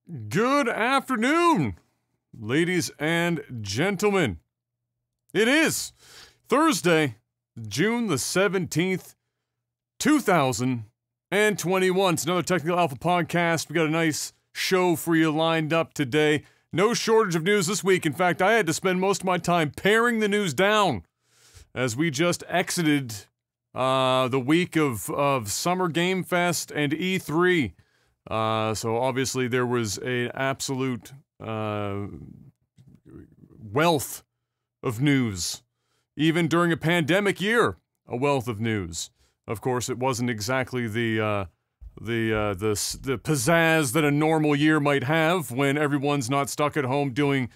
Good afternoon, ladies and gentlemen. It is Thursday, June the 17th, 2021. It's another Technical Alpha podcast. We got a nice show for you lined up today. No shortage of news this week. In fact, I had to spend most of my time paring the news down as we just exited the week of Summer Game Fest and E3. So obviously there was an absolute wealth of news. Even during a pandemic year, a wealth of news. Of course, it wasn't exactly the pizzazz that a normal year might have when everyone's not stuck at home doing,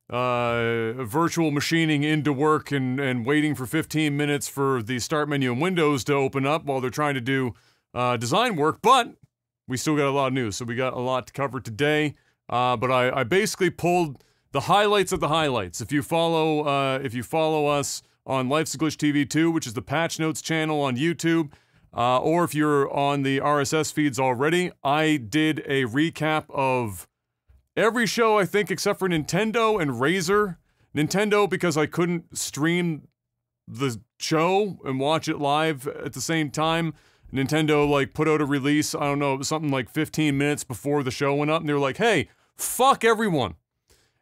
virtual machining into work and waiting for 15 minutes for the start menu in Windows to open up while they're trying to do design work. But we still got a lot of news, so we got a lot to cover today. But I basically pulled the highlights of the highlights. If you follow us on Life's a Glitch TV 2, which is the Patch Notes channel on YouTube, or if you're on the RSS feeds already, I did a recap of every show, I think, except for Nintendo and Razer. Nintendo, because I couldn't stream the show and watch it live at the same time. Nintendo, put out a release, I don't know, it was something like 15 minutes before the show went up, and they were like, hey, fuck everyone.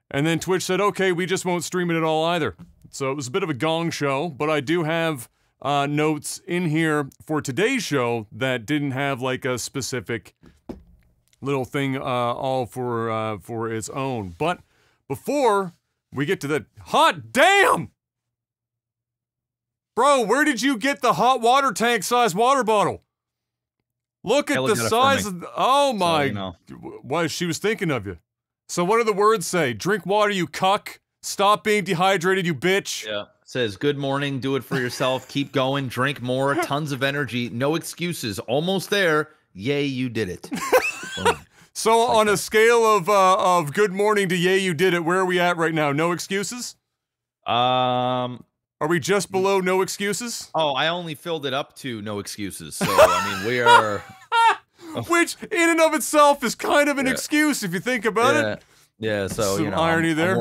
And then Twitch said, okay, we just won't stream it at all either. So it was a bit of a gong show, but I do have notes in here for today's show that didn't have, a specific little thing all for its own. But before we get to the hot damn! Bro, where did you get the hot water tank size water bottle? Look at the size of oh my, Why she was thinking of you. So what do the words say? Drink water, you cuck. Stop being dehydrated, you bitch. Yeah. It says, good morning, do it for yourself, keep going, drink more, tons of energy, no excuses, almost there. Yay, you did it. So on a scale of good morning to yay, you did it, where are we at right now? No excuses? Are we just below no excuses? Oh, I only filled it up to no excuses. So, I mean, we are... Which, in and of itself, is kind of an excuse if you think about it. Yeah, so, some irony there.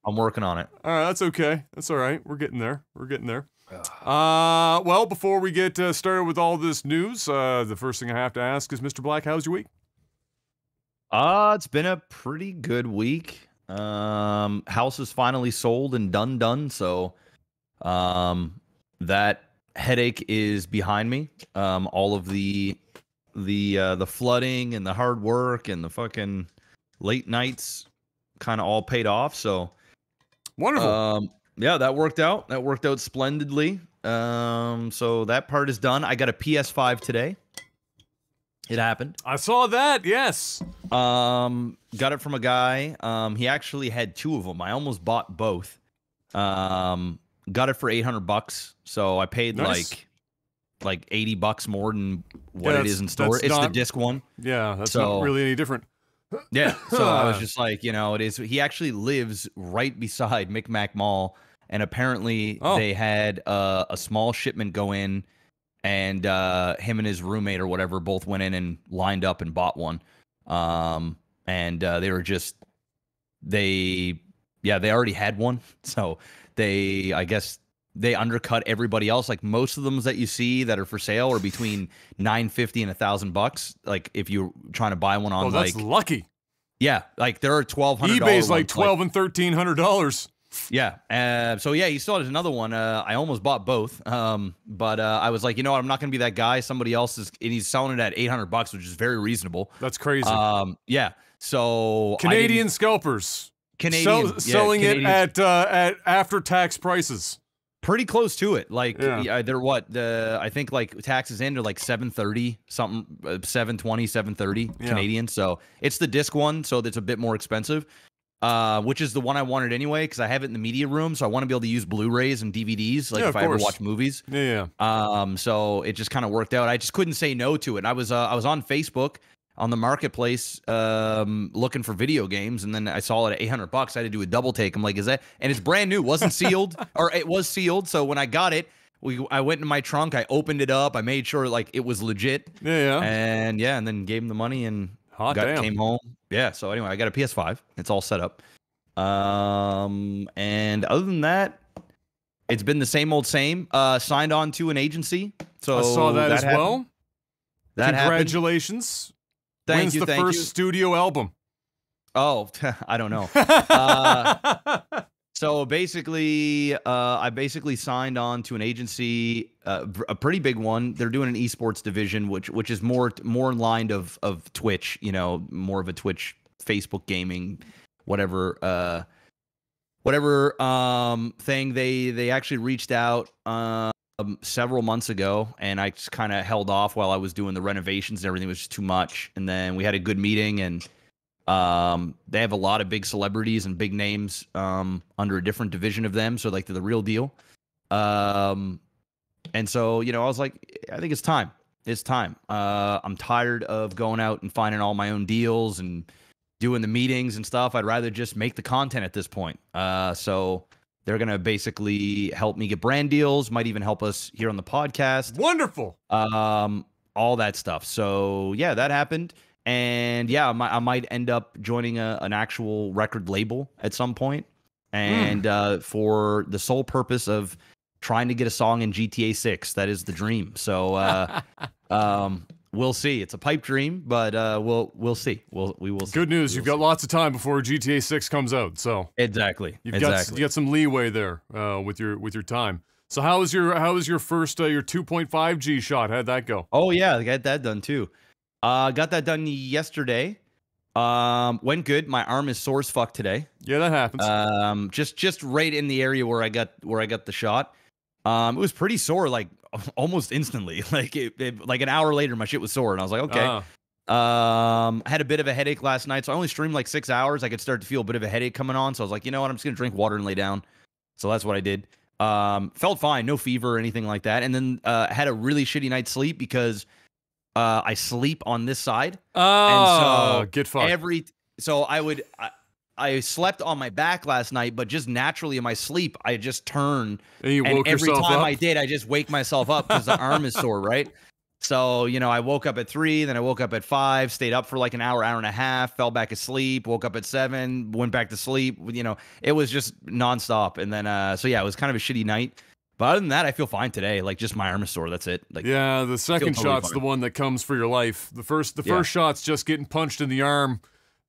I'm working on it. All right, that's okay. That's all right. We're getting there. Well, before we get started with all this news, the first thing I have to ask is, Mr. Black, how's your week? It's been a pretty good week. House is finally sold and done, so... that headache is behind me. All of the flooding and the hard work and the fucking late nights kind of all paid off. So wonderful. Yeah, that worked out. That worked out splendidly. So that part is done. I got a PS5 today. It happened. I saw that. Yes. Got it from a guy. He actually had two of them. I almost bought both. Got it for $800, so I paid nice. like $80 more than what it is in store. It's the disc one. Yeah, that's not really any different. Yeah, so I was just like, it is. He actually lives right beside Micmac Mall, and apparently they had a small shipment go in, and him and his roommate or whatever both went in and lined up and bought one. And they were just they already had one, so. I guess they undercut everybody else. Like most of them that you see that are for sale are between $950 and $1,000. Like if you're trying to buy one on, that's lucky. Yeah, like there are $1,200. eBay's like $1,200 and $1,300. Yeah. So yeah, he still has another one. I almost bought both. But I was like, I'm not gonna be that guy. Somebody else is, and he's selling it at $800, which is very reasonable. That's crazy. Yeah. So Canadian scalpers. Selling it at after-tax prices. Pretty close to it. They're what? I think taxes in are like $730 something, $720, $730 Canadian. So it's the disc one, so that's a bit more expensive. Which is the one I wanted anyway, because I have it in the media room, so I want to be able to use Blu-rays and DVDs, if I ever watch movies. Yeah. So it just kind of worked out. I just couldn't say no to it. I was on Facebook. On the marketplace, looking for video games, and then I saw it at $800. I had to do a double take. I'm like, is that? And it's brand new. It wasn't sealed, or it was sealed. So when I got it, I went into my trunk, I opened it up, I made sure like it was legit. Yeah. And then gave him the money, and Hot damn. Came home. Yeah. So anyway, I got a PS5. It's all set up. And other than that, it's been the same old same. Signed on to an agency. So I saw that as happened. well. That Congratulations. Thank When's the first studio album? Oh, I don't know. So basically, I basically signed on to an agency, a pretty big one. They're doing an esports division, which is more in line of Twitch, you know, more of a Twitch, Facebook gaming, whatever thing. They actually reached out several months ago, and I just kind of held off while I was doing the renovations and everything. It was just too much. And then we had a good meeting, and they have a lot of big celebrities and big names under a different division of them, so like they're the real deal. And so, you know, I was like, I think it's time. I'm tired of going out and finding all my own deals and doing the meetings and stuff. I'd rather just make the content at this point. So they're gonna basically help me get brand deals, might even help us here on the podcast. Wonderful. All that stuff. So yeah, that happened. And yeah, I might end up joining an actual record label at some point, and for the sole purpose of trying to get a song in GTA 6. That is the dream. So we'll see. It's a pipe dream, but we'll see. We will see. Good news. You've got lots of time before GTA 6 comes out. So exactly. You got some leeway there with your time. So how was your first your 2.5 G shot? How'd that go? Oh yeah, I got that done too. Got that done yesterday. Went good. My arm is sore as fuck today. Yeah, that happens. Just right in the area where I got the shot. It was pretty sore, like almost instantly. Like like an hour later, my shit was sore, and I was like, okay. I had a bit of a headache last night, so I only streamed like 6 hours. I could start to feel a bit of a headache coming on, so I was like, you know what, I'm just gonna drink water and lay down. So that's what I did. Felt fine, no fever or anything like that, and then had a really shitty night's sleep because I sleep on this side. Oh, and so get fucked. I slept on my back last night, but just naturally in my sleep, I just turn. And every time up? I did, I just wake myself up because the arm is sore, right? So, you know, I woke up at 3, then I woke up at 5, stayed up for like an hour and a half, fell back asleep, woke up at 7, went back to sleep. You know, it was just nonstop. And then, so yeah, it was kind of a shitty night. But other than that, I feel fine today. Like, just my arm is sore. That's it. Like, yeah, the second shot's the one that comes for your life. The first shot's just getting punched in the arm.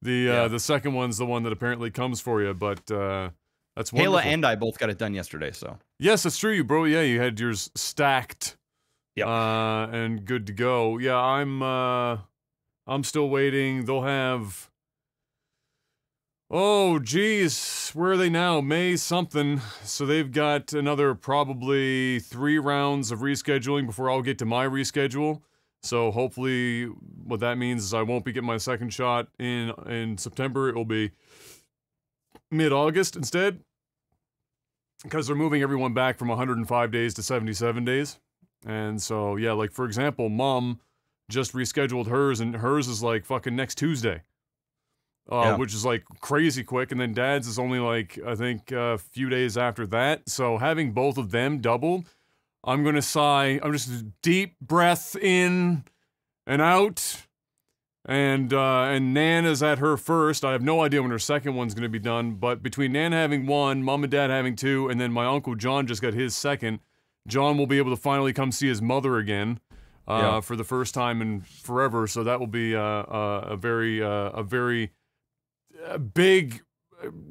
The second one's the one that apparently comes for you. But that's wonderful. Kayla and I both got it done yesterday. So yes, that's true, bro. Yeah, you had yours stacked. Yeah. And good to go. Yeah, I'm still waiting. They'll have. Oh, geez, where are they now? May something. So they've got another probably 3 rounds of rescheduling before I'll get to my reschedule. So hopefully what that means is I won't be getting my second shot in September. It will be mid-August instead. Because they're moving everyone back from 105 days to 77 days. And so, yeah, like, for example, Mom just rescheduled hers, and hers is like fucking next Tuesday. Which is like crazy quick, and then Dad's is only like, I think, a few days after that. So having both of them doubled, I'm gonna sigh. I'm just a deep breath in and out, and Nana's at her first. I have no idea when her second one's gonna be done, but between Nana having 1, Mom and Dad having 2, and then my Uncle John just got his second, John will be able to finally come see his mother again. For the first time in forever. So that will be a very big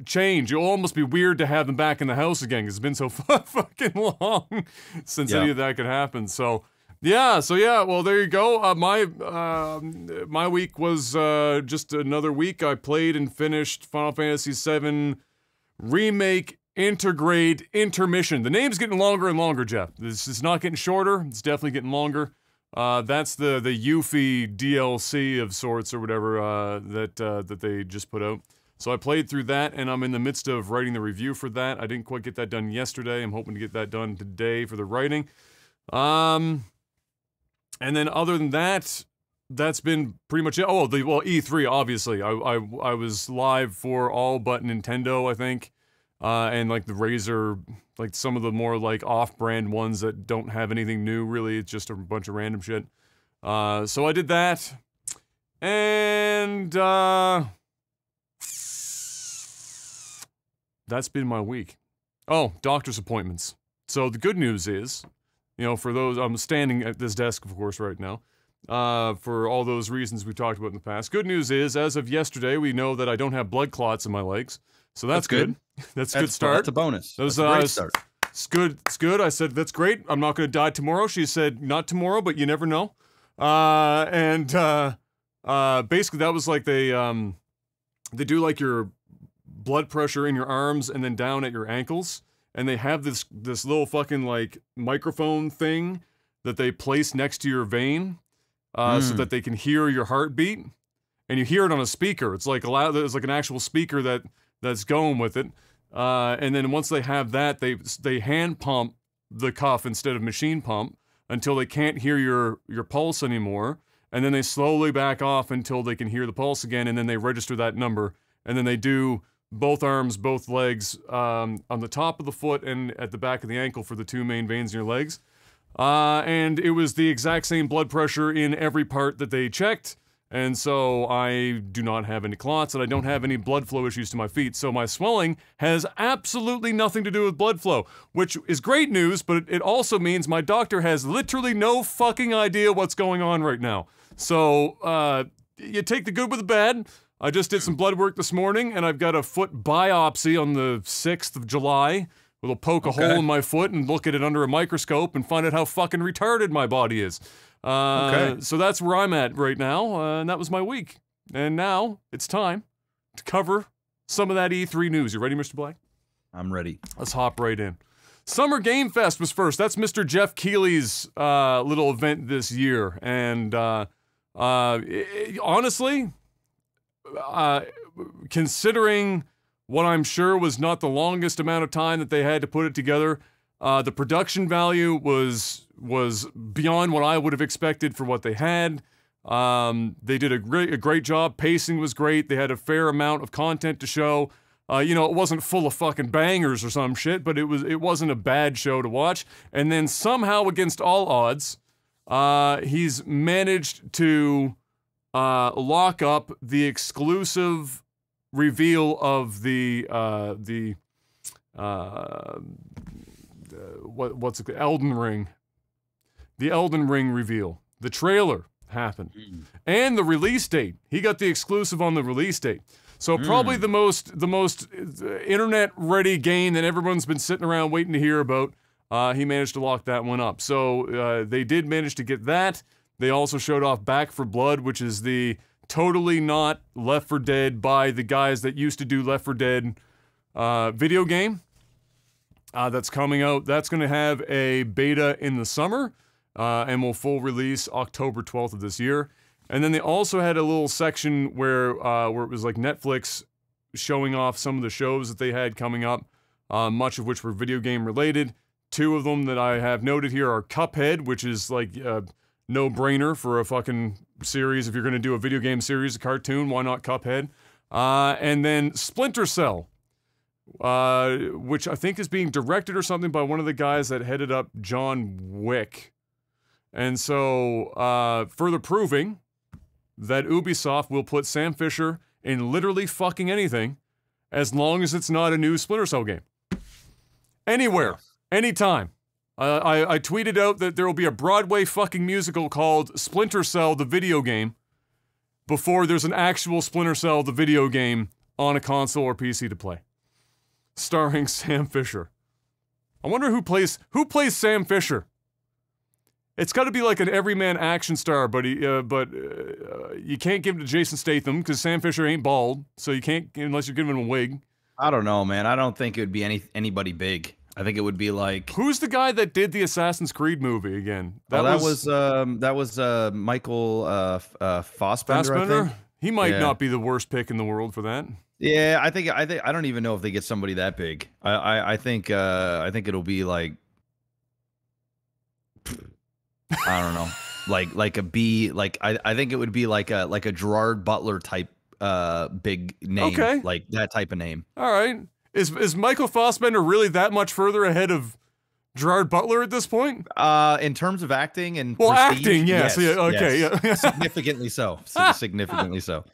change. It'll almost be weird to have them back in the house again because it's been so fucking long since any of that could happen. So yeah, well, there you go. My week was just another week. I played and finished Final Fantasy VII Remake Intergrade Intermission. The name's getting longer and longer, Jeff. This is not getting shorter. It's definitely getting longer. That's the Yuffie DLC of sorts or whatever that they just put out. So I played through that, and I'm in the midst of writing the review for that. I didn't quite get that done yesterday. I'm hoping to get that done today for the writing. And then other than that, that's been pretty much it. Oh, E3, obviously. I was live for all but Nintendo, I think. And like the Razer, like some of the more like off-brand ones that don't have anything new, really. It's just a bunch of random shit. So I did that. And that's been my week. Oh, doctor's appointments. So the good news is, you know, for those, I'm standing at this desk, of course, right now, for all those reasons we talked about in the past. Good news is, as of yesterday, we know that I don't have blood clots in my legs. So that's good. That's a good start. That's a bonus. That's a great start. It's good. It's good. I said, that's great. I'm not going to die tomorrow. She said, not tomorrow, but you never know. Basically that was like they do like your blood pressure in your arms and then down at your ankles. And they have this little fucking like microphone thing that they place next to your vein, so that they can hear your heartbeat, and you hear it on a speaker. It's like there's like an actual speaker that's going with it. And then once they have that, they hand pump the cuff instead of machine pump until they can't hear your pulse anymore, and then they slowly back off until they can hear the pulse again, and then they register that number, and then they do both arms, both legs, on the top of the foot and at the back of the ankle for the two main veins in your legs. And it was the exact same blood pressure in every part that they checked, and so I do not have any clots, and I don't have any blood flow issues to my feet, so my swelling has absolutely nothing to do with blood flow, which is great news, but it also means my doctor has literally no fucking idea what's going on right now. So, you take the good with the bad. I just did some blood work this morning, and I've got a foot biopsy on the 6th of July. We'll poke a hole in my foot and look at it under a microscope and find out how fucking retarded my body is. So that's where I'm at right now, and that was my week. And now it's time to cover some of that E3 news. You ready, Mr. Black? I'm ready. Let's hop right in. Summer Game Fest was first. That's Mr. Jeff Keighley's little event this year. And honestly, considering what I'm sure was not the longest amount of time that they had to put it together, the production value was beyond what I would have expected for what they had. They did a great job. Pacing was great. They had a fair amount of content to show. You know, it wasn't full of fucking bangers or some shit, but it wasn't a bad show to watch. And then somehow, against all odds, he's managed to lock up the exclusive reveal of what's it, Elden Ring. The Elden Ring reveal. The trailer happened. And the release date. He got the exclusive on the release date. So probably the most internet-ready game that everyone's been sitting around waiting to hear about. He managed to lock that one up. So they did manage to get that. They also showed off Back 4 Blood, which is the totally not Left 4 Dead by the guys that used to do Left 4 Dead video game. That's coming out. That's going to have a beta in the summer and will full release October 12th of this year. And then they also had a little section where it was like Netflix showing off some of the shows that they had coming up, much of which were video game related. Two of them that I have noted here are Cuphead, which is like no-brainer for a fucking series. If you're going to do a video game series, a cartoon, why not Cuphead? And then Splinter Cell, which I think is being directed or something by one of the guys that headed up John Wick. And so, further proving that Ubisoft will put Sam Fisher in literally fucking anything as long as it's not a new Splinter Cell game. Anywhere, anytime. I tweeted out that there will be a Broadway fucking musical called Splinter Cell, the video game, before there's an actual Splinter Cell, the video game, on a console or PC to play. Starring Sam Fisher. I wonder who plays Sam Fisher. It's got to be like an everyman action star, but you can't give it to Jason Statham because Sam Fisher ain't bald, so you can't unless you're giving him a wig. I don't know, man. I don't think it would be anybody big. I think it would be like, who's the guy that did the Assassin's Creed movie again? That was Michael Fassbender. I think. He might not be the worst pick in the world for that. Yeah, I think I don't even know if they get somebody that big. I think it'll be like, I don't know, like a B. Like I think it would be like a Gerard Butler type big name. Okay. Like that type of name. All right. Is Michael Fassbender really that much further ahead of Gerard Butler at this point? In terms of acting and well, prestige, acting, yes. Yeah, okay, yes. yeah. Significantly so. Significantly so.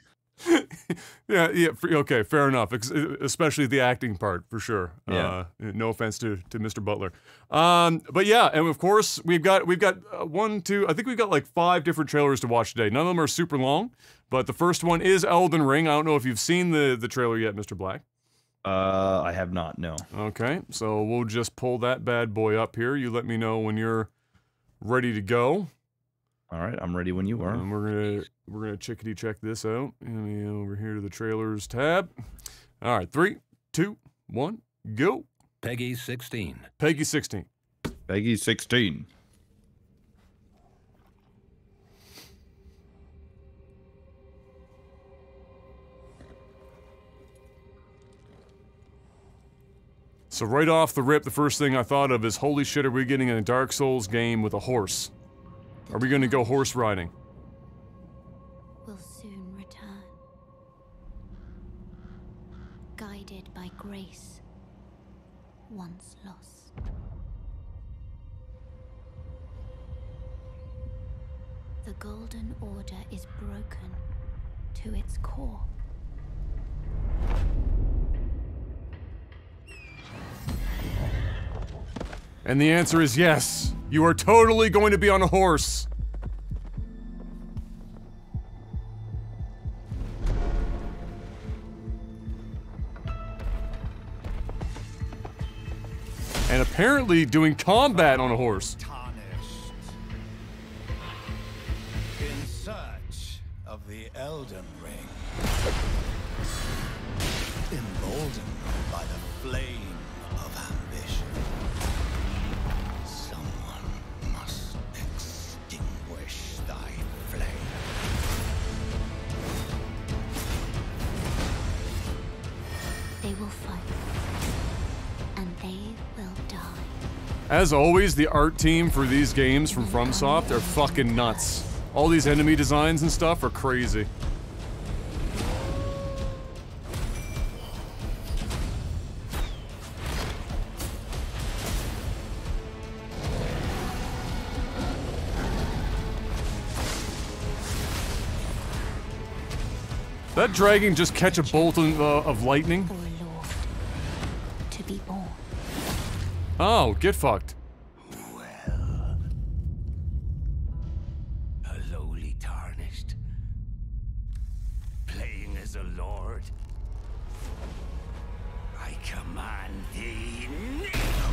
yeah, okay, fair enough. Especially the acting part, for sure. Yeah. No offense to Mr. Butler. But yeah, and of course we've got one, two. I think we've got like 5 different trailers to watch today. None of them are super long, but the first one is Elden Ring. I don't know if you've seen the trailer yet, Mr. Black. I have not. No. Okay, so we'll just pull that bad boy up here. You let me know when you're ready to go. All right, I'm ready when you are. And we're gonna chickadee check this out. And over here to the trailers tab. All right, 3, 2, 1, go. Peggy 16. Peggy 16. Peggy 16. So right off the rip, the first thing I thought of is, holy shit, are we getting a Dark Souls game with a horse? Are we gonna go horse riding? Will soon return, guided by grace, once lost. The Golden Order is broken to its core. And the answer is yes. You are totally going to be on a horse. And apparently doing combat on a horse. Tarnished. In search of the Elden Ring. Emboldened by the flame of ambition. Someone must extinguish thy flame. They will fight, and they will die. As always, the art team for these games from FromSoft are fucking nuts. All these enemy designs and stuff are crazy. That dragon just catch a bolt of lightning? Or Lord, to be born. Oh, get fucked. Well, a lowly tarnished, playing as a lord. I command thee now.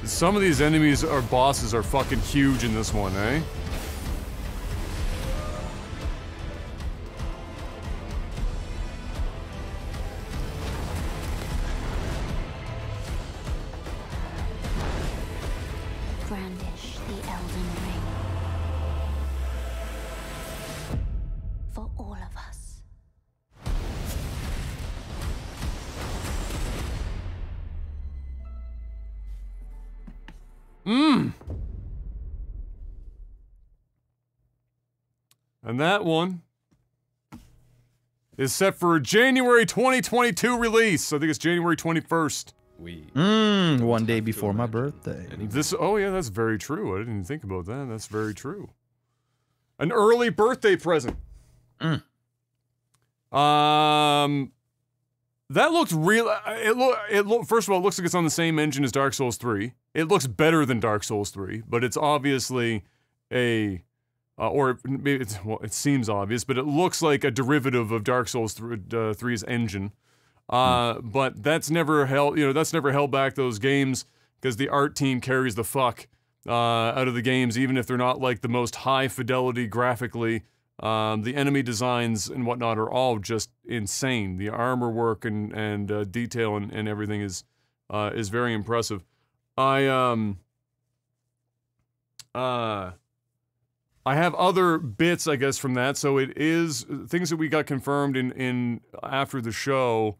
Some of these enemies or bosses are fucking huge in this one, eh? Brandish the Elden Ring. For all of us. And that one is set for a January 2022 release. I think it's January 21st. One day before my birthday. Oh yeah, that's very true. I didn't even think about that. That's very true. An early birthday present. That looks real. First of all, it looks like it's on the same engine as Dark Souls 3. It looks better than Dark Souls 3, but it's obviously a or maybe it's, well, it seems obvious, but it looks like a derivative of Dark Souls 3's engine. But that's never held, that's never held back those games, because the art team carries the fuck out of the games, even if they're not like the most high fidelity graphically. The enemy designs and whatnot are all just insane. The armor work and detail and everything is very impressive. I have other bits, I guess, from that. So it is things that we got confirmed in after the show,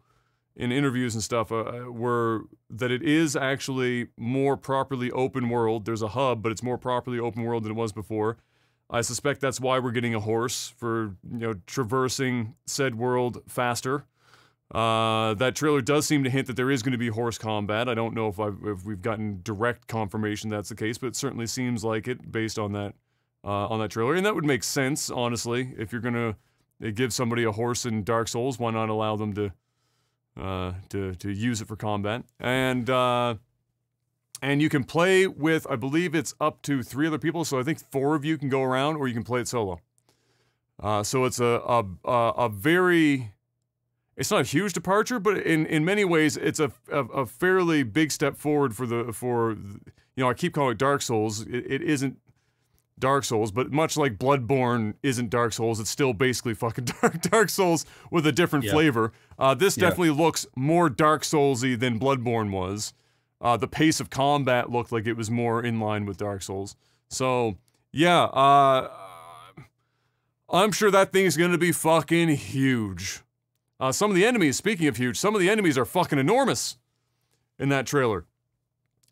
in interviews and stuff, were that it is actually more properly open world. There's a hub, but it's more properly open world than it was before. I suspect that's why we're getting a horse for, traversing said world faster. That trailer does seem to hint that there is going to be horse combat. I don't know if we've gotten direct confirmation that's the case, but it certainly seems like it based on that trailer. And that would make sense, honestly. If you're going to give somebody a horse in Dark Souls, why not allow them to use it for combat? And you can play with, I believe it's up to 3 other people, so I think 4 of you can go around, or you can play it solo. So it's a very, it's not a huge departure, but in many ways it's a fairly big step forward for I keep calling it Dark Souls. It isn't Dark Souls, but much like Bloodborne isn't Dark Souls, it's still basically fucking Dark Souls with a different flavor. This definitely looks more Dark Souls-y than Bloodborne was. The pace of combat looked like it was more in line with Dark Souls. So, yeah, I'm sure that thing's gonna be fucking huge. Some of the enemies, speaking of huge, some of the enemies are fucking enormous in that trailer.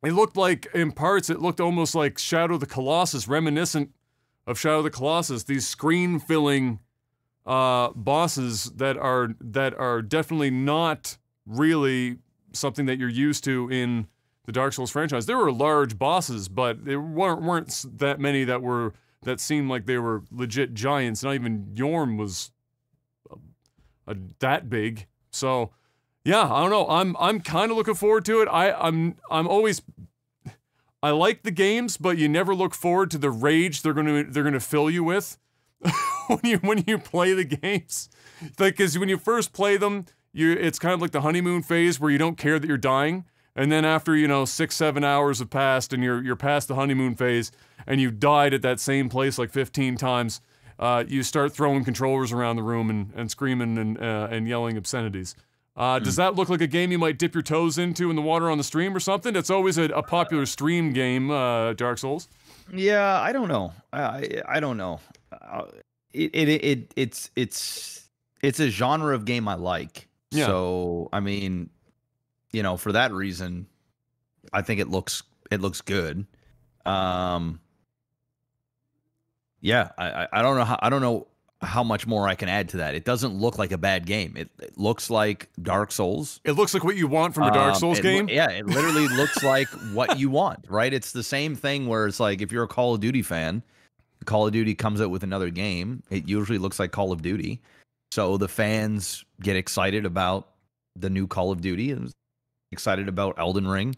It looked like, in parts, it looked almost like Shadow of the Colossus, reminiscent of Shadow of the Colossus. These screen-filling bosses that are definitely not really something that you're used to in the Dark Souls franchise. There were large bosses, but there weren't that many that seemed like they were legit giants. Not even Yorm was that big. So, yeah, I don't know. I'm kind of looking forward to it. I'm always, I like the games, but you never look forward to the rage they're gonna fill you with when you play the games. Like, because when you first play them, it's kind of like the honeymoon phase where you don't care that you're dying. And then after, 6-7 hours have passed and you're past the honeymoon phase and you died at that same place like 15 times, you start throwing controllers around the room and screaming and yelling obscenities. Does that look like a game you might dip your toes into in the water on the stream or something? It's always a popular stream game, Dark Souls. Yeah, I don't know. I don't know. It's a genre of game I like. Yeah. So, I mean, for that reason, I think it looks good. Yeah, I don't know how much more I can add to that. It doesn't look like a bad game. It looks like Dark Souls. It looks like what you want from a Dark Souls game? Yeah, it literally looks like what you want, right? It's the same thing where it's like if you're a Call of Duty fan, Call of Duty comes out with another game, it usually looks like Call of Duty. So the fans get excited about the new Call of Duty and excited about Elden Ring.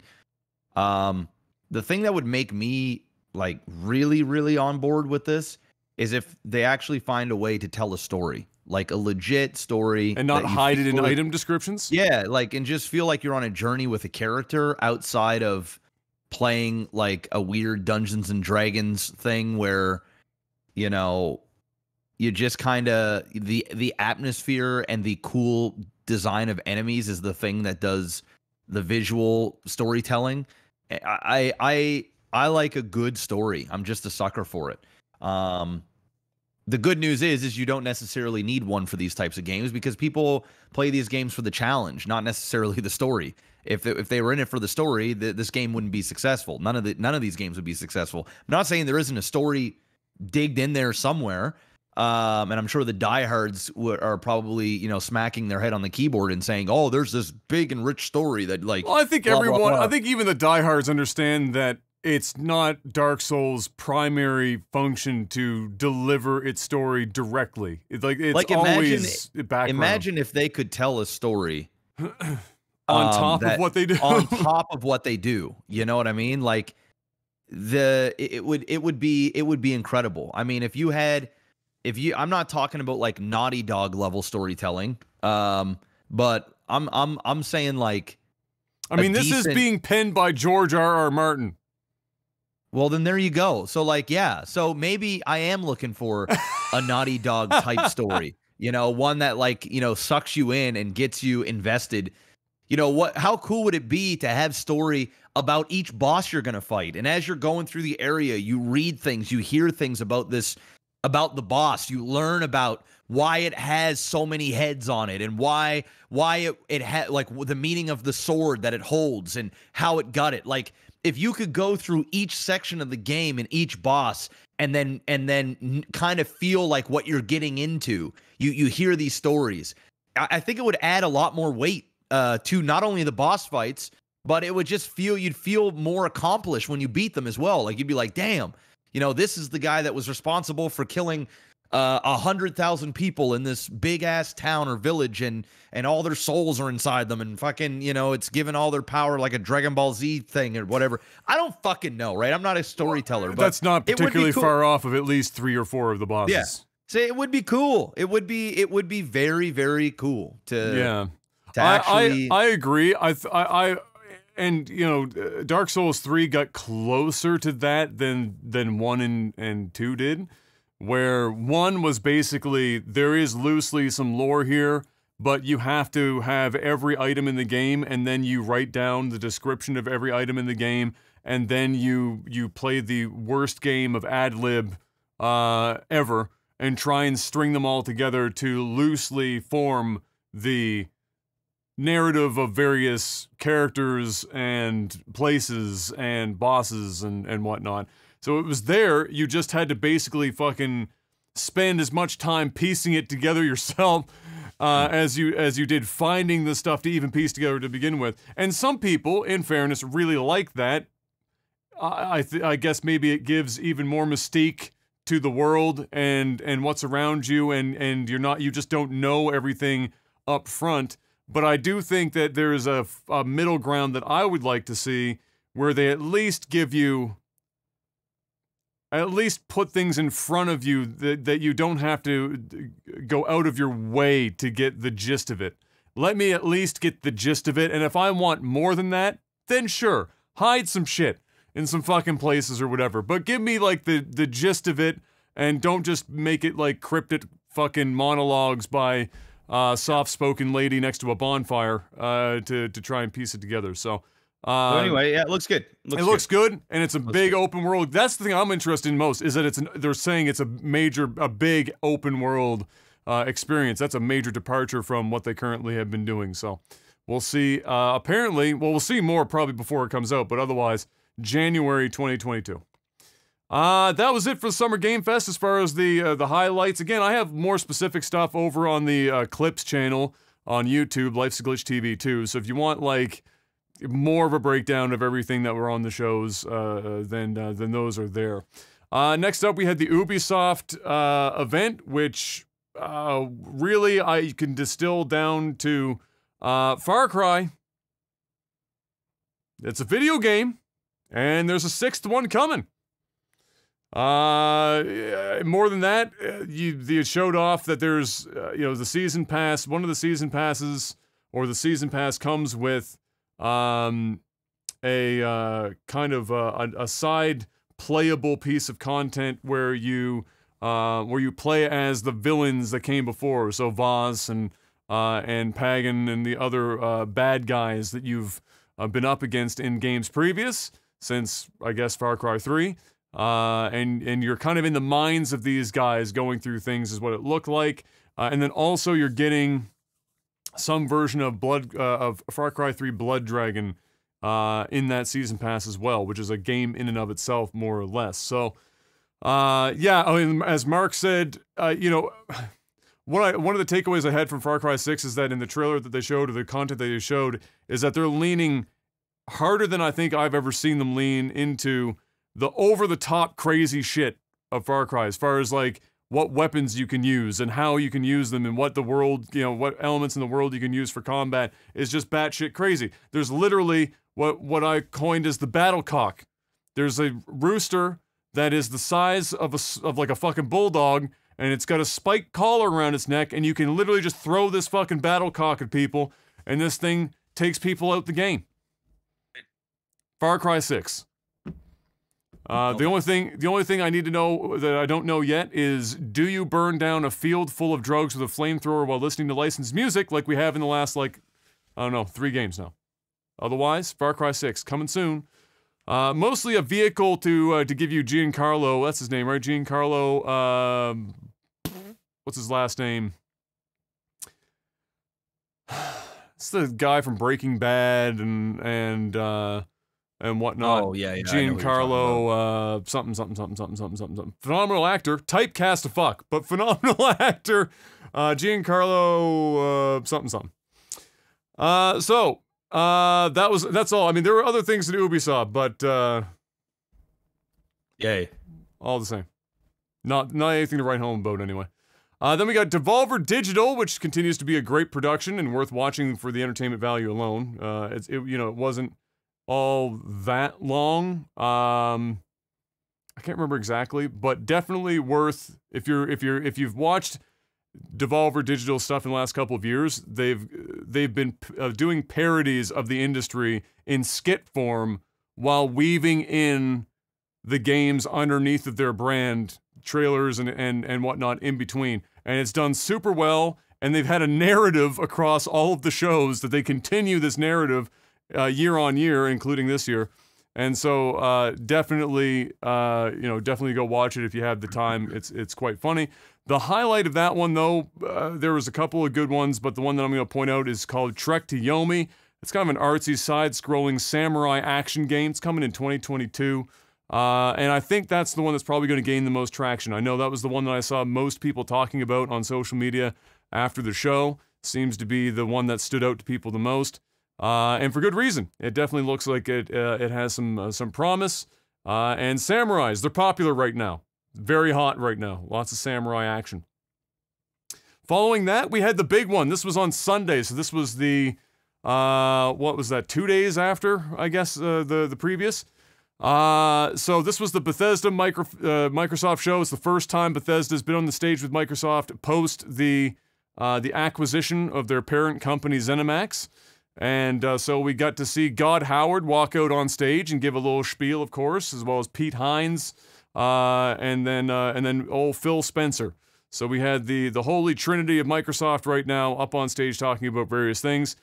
The thing that would make me like really, really on board with this is if they actually find a way to tell a story, like a legit story. And not hide it in item descriptions? Yeah, and just feel like you're on a journey with a character outside of playing like a weird Dungeons and Dragons thing where, you just kind of, the atmosphere and the cool design of enemies is the thing that does the visual storytelling. I like a good story. I'm just a sucker for it. The good news is you don't necessarily need one for these types of games because people play these games for the challenge, not necessarily the story. If they were in it for the story, this game wouldn't be successful. None of these games would be successful. I'm not saying there isn't a story digged in there somewhere. And I'm sure the diehards are probably, smacking their head on the keyboard and saying, "Oh, there's this big and rich story that like." Well, I think I think even the diehards understand that it's not Dark Souls' primary function to deliver its story directly. It's always background. Imagine if they could tell a story on top of what they do. On top of what they do, you know what I mean? Like it would be incredible. I mean, I'm not talking about like Naughty Dog level storytelling, but I'm saying like. I mean, this is being penned by George R.R. Martin. Well, then there you go. So like, yeah. So maybe I am looking for a Naughty Dog type story. One that like sucks you in and gets you invested. How cool would it be to have story about each boss you're gonna fight, and as you're going through the area, you read things, you hear things about this about the boss. You learn about why it has so many heads on it, and why it had, like, the meaning of the sword that it holds and how it got it. Like, if you could go through each section of the game and each boss and then kind of feel like what you're getting into, you hear these stories. I think it would add a lot more weight to not only the boss fights, but it would just you'd feel more accomplished when you beat them as well. Like, you'd be like, damn, you know, this is the guy that was responsible for killing 100,000 people in this big ass town or village, and all their souls are inside them, and fucking, you know, it's given all their power like a Dragon Ball Z thing or whatever. I don't fucking know, right? I'm not a storyteller, but that's not particularly far off of at least 3 or 4 of the bosses. Yeah. So it would be cool. It would be very, very cool to actually. I agree. And you know, Dark Souls 3 got closer to that than 1 and 2 did, where 1 was basically, there is loosely some lore here, but you have to have every item in the game, and then you write down the description of every item in the game, and then you play the worst game of ad-lib ever, and try and string them all together to loosely form the narrative of various characters and places and bosses and whatnot. So it was there, you just had to basically fucking spend as much time piecing it together yourself as you did finding the stuff to even piece together to begin with. And some people, in fairness, really like that. I guess maybe it gives even more mystique to the world and what's around you, and you just don't know everything up front. But I do think that there is a middle ground that I would like to see, where they at least put things in front of you that you don't have to go out of your way to get the gist of it. Let me at least get the gist of it, and if I want more than that, then sure, hide some shit in some fucking places or whatever. But give me, like, the gist of it, and don't just make it like cryptic fucking monologues by soft-spoken lady next to a bonfire to try and piece it together. So anyway, yeah, it looks good. It looks good, and it's a big open world. That's the thing I'm interested in most, is that they're saying it's a big open world experience. That's a major departure from what they currently have been doing. So we'll see. Apparently, well, we'll see more probably before it comes out, but otherwise, January 2022. That was it for the Summer Game Fest as far as the highlights. Again, I have more specific stuff over on the Clips channel on YouTube, Life's a Glitch TV too. So if you want, like, more of a breakdown of everything that were on the shows, then those are there. Next up, we had the Ubisoft event, which really I can distill down to Far Cry. It's a video game, and there's a 6th one coming. More than that, you showed off that there's, the season pass. One of the season passes, or the season pass, comes with a kind of a side playable piece of content where you play as the villains that came before. So Voss and Pagan and the other bad guys that you've been up against in games previous, since I guess Far Cry 3. And you're kind of in the minds of these guys going through things is what it looked like. And then also you're getting some version of Far Cry 3 Blood Dragon in that season pass as well, which is a game in and of itself, more or less. So, yeah, I mean, as Mark said, one of the takeaways I had from Far Cry 6 is that in the trailer that they showed, or the content that they showed, is that they're leaning harder than I think I've ever seen them lean into the over-the-top crazy shit of Far Cry, as far as, like, what weapons you can use and how you can use them and what the world, what elements in the world you can use for combat is just batshit crazy. There's literally what I coined as the battle cock. There's a rooster that is the size of like a fucking bulldog, and it's got a spiked collar around its neck, and you can literally just throw this fucking battle cock at people, and this thing takes people out the game. Far Cry 6. The only thing I need to know that I don't know yet is, do you burn down a field full of drugs with a flamethrower while listening to licensed music like we have in the last, like, I don't know, 3 games now? Otherwise, Far Cry 6 coming soon. Mostly a vehicle to give you Giancarlo, that's his name, right? Giancarlo, what's his last name? It's the guy from Breaking Bad and whatnot. Oh, yeah, Giancarlo, something. Phenomenal actor, typecast to fuck, but phenomenal actor, Giancarlo, something. That's all. I mean, there were other things at Ubisoft, but, yay. all the same. Not anything to write home about anyway. Then we got Devolver Digital, which continues to be a great production and worth watching for the entertainment value alone. It wasn't all that long. I can't remember exactly, but definitely worth if you've watched Devolver Digital stuff in the last couple of years. They've been doing parodies of the industry in skit form while weaving in the games underneath of their brand, trailers and whatnot in between. And it's done super well, and they've had a narrative across all of the shows that they continue this narrative year on year, including this year. And so definitely go watch it if you have the time. It's quite funny. The highlight of that one, though, there was a couple of good ones, but the one that I'm going to point out is called Trek to Yomi. It's kind of an artsy, side-scrolling samurai action game. It's coming in 2022. And I think that's the one that's probably going to gain the most traction. I know that was the one that I saw most people talking about on social media after the show. Seems to be the one that stood out to people the most. And for good reason. It definitely looks like it has some promise. And samurais, they're popular right now. Very hot right now. Lots of samurai action. Following that, we had the big one. This was on Sunday, so this was the, what was that, 2 days after, I guess, the previous? So this was the Bethesda Microsoft show. It's the first time Bethesda's been on the stage with Microsoft post the acquisition of their parent company ZeniMax. And so we got to see God Howard walk out on stage and give a little spiel, of course, as well as Pete Hines, and then old Phil Spencer. So we had the holy trinity of Microsoft right now up on stage talking about various things.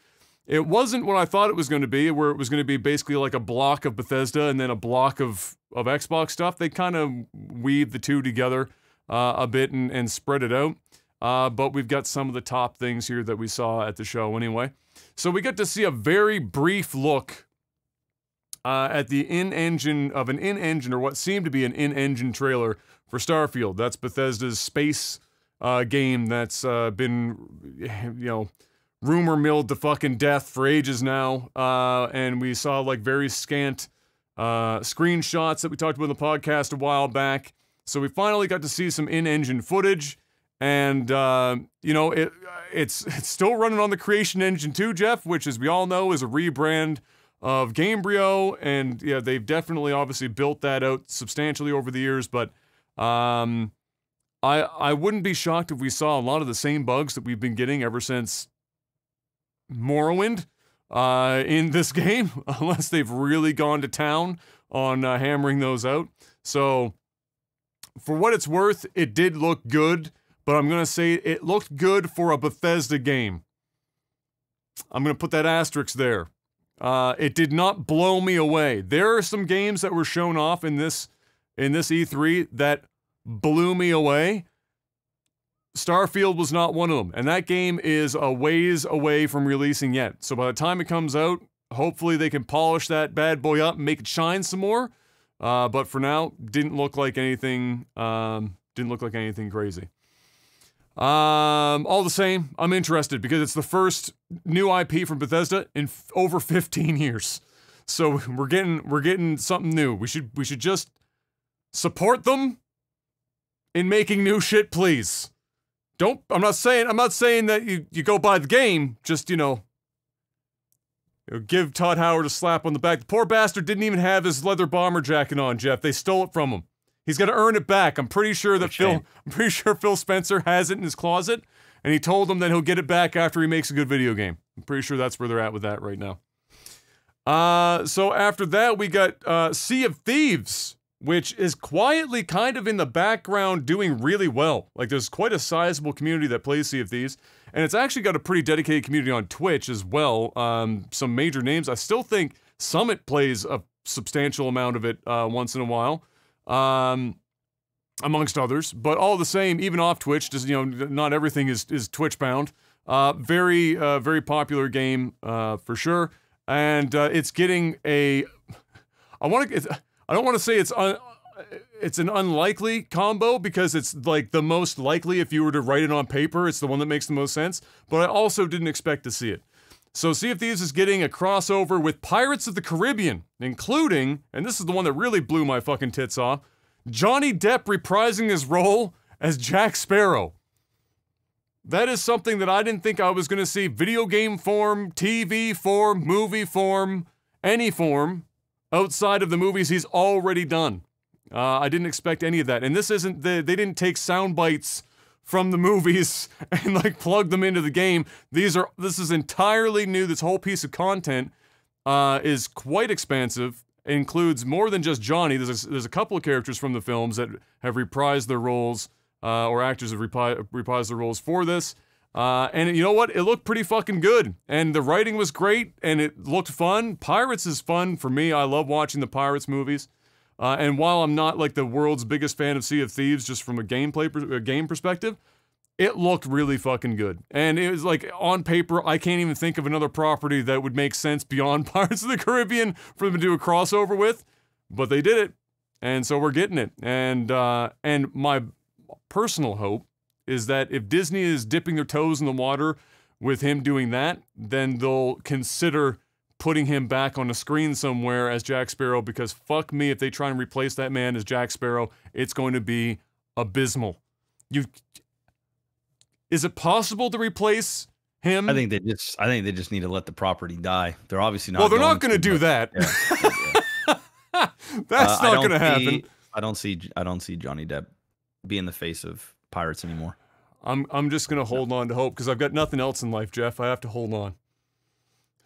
It wasn't what I thought it was going to be, where it was going to be basically like a block of Bethesda and then a block of Xbox stuff. They kind of weaved the two together a bit and spread it out. But we've got some of the top things here that we saw at the show anyway. So we got to see a very brief look at the in-engine, or what seemed to be an in-engine trailer for Starfield. That's Bethesda's space game that's been, rumor milled to fucking death for ages now. And we saw like very scant screenshots that we talked about in the podcast a while back. So we finally got to see some in-engine footage. And, it's still running on the Creation Engine 2, Jeff, which, as we all know, is a rebrand of Gamebryo. And, yeah, they've definitely obviously built that out substantially over the years. But I wouldn't be shocked if we saw a lot of the same bugs that we've been getting ever since Morrowind in this game, unless they've really gone to town on hammering those out. So, for what it's worth, it did look good. But I'm going to say it looked good for a Bethesda game. I'm going to put that asterisk there. It did not blow me away. There are some games that were shown off in this E3 that blew me away. Starfield was not one of them. And that game is a ways away from releasing yet. So by the time it comes out, hopefully they can polish that bad boy up and make it shine some more. But for now, didn't look like anything crazy. All the same, I'm interested because it's the first new IP from Bethesda in over 15 years. So we're getting something new. We should just support them in making new shit, please. I'm not saying that you go buy the game, just, give Todd Howard a slap on the back. The poor bastard didn't even have his leather bomber jacket on, Jeff. They stole it from him. He's got to earn it back. I'm pretty sure Phil Spencer has it in his closet, and he told him that he'll get it back after he makes a good video game. I'm pretty sure that's where they're at with that right now. So after that, we got Sea of Thieves, which is quietly kind of in the background doing really well. Like, there's quite a sizable community that plays Sea of Thieves, and it's actually got a pretty dedicated community on Twitch as well. Some major names. I still think Summit plays a substantial amount of it once in a while, amongst others. But all the same, even off Twitch, just, you know, not everything is Twitch bound. Very popular game for sure, and it's getting a. I don't want to say it's an unlikely combo because it's like the most likely if you were to write it on paper. It's the one that makes the most sense. But I also didn't expect to see it. So Sea of Thieves is getting a crossover with Pirates of the Caribbean, including, and this is the one that really blew my fucking tits off, Johnny Depp reprising his role as Jack Sparrow. That is something that I didn't think I was going to see. Video game form, TV form, movie form, any form outside of the movies he's already done. I didn't expect any of that. And this isn't, they didn't take sound bites from the movies and like plug them into the game. This is entirely new. This whole piece of content is quite expansive. It includes more than just Johnny. There's a couple of characters from the films that have reprised their roles, or actors have reprised their roles for this. And you know what? It looked pretty fucking good. And the writing was great, and it looked fun. Pirates is fun for me. I love watching the Pirates movies. And while I'm not like the world's biggest fan of Sea of Thieves, just from a game perspective, it looked really fucking good. And it was like, on paper, I can't even think of another property that would make sense beyond Pirates of the Caribbean for them to do a crossover with. But they did it. And so we're getting it. And my personal hope is that if Disney is dipping their toes in the water with him doing that, then they'll consider putting him back on a screen somewhere as Jack Sparrow, because fuck me if they try and replace that man as Jack Sparrow, it's going to be abysmal. Is it possible to replace him? I think they just need to let the property die. They're obviously not. Well, they're not going to do that. Yeah. That's not going to happen. I don't see Johnny Depp being the face of Pirates anymore. I'm just gonna hold on to hope because I've got nothing else in life, Jeff. I have to hold on.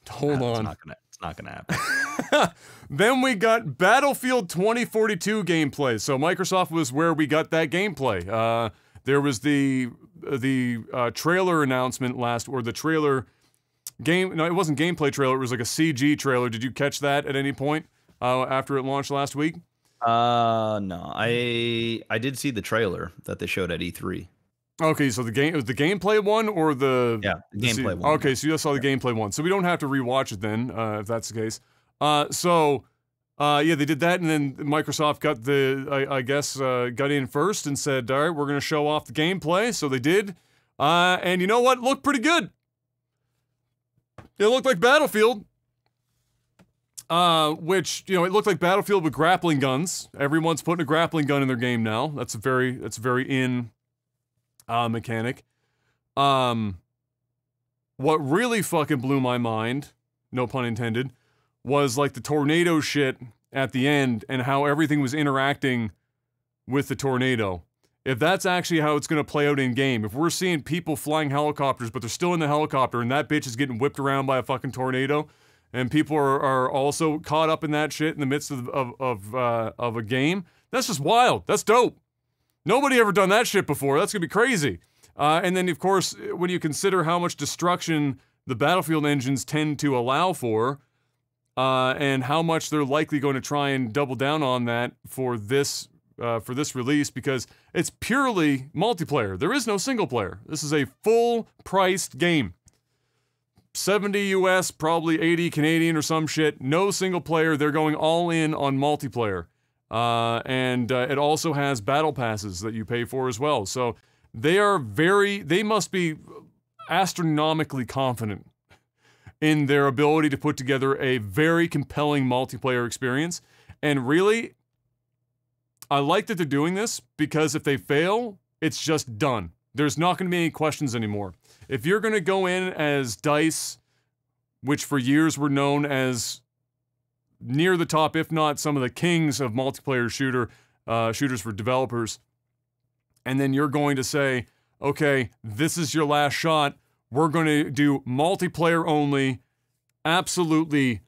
Hold on. It's not gonna happen. Then we got Battlefield 2042 gameplay. So Microsoft was where we got that gameplay. There was the trailer announcement the trailer game. No, it wasn't gameplay trailer. It was like a CG trailer. Did you catch that at any point after it launched last week? No. I did see the trailer that they showed at E3. Okay, so it was the gameplay one or the gameplay one. Okay, so you saw the gameplay one. So we don't have to rewatch it then, if that's the case. Yeah, they did that, and then Microsoft got got in first and said, all right, we're gonna show off the gameplay. So they did, and you know what? It looked pretty good. It looked like Battlefield. Which, you know, it looked like Battlefield with grappling guns. Everyone's putting a grappling gun in their game now. That's a very in mechanic. What really fucking blew my mind, no pun intended, was like the tornado shit at the end and how everything was interacting with the tornado. If that's actually how it's going to play out in game, if we're seeing people flying helicopters but they're still in the helicopter and that bitch is getting whipped around by a fucking tornado, and people are also caught up in that shit in the midst of a game, that's just wild. That's dope. Nobody ever done that shit before. That's gonna be crazy. And then, of course, when you consider how much destruction the Battlefield engines tend to allow for, and how much they're likely going to try and double down on that for this release, because it's purely multiplayer. There is no single player. This is a full-priced game. 70 US, probably 80 Canadian or some shit. No single player. They're going all in on multiplayer. And it also has battle passes that you pay for as well. So they must be astronomically confident in their ability to put together a very compelling multiplayer experience. And really, I like that they're doing this because if they fail, it's just done. There's not going to be any questions anymore. If you're going to go in as DICE, which for years were known as near the top, if not some of the kings of multiplayer shooters for developers, and then you're going to say, okay, this is your last shot, we're going to do multiplayer only, absolutely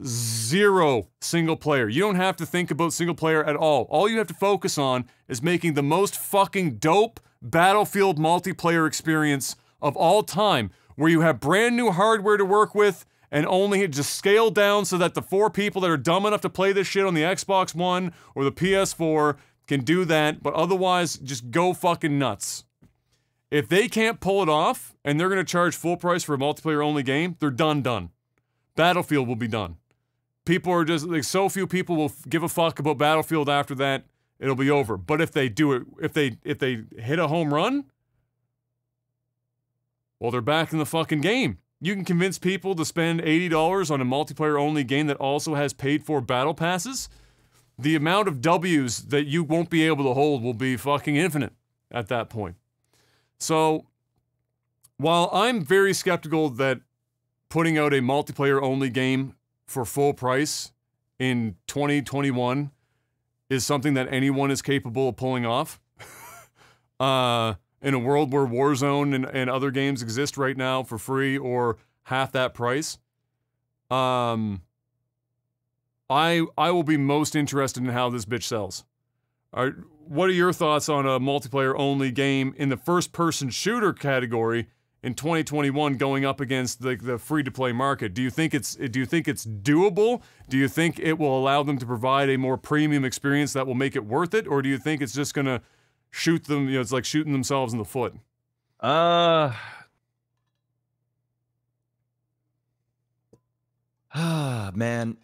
zero single player. You don't have to think about single player at all. All you have to focus on is making the most fucking dope Battlefield multiplayer experience of all time, where you have brand new hardware to work with and only just scale down so that the 4 people that are dumb enough to play this shit on the Xbox One or the PS4 can do that, but otherwise just go fucking nuts. If they can't pull it off and they're going to charge full price for a multiplayer only game, they're done. Battlefield will be done. People are just like, so few people will give a fuck about Battlefield after that. It'll be over. But if they do it, if they hit a home run, well, they're back in the fucking game. You can convince people to spend $80 on a multiplayer only game that also has paid for battle passes. The amount of W's that you won't be able to hold will be fucking infinite at that point. So, while I'm very skeptical that putting out a multiplayer-only game for full price in 2021 is something that anyone is capable of pulling off, in a world where Warzone and other games exist right now for free or half that price, I will be most interested in how this bitch sells. What are your thoughts on a multiplayer-only game in the first-person shooter category in 2021 going up against the free-to-play market? Do you think it's doable? Do you think it will allow them to provide a more premium experience that will make it worth it? Or do you think it's just going to shoot them, it's like shooting themselves in the foot? Man, I'm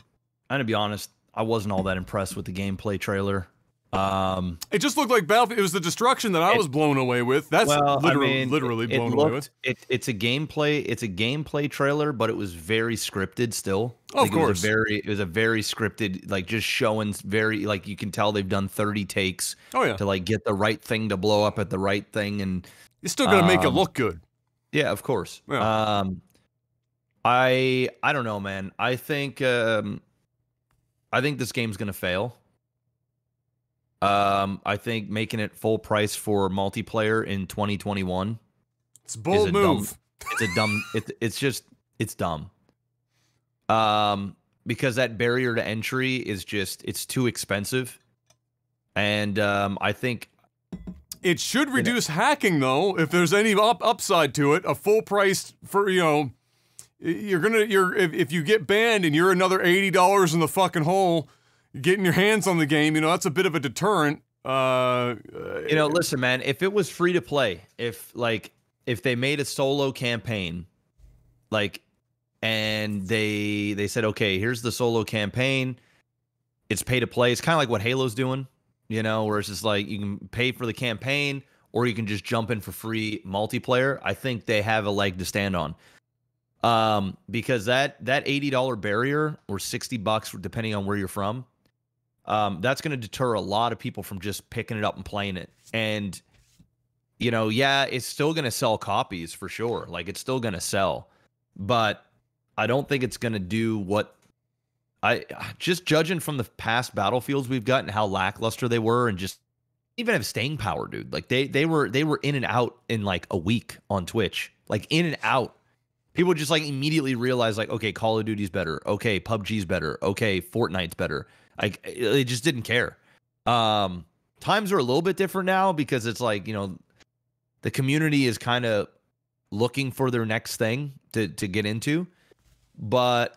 gonna be honest, I wasn't all that impressed with the gameplay trailer. It just looked like Battlefield. It was the destruction that I was blown away with. That's literally blown away with. It's a gameplay trailer, but it was very scripted still. Of course. It was a very scripted, like just showing very, like you can tell they've done 30 takes to like get the right thing to blow up at the right thing, and you still gotta make it look good. Yeah, of course. Yeah. I don't know, man. I think this game's gonna fail. I think making it full price for multiplayer in 2021. It's a bold move. It's dumb. Because that barrier to entry is it's too expensive. And I think it should reduce hacking, though, if there's any upside to it. A full price for, if you get banned and you're another $80 in the fucking hole getting your hands on the game, that's a bit of a deterrent. Listen, man, if it was free to play, if they made a solo campaign, and they said, okay, here's the solo campaign, it's pay to play. It's kind of like what Halo's doing, where it's just like you can pay for the campaign or you can just jump in for free multiplayer. I think they have a leg to stand on. Because that $80 barrier or $60 depending on where you're from, that's going to deter a lot of people from just picking it up and playing it. And, it's still going to sell copies for sure. Like, it's still going to sell. But I don't think it's going to do what just judging from the past Battlefields we've got and how lackluster they were, and just even have staying power, dude. Like, they were in and out in like a week on Twitch. Like, in and out. People just like immediately realize, like, okay, Call of Duty's better. Okay, PUBG's better. Okay, Fortnite's better. Like, they just didn't care. Times are a little bit different now because it's like, the community is kind of looking for their next thing to get into. It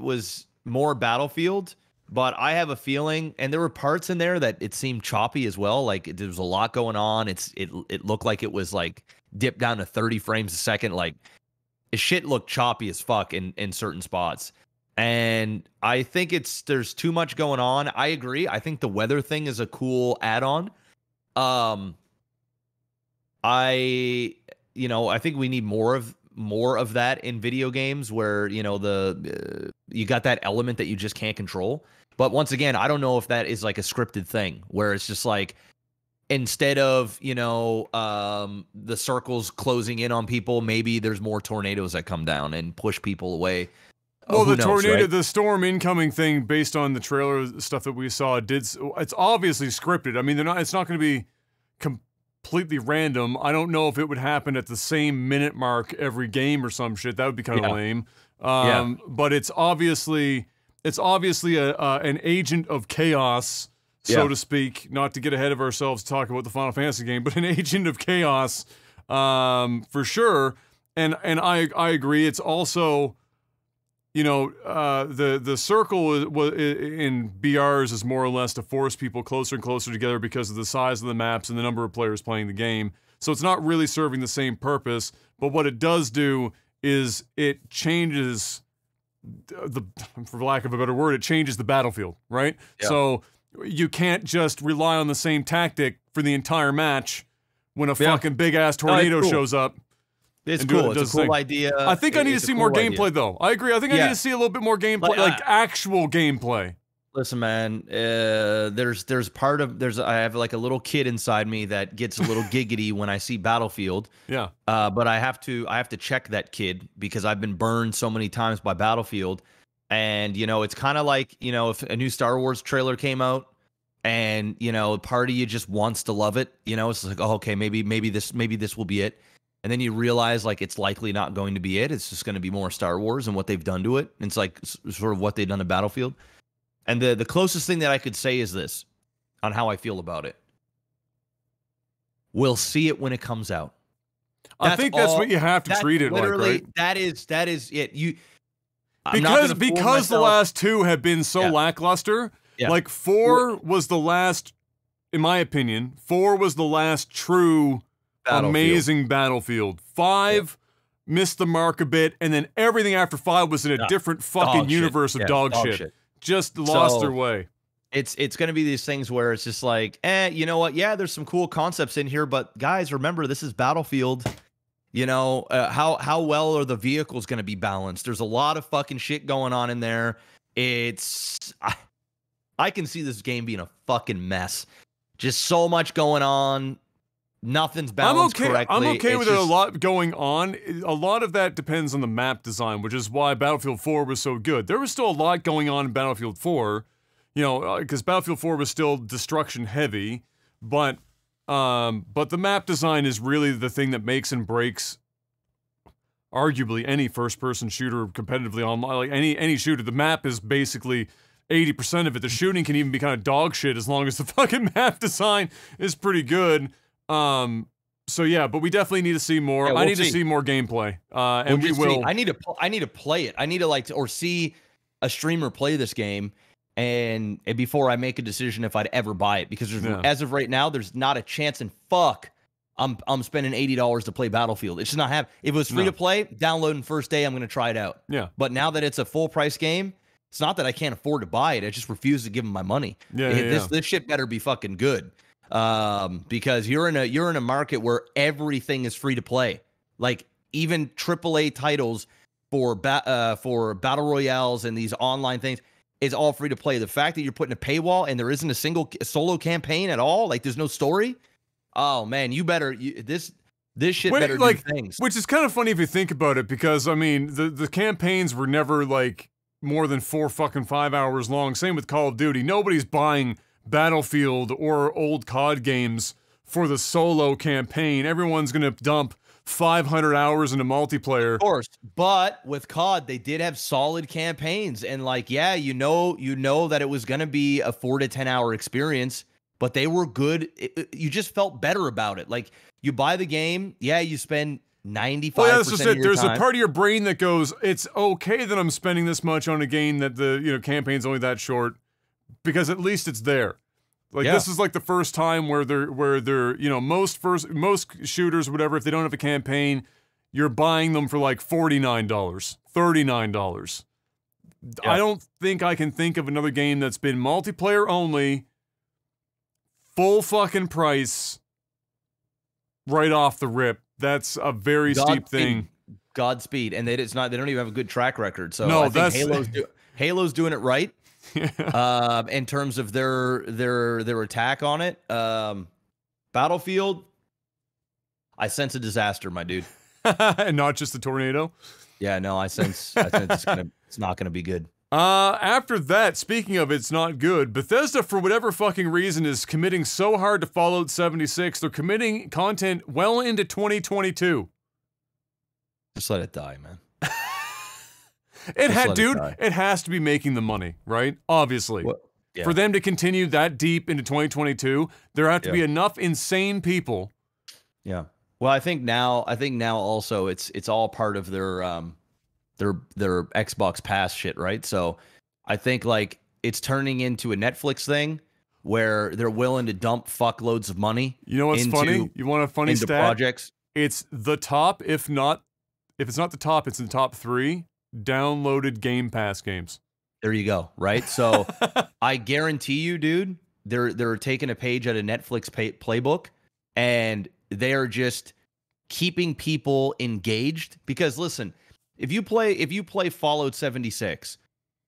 was more Battlefield, but I have a feeling, and there were parts in there that it seemed choppy as well. Like, there was a lot going on. It looked like it was like dipped down to 30 frames a second. Like, shit looked choppy as fuck in certain spots. And I think there's too much going on. I agree. I think the weather thing is a cool add-on. I think we need more of that in video games where, you got that element that you just can't control. But once again, I don't know if that is like a scripted thing where it's just like, instead of, the circles closing in on people, maybe there's more tornadoes that come down and push people away. Well, the tornado, right? The storm incoming thing, based on the trailer stuff that we saw, it's obviously scripted. I mean, it's not going to be completely random. I don't know if it would happen at the same minute mark every game or some shit. That would be kind of lame. But it's obviously an agent of chaos, so to speak. Not to get ahead of ourselves, talk about the Final Fantasy game, but an agent of chaos, for sure. And I agree. It's also, you know, the circle in BRs is more or less to force people closer and closer together because of the size of the maps and the number of players playing the game. So it's not really serving the same purpose. But what it does do is it changes for lack of a better word, it changes the battlefield, right? Yeah. So you can't just rely on the same tactic for the entire match when a fucking big ass tornado shows up. It's cool. It's a cool idea. I think I need to see more gameplay, though. I agree. I think I need to see a little bit more gameplay, like actual gameplay. Listen, man. I have like a little kid inside me that gets a little giggity when I see Battlefield. Yeah. But I have to check that kid because I've been burned so many times by Battlefield, and you know it's kind of like, you know, if a new Star Wars trailer came out, and you know part of you just wants to love it. You know, it's like, oh, okay, maybe this will be it. And then you realize, like, it's likely not going to be it. It's just going to be more Star Wars and what they've done to it. And it's like sort of what they've done to Battlefield. And the closest thing that I could say is this on how I feel about it. We'll see it when it comes out. I think that's what you have to treat it like, right? That is it. Because the last two have been so lackluster. Yeah. Like 4 was the last, in my opinion, 4 was the last true amazing Battlefield. 5 missed the mark a bit, and then everything after 5 was in a different fucking universe of dog shit. Just lost their way. It's going to be these things where it's just like, you know what? Yeah, there's some cool concepts in here, but guys, remember, this is Battlefield. You know, how well are the vehicles going to be balanced? There's a lot of fucking shit going on in there. I can see this game being a fucking mess. Just so much going on. Nothing's balanced correctly. I'm okay with a lot going on. A lot of that depends on the map design, which is why Battlefield 4 was so good. There was still a lot going on in Battlefield 4, you know, because Battlefield 4 was still destruction heavy, but the map design is really the thing that makes and breaks arguably any first-person shooter competitively online. Like any shooter, the map is basically 80% of it. The shooting can even be kind of dog shit as long as the fucking map design is pretty good. So yeah, but we definitely need to see more. I need to see more gameplay. And we will. I need to play it. I need to or see a streamer play this game, and before I make a decision if I'd ever buy it, because as of right now, there's not a chance in fuck I'm spending $80 to play Battlefield. It's just not happening. If it was free to play, downloading first day, I'm going to try it out. Yeah. But now that it's a full price game, it's not that I can't afford to buy it. I just refuse to give them my money. This shit better be fucking good. Because you're in a market where everything is free to play. Like even AAA titles for battle royales and these online things is all free to play. The fact that you're putting a paywall and there isn't a single solo campaign at all, like there's no story. Oh man, this shit better do things. Which is kind of funny if you think about it, because I mean the campaigns were never like more than 4 fucking 5 hours long. Same with Call of Duty. Nobody's buying Battlefield or old COD games for the solo campaign. Everyone's gonna dump 500 hours into multiplayer. Of course, but with COD, they did have solid campaigns, and like, yeah, you know that it was gonna be a 4 to 10 hour experience, but they were good. You just felt better about it. Like you buy the game, yeah, you spend 95%. Well, yeah, that's just it. There's a part of your brain that goes, it's okay that I'm spending this much on a game that the campaign's only that short, because at least it's there. Like this is like the first time where they're most shooters, whatever, if they don't have a campaign, you're buying them for like $49, $39. Yeah. I don't think I can think of another game that's been multiplayer only, full fucking price, right off the rip. That's a very steep thing. Godspeed, and they don't even have a good track record. So no, I think Halo's doing it right. In terms of their attack on it. Battlefield, I sense a disaster, my dude. And not just a tornado. Yeah, no, I sense it's not gonna be good. After that, speaking of it's not good, Bethesda, for whatever fucking reason, is committing so hard to Fallout 76, they're committing content well into 2022. Just let it die, man. It has to be making the money, right? Obviously. Well, yeah. For them to continue that deep into 2022, there have to be enough insane people Well, I think now also it's all part of their Xbox Pass shit, right? So I think like it's turning into a Netflix thing where they're willing to dump fuckloads of money. You know what's funny? You want a funny into stat? Projects. It's the top, if it's not the top, it's in the top 3 downloaded Game Pass games. There you go, right? So I guarantee you, dude, they're taking a page out of Netflix playbook, and they're just keeping people engaged. Because listen, if you play Fallout 76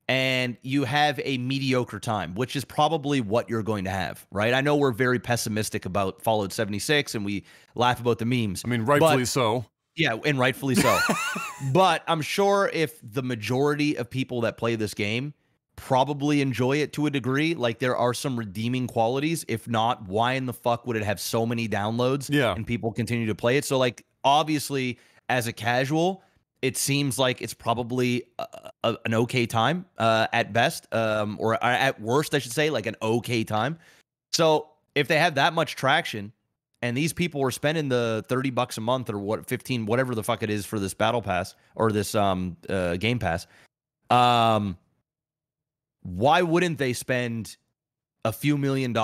and you have a mediocre time, which is probably what you're going to have, right? I know we're very pessimistic about Fallout 76 and we laugh about the memes. I mean, rightfully so. Yeah, and rightfully so. But I'm sure if the majority of people that play this game probably enjoy it to a degree, like there are some redeeming qualities. If not, why in the fuck would it have so many downloads and people continue to play it? So like, obviously, as a casual, it seems like it's probably an okay time at best, or at worst, I should say, like an okay time. So if they have that much traction, and these people were spending the $30 a month or what, 15, whatever the fuck it is for this battle pass or this Game Pass, why wouldn't they spend a few $1 million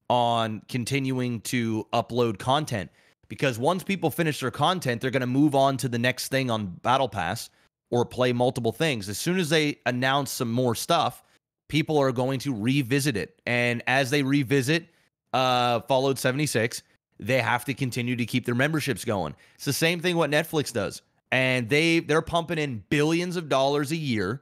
on continuing to upload content? Because once people finish their content, they're going to move on to the next thing on Battle Pass or play multiple things. As soon as they announce some more stuff, people are going to revisit it. And as they revisit Fallout 76, they have to continue to keep their memberships going. It's the same thing what Netflix does. And they're pumping in billions of dollars a year,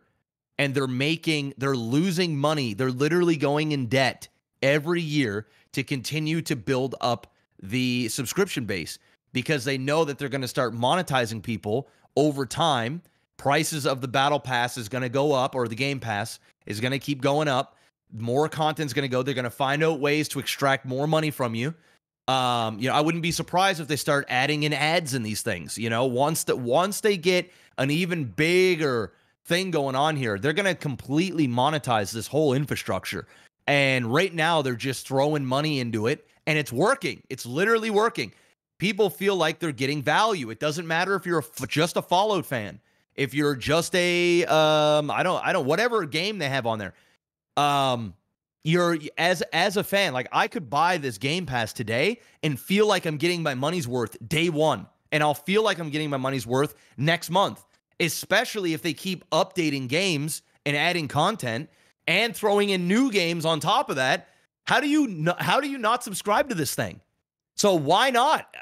and they're losing money. They're literally going in debt every year to continue to build up the subscription base, because they know that they're going to start monetizing people over time. Prices of the Battle Pass is going to go up, or the Game Pass is going to keep going up. More content's going to go. They're going to find out ways to extract more money from you. I wouldn't be surprised if they start adding in ads in these things. Once they get an even bigger thing going on here, they're going to completely monetize this whole infrastructure. And right now, they're just throwing money into it, and it's working. It's literally working. People feel like they're getting value. It doesn't matter if you're just a Fallout fan, if you're just a whatever game they have on there. You're as a fan, like I could buy this Game Pass today and feel like I'm getting my money's worth day one, and I'll feel like I'm getting my money's worth next month, especially if they keep updating games and adding content and throwing in new games on top of that. How do you not subscribe to this thing? So why not?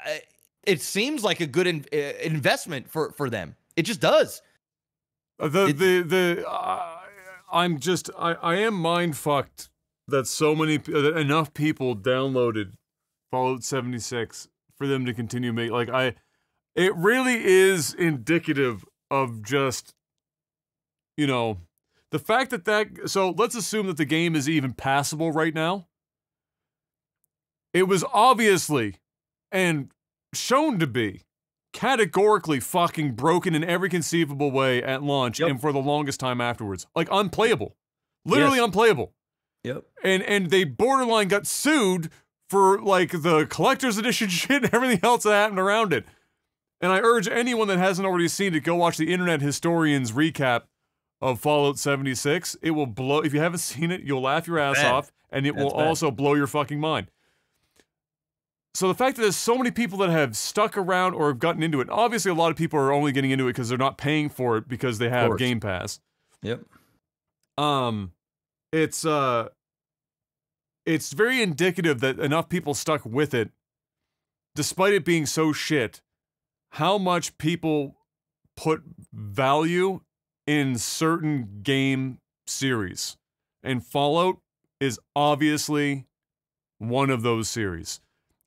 It seems like a good investment for them. It just does. I am mind fucked that enough people downloaded Fallout 76 for them to continue making. It really is indicative of just, the fact so let's assume that the game is even passable right now. It was obviously and shown to be categorically fucking broken in every conceivable way at launch and for the longest time afterwards. Like, unplayable. Literally unplayable. Yep. And they borderline got sued for, like, the collector's edition shit and everything else that happened around it. And I urge anyone that hasn't already seen it, go watch the Internet Historian's recap of Fallout 76. It will blow... If you haven't seen it, you'll laugh your ass off, and it will also blow your fucking mind. So the fact that there's so many people that have stuck around or have gotten into it, obviously a lot of people are only getting into it because they're not paying for it because they have Game Pass. Yep. It's very indicative that enough people stuck with it, despite it being so shit, how much people put value in certain game series. And Fallout is obviously one of those series.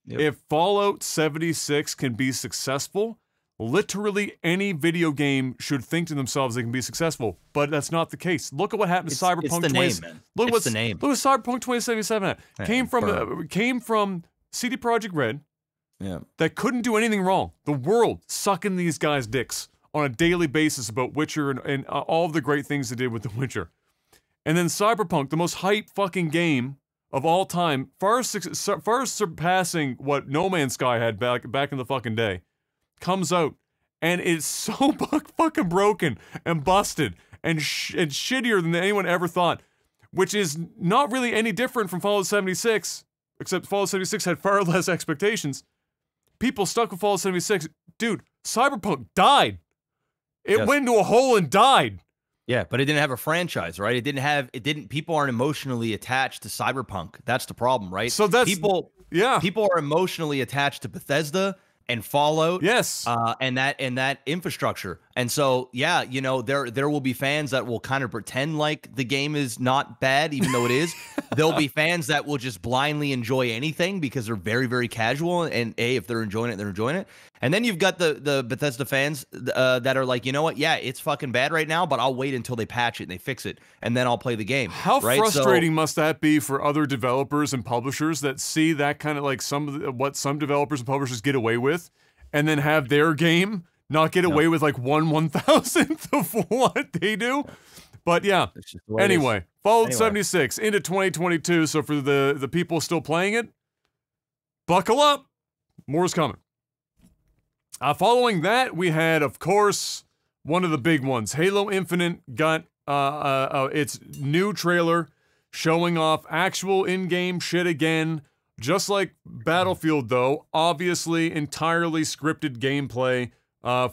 Yep. If Fallout 76 can be successful, literally any video game should think to themselves they can be successful, but that's not the case. Look at what happened to Cyberpunk. It's the name, man. Look it's the name. Look at Cyberpunk 2077 came from CD Projekt Red. Yeah. That couldn't do anything wrong. The world sucking these guys' dicks on a daily basis about Witcher and all of the great things they did with The Witcher. And then Cyberpunk, the most hype fucking game of all time, far surpassing what No Man's Sky had back in the fucking day, comes out, and it's so fucking broken and busted and shittier than anyone ever thought, which is not really any different from Fallout 76, except Fallout 76 had far less expectations. People stuck with Fallout 76. Dude, Cyberpunk died. It went into a hole and died. Yeah, but it didn't have a franchise, right? People aren't emotionally attached to Cyberpunk. That's the problem, right? So that's, people are emotionally attached to Bethesda and Fallout. Yes. And that infrastructure. And so, yeah, you know, there will be fans that will kind of pretend like the game is not bad, even though it is. There'll be fans that will just blindly enjoy anything because they're very, very casual. And if they're enjoying it, they're enjoying it. And then you've got the Bethesda fans that are like, you know what? Yeah, it's fucking bad right now, but I'll wait until they patch it and they fix it, and then I'll play the game. How frustrating must that be for other developers and publishers that see that kind of like what some developers and publishers get away with, and then have their game not get away with like 1/1000th of what they do? But yeah, anyway, Fallout 76 into 2022. So for the people still playing it, buckle up. More's coming. Following that, we had, of course, one of the big ones. Halo Infinite got its new trailer showing off actual in-game shit again. Just like Battlefield, though, obviously entirely scripted gameplay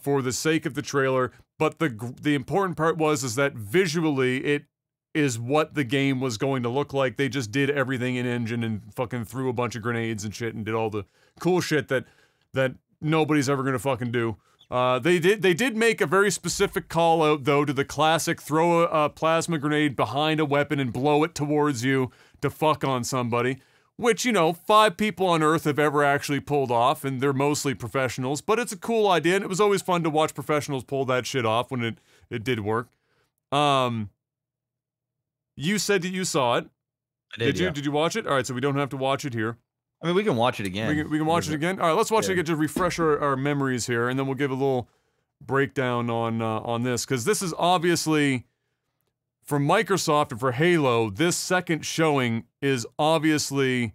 for the sake of the trailer. But the important part is that visually it is what the game was going to look like. They just did everything in engine and fucking threw a bunch of grenades and shit and did all the cool shit that nobody's ever gonna fucking do. They did make a very specific call out though to the classic throw a plasma grenade behind a weapon and blow it towards you to fuck on somebody, which, you know, 5 people on Earth have ever actually pulled off, and they're mostly professionals, but it's a cool idea, and it was always fun to watch professionals pull that shit off when it did work. You said that you saw it. I did, you? Did you watch it? All right, so we don't have to watch it here. I mean, we can watch it again. We can watch it again? All right, let's watch it again to refresh our memories here, and then we'll give a little breakdown on this, because this is obviously, for Microsoft and for Halo, this second showing is obviously,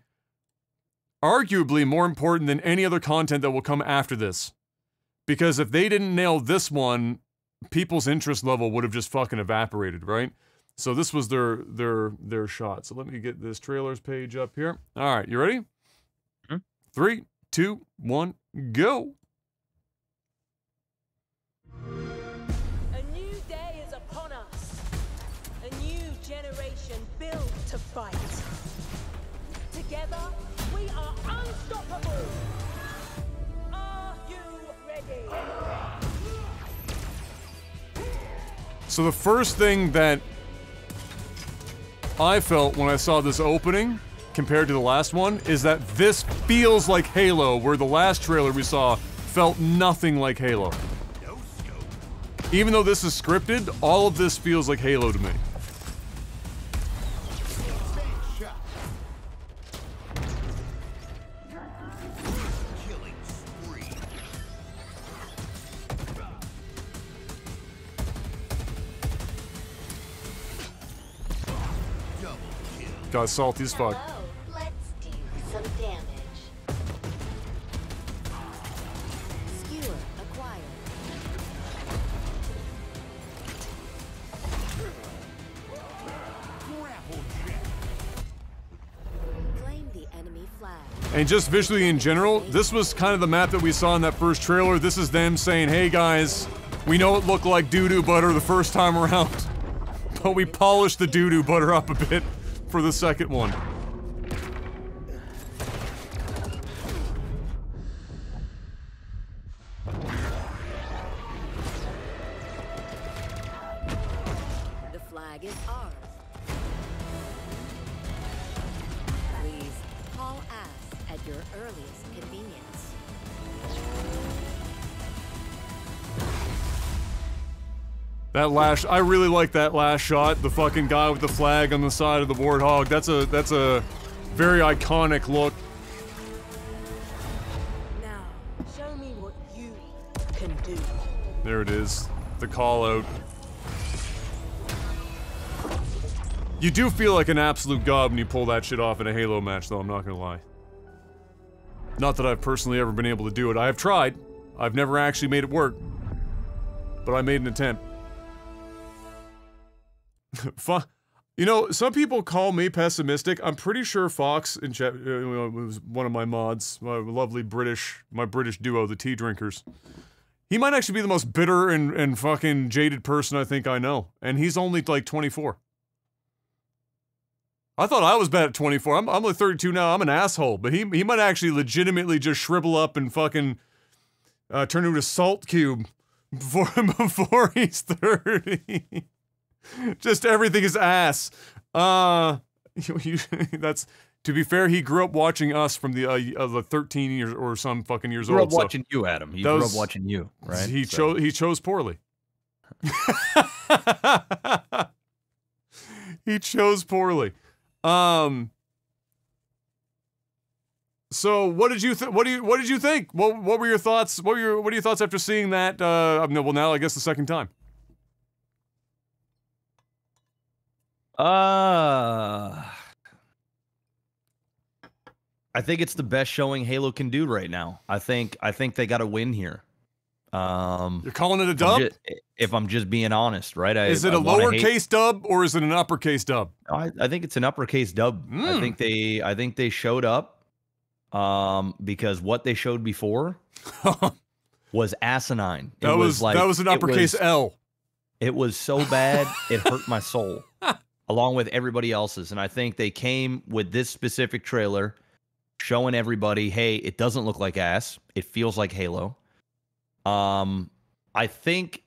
arguably more important than any other content that will come after this. Because if they didn't nail this one, people's interest level would have just fucking evaporated, right? So this was their shot. So let me get this trailers page up here. All right, you ready? 3, 2, 1, go. A new day is upon us. A new generation built to fight. Together, we are unstoppable. Are you ready? So the first thing that I felt when I saw this opening, compared to the last one, is that this feels like Halo, where the last trailer we saw felt nothing like Halo. Even though this is scripted, all of this feels like Halo to me. Got salty as fuck. Hello, let's do some damage. Skewer acquired. Claim the enemy flag. And just visually in general, this was kind of the map that we saw in that first trailer. This is them saying, hey guys, we know it looked like doo-doo butter the first time around, but we polished the doo-doo butter up a bit for the second one. The flag is ours. Please call us at your earliest convenience. That last, I really like that last shot. The fucking guy with the flag on the side of the warthog. That's a very iconic look. Now, show me what you can do. There it is. The call out. You do feel like an absolute god when you pull that shit off in a Halo match, though, I'm not gonna lie. Not that I've personally ever been able to do it. I have tried. I've never actually made it work. But I made an attempt. You know, some people call me pessimistic. I'm pretty sure Fox in chat was one of my mods, my lovely British duo, the Tea Drinkers. He might actually be the most bitter and fucking jaded person I think I know. And he's only like 24. I thought I was bad at 24. I'm only 32 now. I'm an asshole. But he might actually legitimately just shrivel up and fucking turn into a salt cube before he's 30. Just everything is ass. That's, to be fair, he grew up watching us from the 13 years or some fucking years old. He grew up watching you, Adam. He grew up watching you, right? He chose poorly. He chose poorly. So what did you think? What did you think? What were your thoughts? What are your thoughts after seeing that? Well, now I guess the second time. I think it's the best showing Halo can do right now. I think they got to win here. You're calling it a dub? If I'm just being honest, right? Is it a lowercase dub or is it an uppercase dub? I think it's an uppercase dub. I think they showed up because what they showed before was asinine. That was an uppercase L. It was so bad it hurt my soul, along with everybody else's. And I think they came with this specific trailer, showing everybody, hey, it doesn't look like ass. It feels like Halo. I think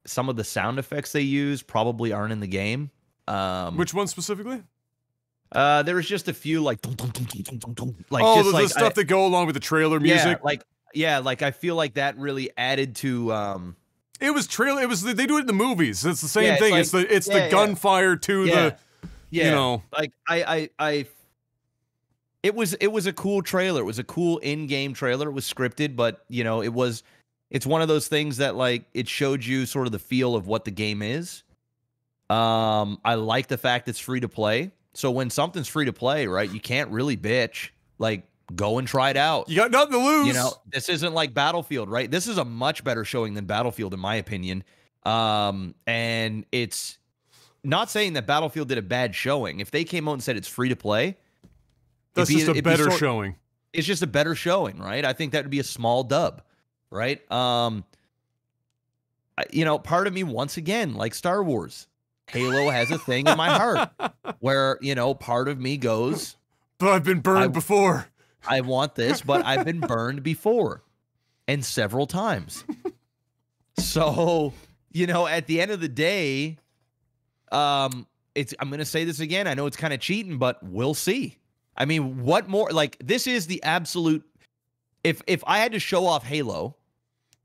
some of the sound effects they use probably aren't in the game. Which one specifically? There was just a few like the stuff that go along with the trailer music. Like I feel like that really added to It was they do it in the movies. It's the same thing. It's the gunfire to the you know. Like it was a cool trailer. It was a cool in-game trailer. It was scripted, but you know, it's one of those things that like it showed you sort of the feel of what the game is. I like the fact it's free to play. So when something's free to play, right, you can't really bitch. Like, go and try it out. You got nothing to lose. You know, this isn't like Battlefield, right? This is a much better showing than Battlefield, in my opinion. And it's not saying that Battlefield did a bad showing. If they came out and said it's free to play, that's just a better showing. It's just a better showing, right? I think that would be a small dub, right? You know, part of me, once again, like Star Wars, Halo has a thing in my heart where, you know, part of me goes, but I've been burned before. I want this, but I've been burned before, and several times. So, you know, at the end of the day, I'm going to say this again. I know it's kind of cheating, but we'll see. I mean, what more? Like, this is the absolute. If I had to show off Halo,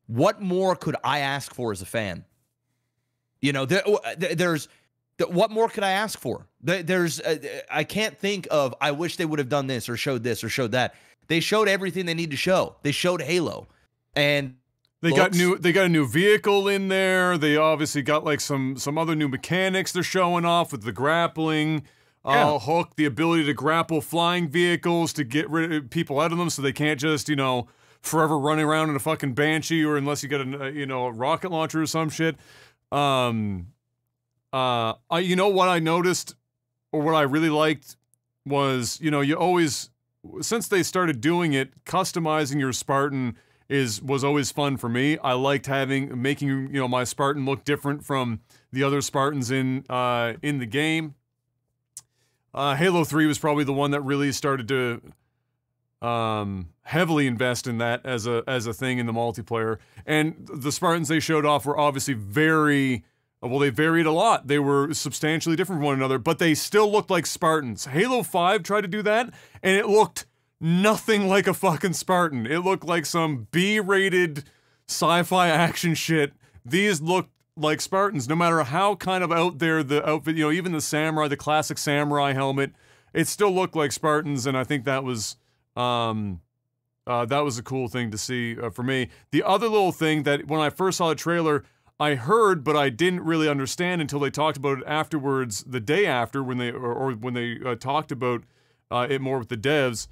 what more could I ask for as a fan? You know, what more could I ask for? I can't think of, I wish they would have done this or showed that. They showed everything they need to show. They showed Halo. And they got a new vehicle in there. They obviously got like some other new mechanics they're showing off with the grappling hook, the ability to grapple flying vehicles to get rid of people out of them so they can't just, you know, forever running around in a fucking Banshee, or unless you got a rocket launcher or some shit. You know what I noticed, or what I really liked, was, you know, you always, since they started doing it, customizing your Spartan was always fun for me. I liked making, you know, my Spartan look different from the other Spartans in the game. Halo 3 was probably the one that really started to heavily invest in that as a thing in the multiplayer. And the Spartans they showed off were obviously very, well, they varied a lot. They were substantially different from one another, but they still looked like Spartans. Halo 5 tried to do that, and it looked nothing like a fucking Spartan. It looked like some B-rated sci-fi action shit. These looked like Spartans, no matter how kind of out there the outfit, you know, even the samurai, the classic samurai helmet, it still looked like Spartans, and I think that was a cool thing to see for me. The other little thing that when I first saw the trailer, I heard, but I didn't really understand until they talked about it afterwards, the day after, when they or when they talked about it more with the devs,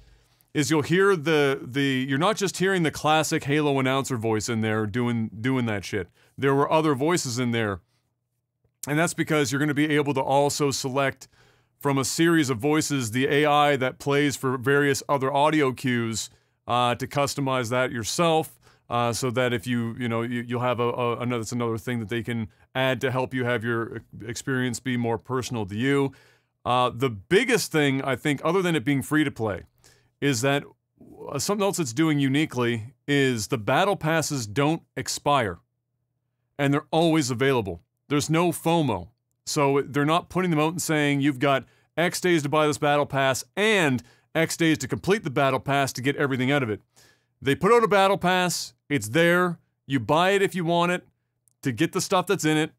is you'll hear you're not just hearing the classic Halo announcer voice in there doing that shit. There were other voices in there, and that's because you're going to be able to also select from a series of voices the AI that plays for various other audio cues to customize that yourself. So that if you'll have that's another thing that they can add to help you have your experience be more personal to you. The biggest thing, I think, other than it being free to play, is that something else it's doing uniquely is the battle passes don't expire. And they're always available. There's no FOMO. So they're not putting them out and saying you've got X days to buy this battle pass and X days to complete the battle pass to get everything out of it. They put out a battle pass, it's there, you buy it if you want it, to get the stuff that's in it,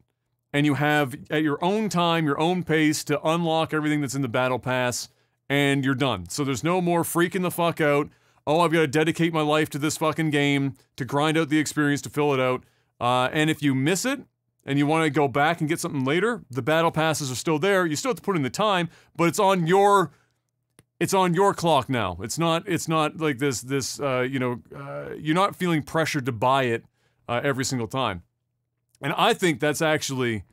and you have, at your own time, your own pace, to unlock everything that's in the battle pass, and you're done. So there's no more freaking the fuck out, oh, I've got to dedicate my life to this fucking game, to grind out the experience, to fill it out, and if you miss it, and you want to go back and get something later, the battle passes are still there, you still have to put in the time, but it's on your clock now. It's not like this, you're not feeling pressured to buy it every single time. And I think that's actually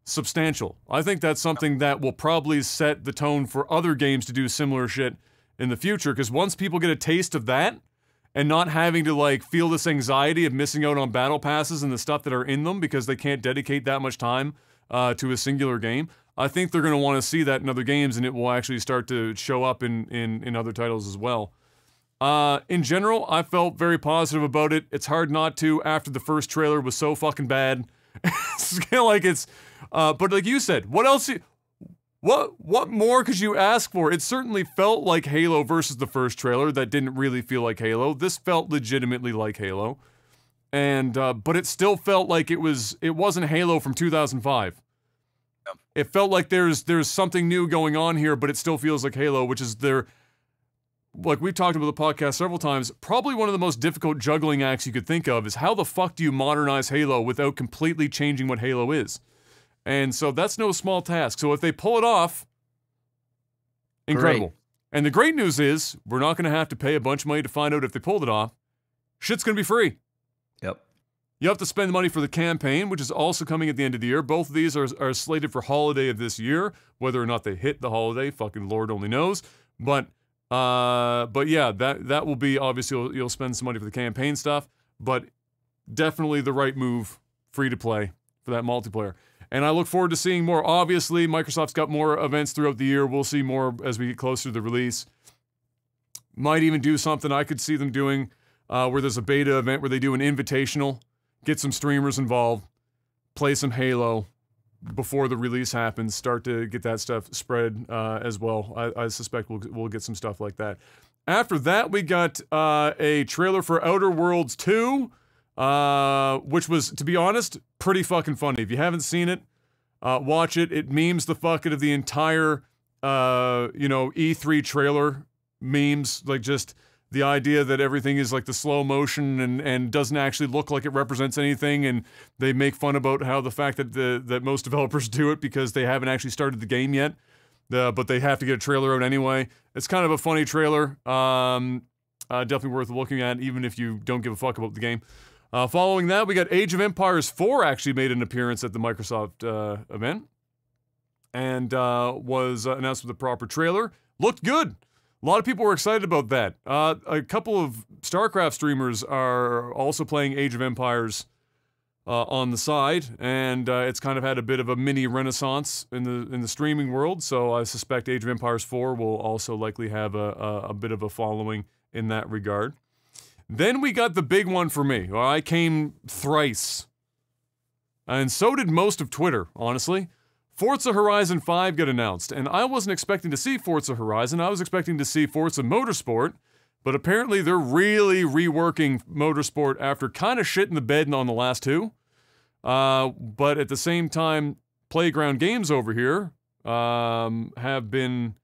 substantial. I think that's something that will probably set the tone for other games to do similar shit in the future, because once people get a taste of that, and not having to, like, feel this anxiety of missing out on battle passes and the stuff that are in them because they can't dedicate that much time to a singular game, I think they're going to want to see that in other games, and it will actually start to show up in other titles as well. In general, I felt very positive about it. It's hard not to after the first trailer was so fucking bad. It's kind of like but like you said, what else? What more could you ask for? It certainly felt like Halo versus the first trailer that didn't really feel like Halo. This felt legitimately like Halo, and but it still felt like it wasn't Halo from 2005. It felt like there's something new going on here, but it still feels like Halo, which is like we've talked about the podcast several times, probably one of the most difficult juggling acts you could think of is how the fuck do you modernize Halo without completely changing what Halo is? And so that's no small task. So if they pull it off, incredible. Great. And the great news is we're not going to have to pay a bunch of money to find out if they pulled it off. Shit's going to be free. Yep. You have to spend the money for the campaign, which is also coming at the end of the year. Both of these are slated for holiday of this year. Whether or not they hit the holiday, fucking Lord only knows. But yeah, that will be, obviously, you'll spend some money for the campaign stuff, but definitely the right move, free to play, for that multiplayer. And I look forward to seeing more. Obviously, Microsoft's got more events throughout the year. We'll see more as we get closer to the release. Might even do something I could see them doing where there's a beta event where they do an invitational, get some streamers involved, play some Halo before the release happens, start to get that stuff spread as well. I suspect we'll get some stuff like that. After that, we got a trailer for Outer Worlds 2, which was, to be honest, pretty fucking funny. If you haven't seen it, watch it. It memes the fuck out of the entire, E3 trailer memes, like just the idea that everything is like the slow motion and doesn't actually look like it represents anything, and they make fun about how the fact that that most developers do it because they haven't actually started the game yet, but they have to get a trailer out anyway. It's kind of a funny trailer, definitely worth looking at even if you don't give a fuck about the game. Following that, we got Age of Empires 4 actually made an appearance at the Microsoft event, and was announced with a proper trailer. Looked good. A lot of people were excited about that. A couple of StarCraft streamers are also playing Age of Empires on the side, and it's kind of had a bit of a mini renaissance in the streaming world. So I suspect Age of Empires 4 will also likely have a bit of a following in that regard. Then we got the big one for me. I came thrice, and so did most of Twitter, honestly. Forza Horizon 5 got announced, and I wasn't expecting to see Forza Horizon. I was expecting to see Forza Motorsport, but apparently they're really reworking Motorsport after kind of shitting the bed on the last two. But at the same time, Playground Games over here have been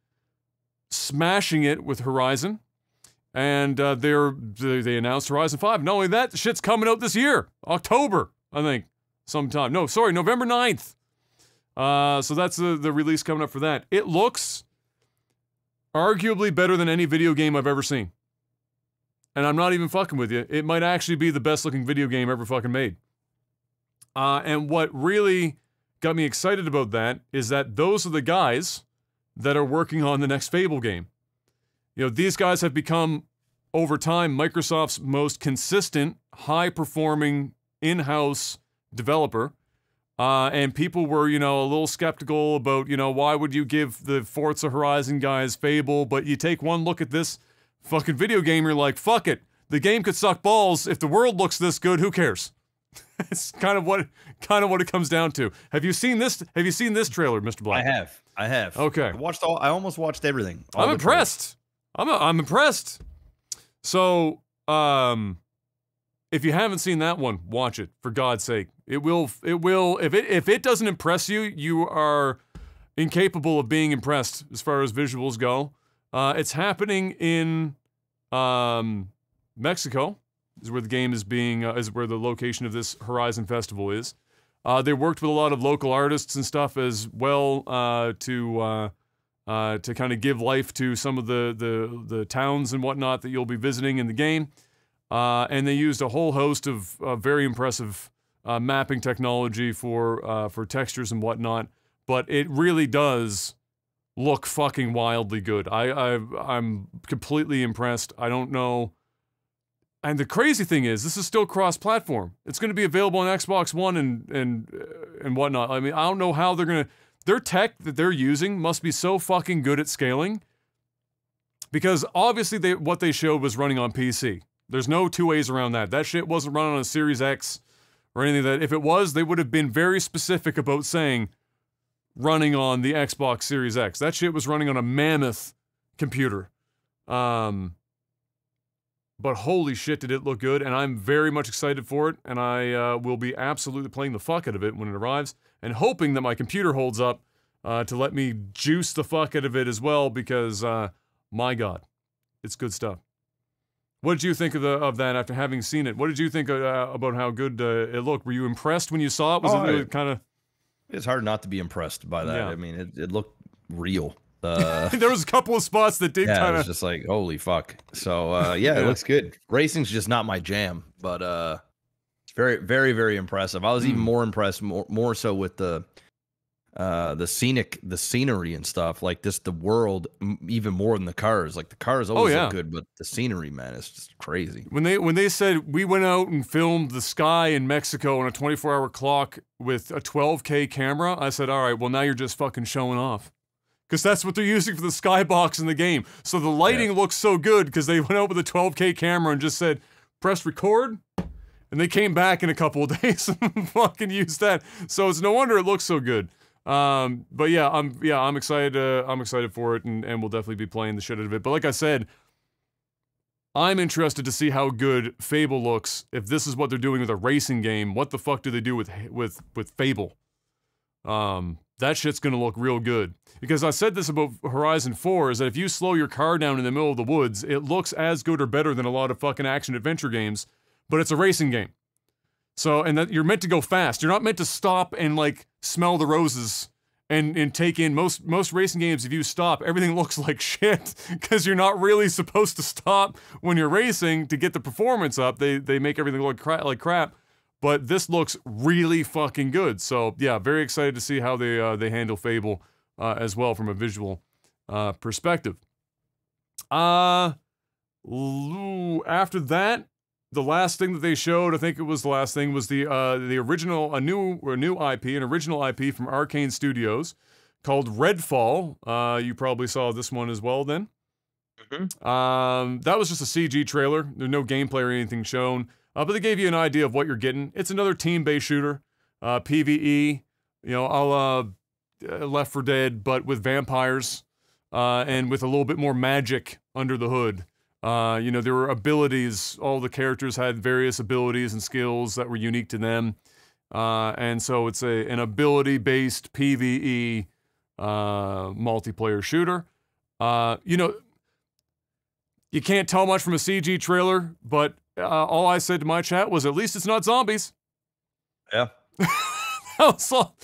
smashing it with Horizon, and they announced Horizon 5. Not only that, the shit's coming out this year, October, I think. sometime. No, sorry, November 9th. So that's the release coming up for that. It looks arguably better than any video game I've ever seen. And I'm not even fucking with you. It might actually be the best looking video game ever fucking made. And what really got me excited about that is that those are the guys that are working on the next Fable game. You know, these guys have become, over time, Microsoft's most consistent, high-performing, in-house developer. And people were, you know, a little skeptical about, you know, why would you give the Forza Horizon guys Fable? But you take one look at this fucking video game, you're like, fuck it. The game could suck balls. If the world looks this good, who cares? It's kind of what it comes down to. Have you seen this? Have you seen this trailer, Mr. Black? I have. Okay. I almost watched everything. I'm impressed. I'm impressed. So, if you haven't seen that one, watch it, for God's sake. It will, if it doesn't impress you, you are incapable of being impressed as far as visuals go. It's happening in, Mexico, is where the game is being, is where the location of this Horizon Festival is. They worked with a lot of local artists and stuff as well, to kind of give life to some of the towns and whatnot that you'll be visiting in the game. And they used a whole host of very impressive mapping technology for textures and whatnot. But it really does look fucking wildly good. I'm completely impressed. I don't know. And the crazy thing is, this is still cross-platform. It's going to be available on Xbox One and whatnot. I mean, I don't know how they're going to... Their tech that they're using must be so fucking good at scaling. Because obviously what they showed was running on PC. There's no two ways around that. That shit wasn't running on a Series X or anything that... If it was, they would have been very specific about saying running on the Xbox Series X. That shit was running on a mammoth computer. But holy shit, did it look good, and I'm very much excited for it, and I will be absolutely playing the fuck out of it when it arrives, and hoping that my computer holds up to let me juice the fuck out of it as well, because, my God, it's good stuff. What did you think of that after having seen it? What did you think about how good it looked? Were you impressed when you saw it? Was it really kind of... It's hard not to be impressed by that. Yeah. I mean, it looked real. There was a couple of spots that did kind of... it was just like, holy fuck. So, yeah, it looks good. Racing's just not my jam, but it's very, very, very impressive. I was even more impressed, more so with the scenery and stuff. Like the world, even more than the cars. Like the cars always look good, but the scenery, man, is just crazy. When they said we went out and filmed the sky in Mexico on a 24-hour clock with a 12K camera, I said, all right, well now you're just fucking showing off. Because that's what they're using for the skybox in the game. So the lighting looks so good because they went out with a 12K camera and just said, press record. And they came back in a couple of days and fucking used that. So it's no wonder it looks so good. But yeah, I'm excited. I'm excited for it, and we'll definitely be playing the shit out of it. But like I said, I'm interested to see how good Fable looks. If this is what they're doing with a racing game, what the fuck do they do with Fable? That shit's gonna look real good. Because I said this about Horizon 4, is that if you slow your car down in the middle of the woods, it looks as good or better than a lot of fucking action-adventure games, but it's a racing game. So, and that you're meant to go fast. You're not meant to stop and, like, smell the roses and take in... Most racing games, if you stop, everything looks like shit, because you're not really supposed to stop when you're racing to get the performance up. They make everything look like crap. But this looks really fucking good. So, yeah, very excited to see how they handle Fable as well from a visual perspective. After that, the last thing that they showed, I think it was the last thing, was the original, a new IP, an original IP from Arcane Studios called Redfall. You probably saw this one as well then. Mm-hmm. That was just a CG trailer. There's no gameplay or anything shown. But they gave you an idea of what you're getting. It's another team-based shooter, PvE, you know, a la Left 4 Dead, but with vampires, and with a little bit more magic under the hood. You know, there were abilities. All the characters had various abilities and skills that were unique to them. And so it's an ability-based PvE multiplayer shooter. You know, you can't tell much from a CG trailer, but all I said to my chat was, at least it's not zombies. Yeah. That's all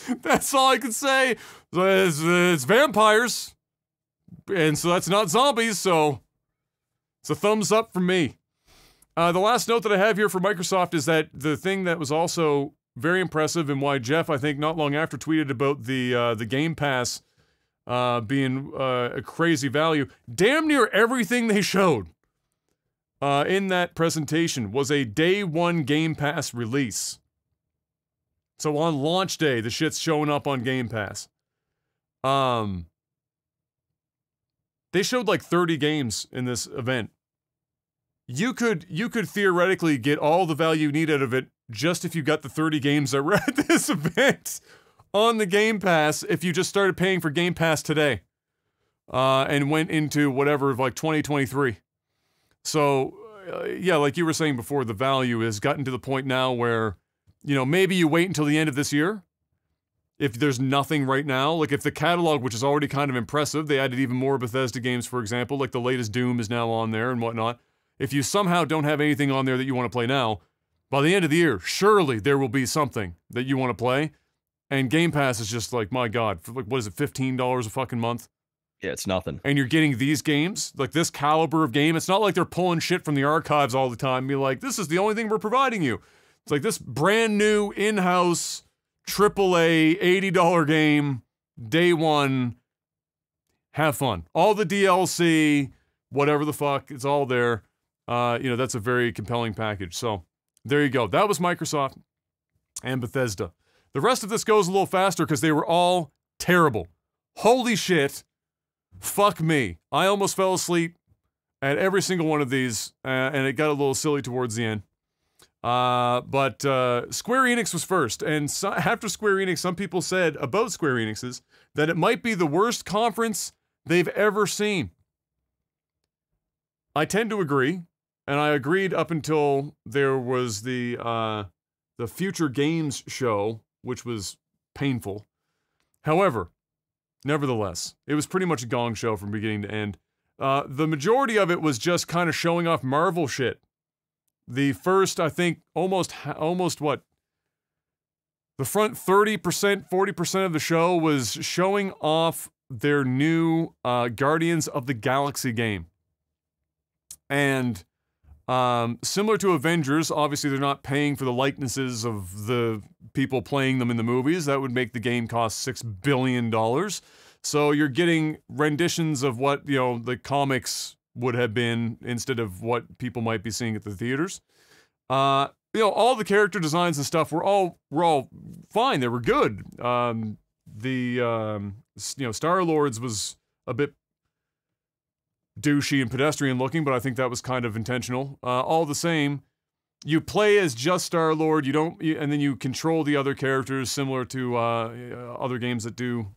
I can say. It's vampires. And so that's not zombies, so it's a thumbs up from me. The last note that I have here for Microsoft is that the thing that was also very impressive and why Jeff, I think, not long after tweeted about the Game Pass being a crazy value. Damn near everything they showed in that presentation was a day one Game Pass release. So on launch day, the shit's showing up on Game Pass. They showed like 30 games in this event. You could theoretically get all the value you need out of it just if you got the 30 games that were at this event on the Game Pass if you just started paying for Game Pass today and went into whatever, like 2023. So, yeah, like you were saying before, the value has gotten to the point now where, you know, maybe you wait until the end of this year if there's nothing right now. Like if the catalog, which is already kind of impressive, they added even more Bethesda games, for example, like the latest Doom is now on there and whatnot. If you somehow don't have anything on there that you want to play now, by the end of the year, surely there will be something that you want to play. And Game Pass is just like, my God, for like, what is it, $15 a fucking month? Yeah, it's nothing. And you're getting these games, like this caliber of game. It's not like they're pulling shit from the archives all the time and be like, this is the only thing we're providing you. It's like this brand new in-house AAA $80 game, day one, have fun. All the DLC, whatever the fuck, it's all there. You know, that's a very compelling package. So, there you go. That was Microsoft and Bethesda. The rest of this goes a little faster because they were all terrible. Holy shit. Fuck me. I almost fell asleep at every single one of these, and it got a little silly towards the end. But Square Enix was first, and after Square Enix, some people said about Square Enix's that it might be the worst conference they've ever seen. I tend to agree, and I agreed up until there was the Future Games show, which was painful. However, nevertheless, it was pretty much a gong show from beginning to end. The majority of it was just kind of showing off Marvel shit. The first, I think, almost what? The front 30%, 40% of the show was showing off their new Guardians of the Galaxy game. And similar to Avengers, obviously they're not paying for the likenesses of the people playing them in the movies. That would make the game cost $6 billion. So you're getting renditions of what, you know, the comics would have been instead of what people might be seeing at the theaters. You know, all the character designs and stuff were all fine. They were good. You know, Star-Lord's was a bit douchey and pedestrian looking, but I think that was kind of intentional. All the same, you play as just Star-Lord, and then you control the other characters similar to other games that do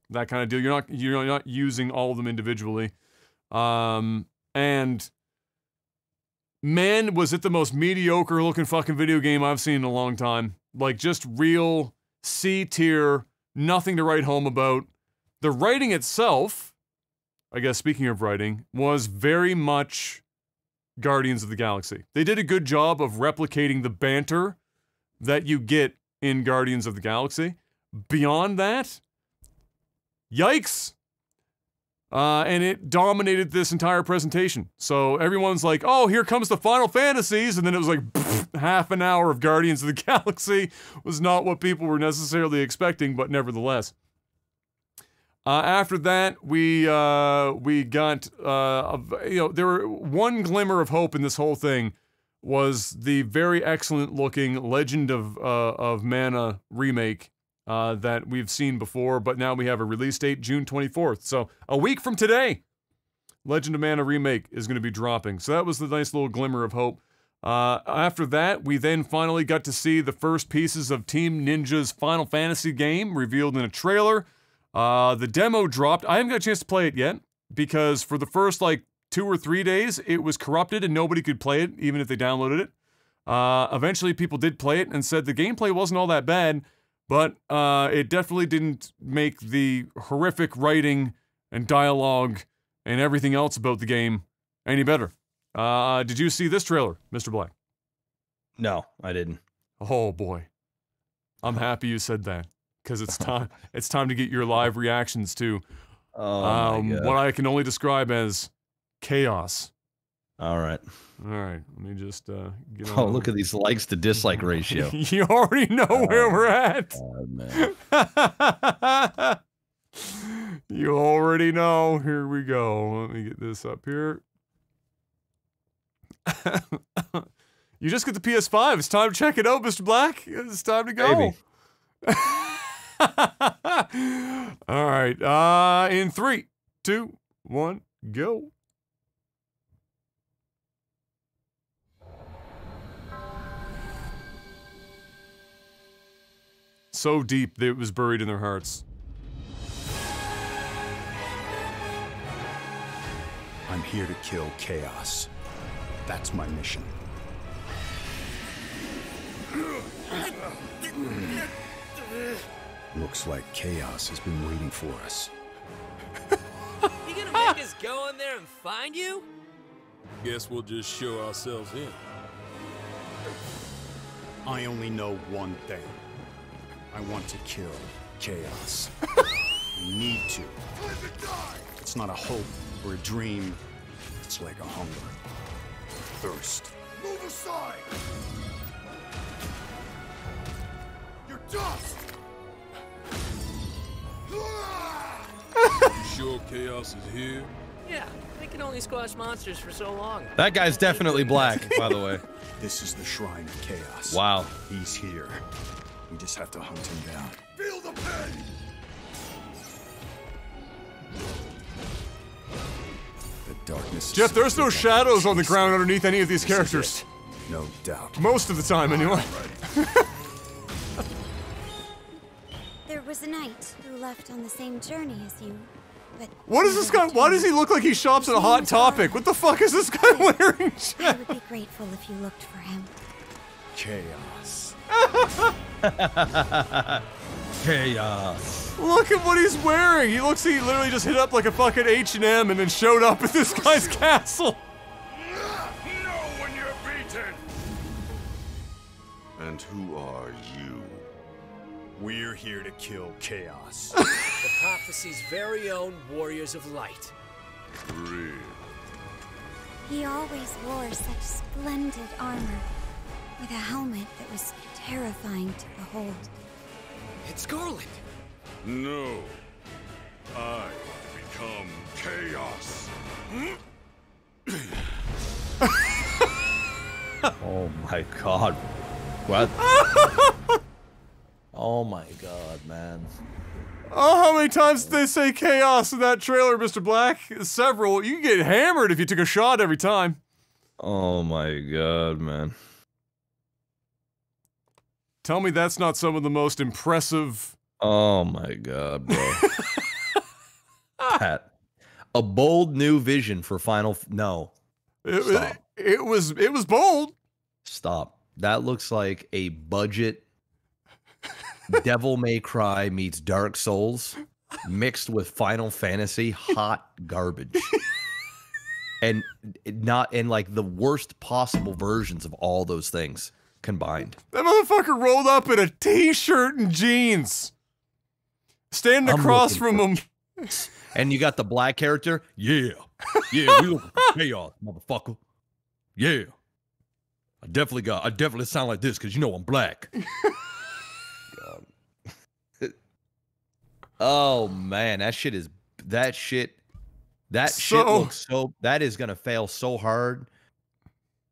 that kind of deal. You're not using all of them individually. And man, was it the most mediocre looking fucking video game I've seen in a long time. Like just real C tier, nothing to write home about. The writing itself, I guess speaking of writing, was very much Guardians of the Galaxy. They did a good job of replicating the banter that you get in Guardians of the Galaxy. Beyond that, yikes! And it dominated this entire presentation. So everyone's like, oh, here comes the Final Fantasies, and then it was like, half an hour of Guardians of the Galaxy was not what people were necessarily expecting, but nevertheless. After that, we got, you know, there were one glimmer of hope in this whole thing was the very excellent looking Legend of Mana remake that we've seen before, but now we have a release date, June 24th. So a week from today, Legend of Mana remake is going to be dropping. So that was the nice little glimmer of hope. After that, we then finally got to see the first pieces of Team Ninja's Final Fantasy game revealed in a trailer. The demo dropped. I haven't got a chance to play it yet because for the first like 2 or 3 days, it was corrupted and nobody could play it, even if they downloaded it. Eventually, people did play it and said the gameplay wasn't all that bad, but it definitely didn't make the horrific writing and dialogue and everything else about the game any better. Did you see this trailer, Mr. Black? No, I didn't. Oh boy. I'm happy you said that because it's time. It's time to get your live reactions to what I can only describe as chaos. All right. All right. Let me just get on. Oh, look at these likes to dislike ratio. You already know where we're at. God, man. You already know. Here we go. Let me get this up here. You just get the PS5. It's time to check it out, Mr. Black. It's time to go. Baby. All right. In 3, 2, 1, go. So deep that it was buried in their hearts. I'm here to kill chaos. That's my mission. Looks like chaos has been waiting for us. You gonna make us go in there and find you? Guess we'll just show ourselves in. I only know one thing. I want to kill chaos. I need to. It's not a hope or a dream. It's like a hunger. Thirst. Move aside! You're dust! You sure chaos is here? Yeah, we can only squash monsters for so long. That guy's definitely black, by the way. This is the shrine of chaos. Wow. He's here. We just have to hunt him down. Feel the pain! The darkness. Jeff, there's no shadows on the ground underneath any of these characters. No doubt. Most of the time, anyway. There was a knight who left on the same journey as you, but... What is this guy? Why does he look like he shops at a Hot Topic? What the fuck is this guy wearing? I would be grateful if you looked for him. Chaos. Chaos. Look at what he's wearing. He literally just hit up like a fucking H&M and then showed up at this guy's castle. Know when you're beaten. And who are you? We're here to kill chaos. The prophecy's very own warriors of light. Real. He always wore such splendid armor, with a helmet that was terrifying to behold. It's Garland. No. I become chaos. Oh my god. What? Oh my god, man. Oh, how many times did they say chaos in that trailer, Mr. Black? Several. You can get hammered if you took a shot every time. Oh my god, man. Tell me that's not some of the most impressive... Oh my god, bro. Pat. A bold new vision for Final... No. Stop. It was bold. Stop. That looks like a budget Devil May Cry meets Dark Souls mixed with Final Fantasy hot garbage. And not in like the worst possible versions of all those things combined. That motherfucker rolled up in a t-shirt and jeans. Standing across from him. And you got the black character? Yeah. Yeah, we looking for chaos, motherfucker. Yeah. I definitely sound like this because you know I'm black. God. Oh man, that shit looks so, that is gonna fail so hard.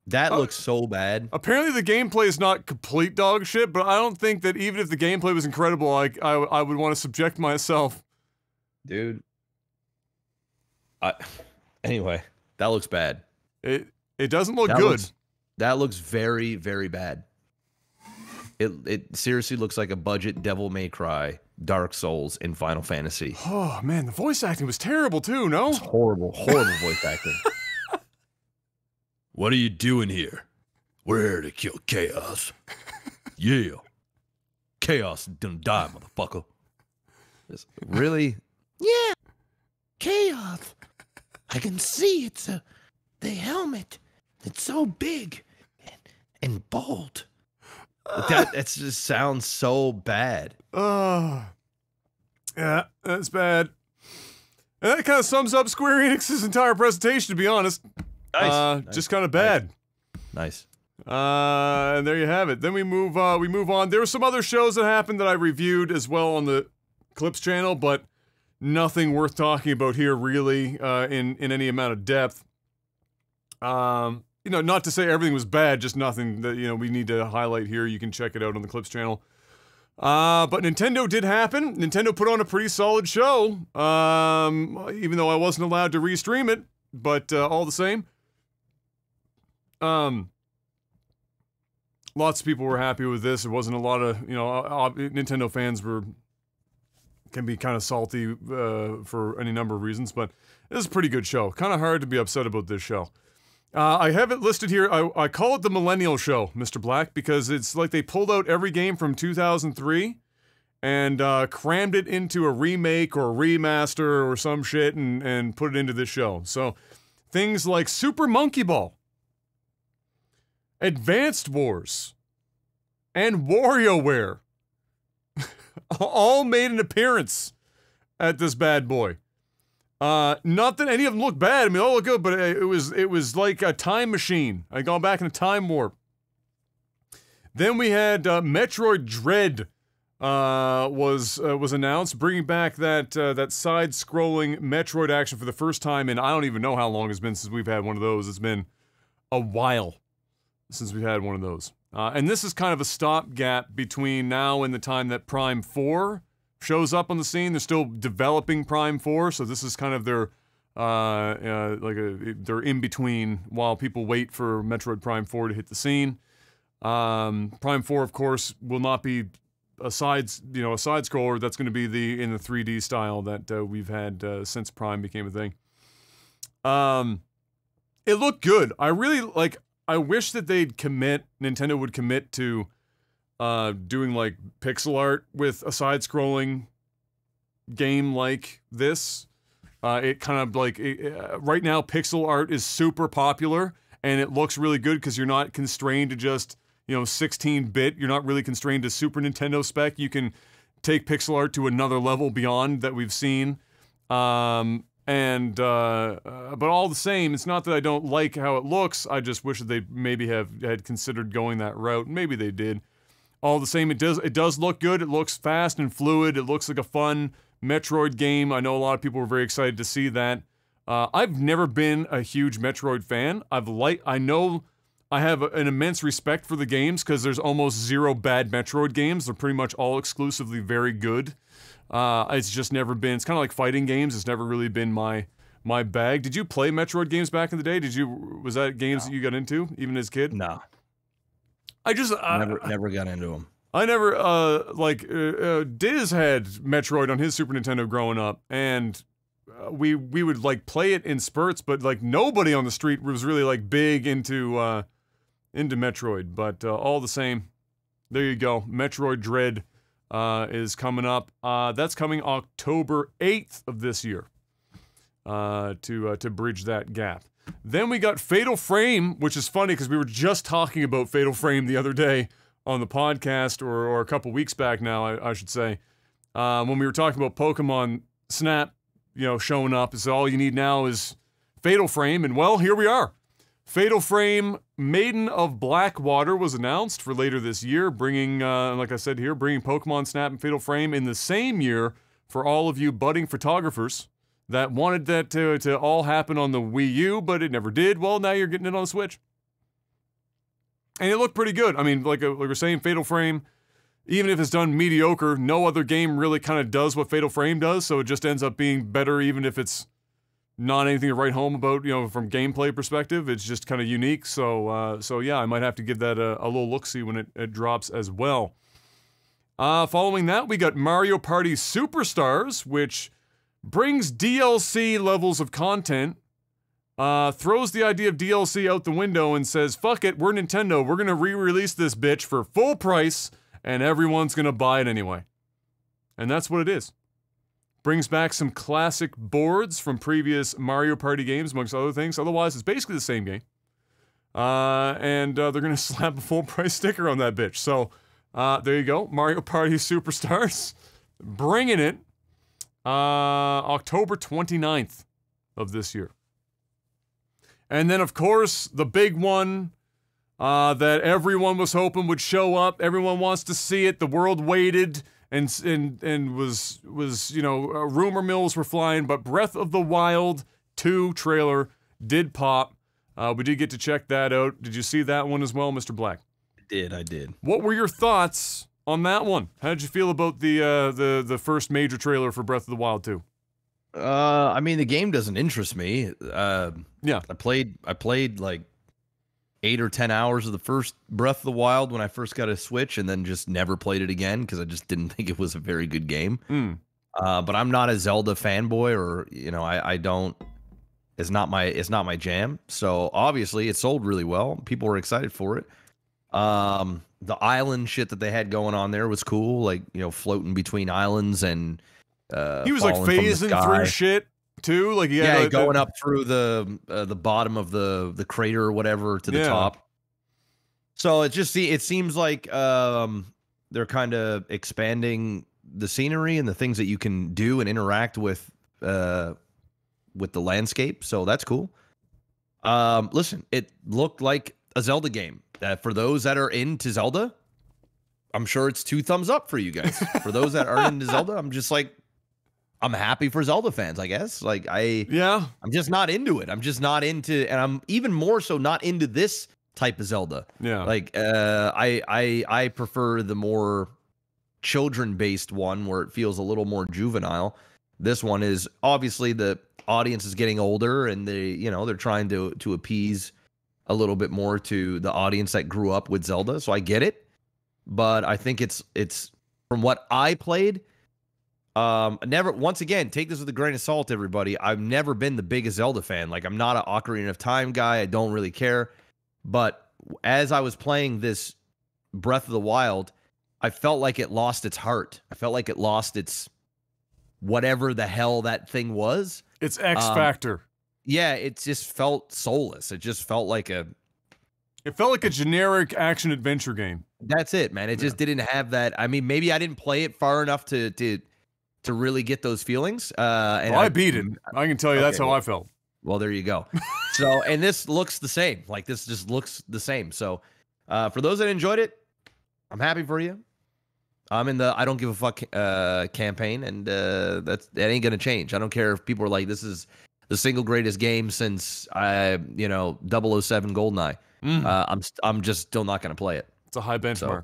That looks so bad. Apparently the gameplay is not complete dog shit, but I don't think that even if the gameplay was incredible, I would want to subject myself. Dude. Anyway, that looks bad. It doesn't look good. That looks very, very bad. It seriously looks like a budget Devil May Cry, Dark Souls, and Final Fantasy. Oh man, the voice acting was terrible too, no? It's horrible, horrible voice acting. What are you doing here? We're here to kill chaos. Yeah. Chaos didn't die, motherfucker. Really? Yeah. Chaos. I can see it's the helmet. It's so big and bold. That just sounds so bad. Oh, yeah, that's bad. And that kind of sums up Square Enix's entire presentation, to be honest. Nice. Just kind of bad. Nice. And there you have it. Then we move on. There were some other shows that happened that I reviewed as well on the Clips channel, but nothing worth talking about here really in any amount of depth. You know, not to say everything was bad, just nothing that, you know, we need to highlight here. You can check it out on the Clips channel. But Nintendo did happen. Nintendo put on a pretty solid show, even though I wasn't allowed to restream it, but all the same. Lots of people were happy with this. There wasn't a lot of, you know, Nintendo fans can be kind of salty for any number of reasons, but this is a pretty good show. Kind of hard to be upset about this show. I have it listed here. I call it the Millennial Show, Mr. Black, because it's like they pulled out every game from 2003 and crammed it into a remake or a remaster or some shit and put it into this show. So things like Super Monkey Ball, Advanced Wars, and WarioWare all made an appearance at this bad boy. Not that any of them look bad. I mean, all look good, but it was like a time machine. I gone back in a time warp. Then we had Metroid Dread was announced, bringing back that side-scrolling Metroid action for the first time in I don't even know how long it's been since we've had one of those. It's been a while since we've had one of those. And this is kind of a stopgap between now and the time that Prime 4 shows up on the scene. They're still developing Prime 4, so this is kind of their they're in between while people wait for Metroid Prime 4 to hit the scene. Prime 4, of course, will not be a side scroller. That's going to be in the 3D style that we've had since Prime became a thing. It looked good. I wish that Nintendo would commit to doing like pixel art with a side-scrolling game like this. It kind of like right now pixel art is super popular and it looks really good because you're not constrained to just 16-bit. You're not really constrained to Super Nintendo spec. You can take pixel art to another level beyond that we've seen. But all the same, it's not that I don't like how it looks. I just wish that they maybe had considered going that route. Maybe they did. All the same, it does look good. It looks fast and fluid. It looks like a fun Metroid game. I know a lot of people were very excited to see that. I've never been a huge Metroid fan. I know I have an immense respect for the games because there's almost zero bad Metroid games. They're pretty much all exclusively very good. It's just never been. It's kind of like fighting games. It's never really been my bag. Did you play Metroid games back in the day? Was that games that you got into even as a kid? No. I just never got into them. I never Diz had Metroid on his Super Nintendo growing up, and we would like play it in spurts, but like nobody on the street was really like big into Metroid. But all the same, there you go. Metroid Dread is coming up. That's coming October 8th of this year. To bridge that gap. Then we got Fatal Frame, which is funny because we were just talking about Fatal Frame the other day on the podcast, or a couple weeks back now, I should say, when we were talking about Pokemon Snap, showing up. So all you need now is Fatal Frame, and well, here we are. Fatal Frame Maiden of Blackwater was announced for later this year, bringing, like I said here, bringing Pokemon Snap and Fatal Frame in the same year for all of you budding photographers that wanted that to all happen on the Wii U, but it never did. Well, now you're getting it on the Switch. And it looked pretty good. I mean, like we're saying, Fatal Frame, even if it's done mediocre, no other game really kind of does what Fatal Frame does, so it just ends up being better even if it's not anything to write home about, from gameplay perspective. It's just kind of unique, so yeah, I might have to give that a little look-see when it drops as well. Following that, we got Mario Party Superstars, which brings DLC levels of content, throws the idea of DLC out the window and says, fuck it, we're Nintendo, we're gonna re-release this bitch for full price, and everyone's gonna buy it anyway. And that's what it is. Brings back some classic boards from previous Mario Party games, amongst other things. Otherwise, it's basically the same game. and they're going to slap a full price sticker on that bitch. So there you go. Mario Party Superstars. Bringing it. October 29th of this year. And then, of course, the big one that everyone was hoping would show up. Everyone wants to see it. The world waited and was you know, rumor mills were flying. But Breath of the Wild 2 trailer did pop. We did get to check that out. Did you see that one as well, Mr. Black? I did. What were your thoughts on that one? How did you feel about the first major trailer for Breath of the Wild 2? I mean, the game doesn't interest me. Yeah. I played like 8 or 10 hours of the first Breath of the Wild when I first got a Switch, and then just never played it again because I just didn't think it was a very good game. But I'm not a Zelda fanboy, or you know, I don't. It's not my jam. So obviously, it sold really well. People were excited for it. The island shit that they had going on there was cool, like, you know, floating between islands and he was like phasing through shit too, like he had going up through the bottom of the crater or whatever to the top. So it seems like they're kind of expanding the scenery and the things that you can do and interact with the landscape. So that's cool. Listen, it looked like a Zelda game. For those that are into Zelda, I'm sure it's 2 thumbs up for you guys. For those that aren't into Zelda, I'm just like, I'm happy for Zelda fans, I guess. Like I'm just not into it. I'm just not into, and I'm even more so not into this type of Zelda. Yeah. Like I prefer the more children-based one where it feels a little more juvenile. This one is obviously the audience is getting older, and they're trying to appease a little bit more to the audience that grew up with Zelda. So I get it, but I think it's from what I played. Once again, take this with a grain of salt, everybody. I've never been the biggest Zelda fan. Like, I'm not an Ocarina of Time guy. I don't really care. But as I was playing this Breath of the Wild, I felt like it lost its heart. I felt like it lost its whatever the hell that thing was. It's X Factor. Yeah, it just felt soulless. It just felt like a generic action adventure game. That's it, man. It just didn't have that. I mean, maybe I didn't play it far enough to really get those feelings. And I beat it. I can tell you that's how I felt. Well, there you go. So, and this looks the same. Like, this just looks the same. So, for those that enjoyed it, I'm happy for you. I'm in the I don't give a fuck campaign, and that ain't gonna change. I don't care if people are like, this is the single greatest game since 007 GoldenEye. I'm just still not gonna play it. It's a high benchmark. So,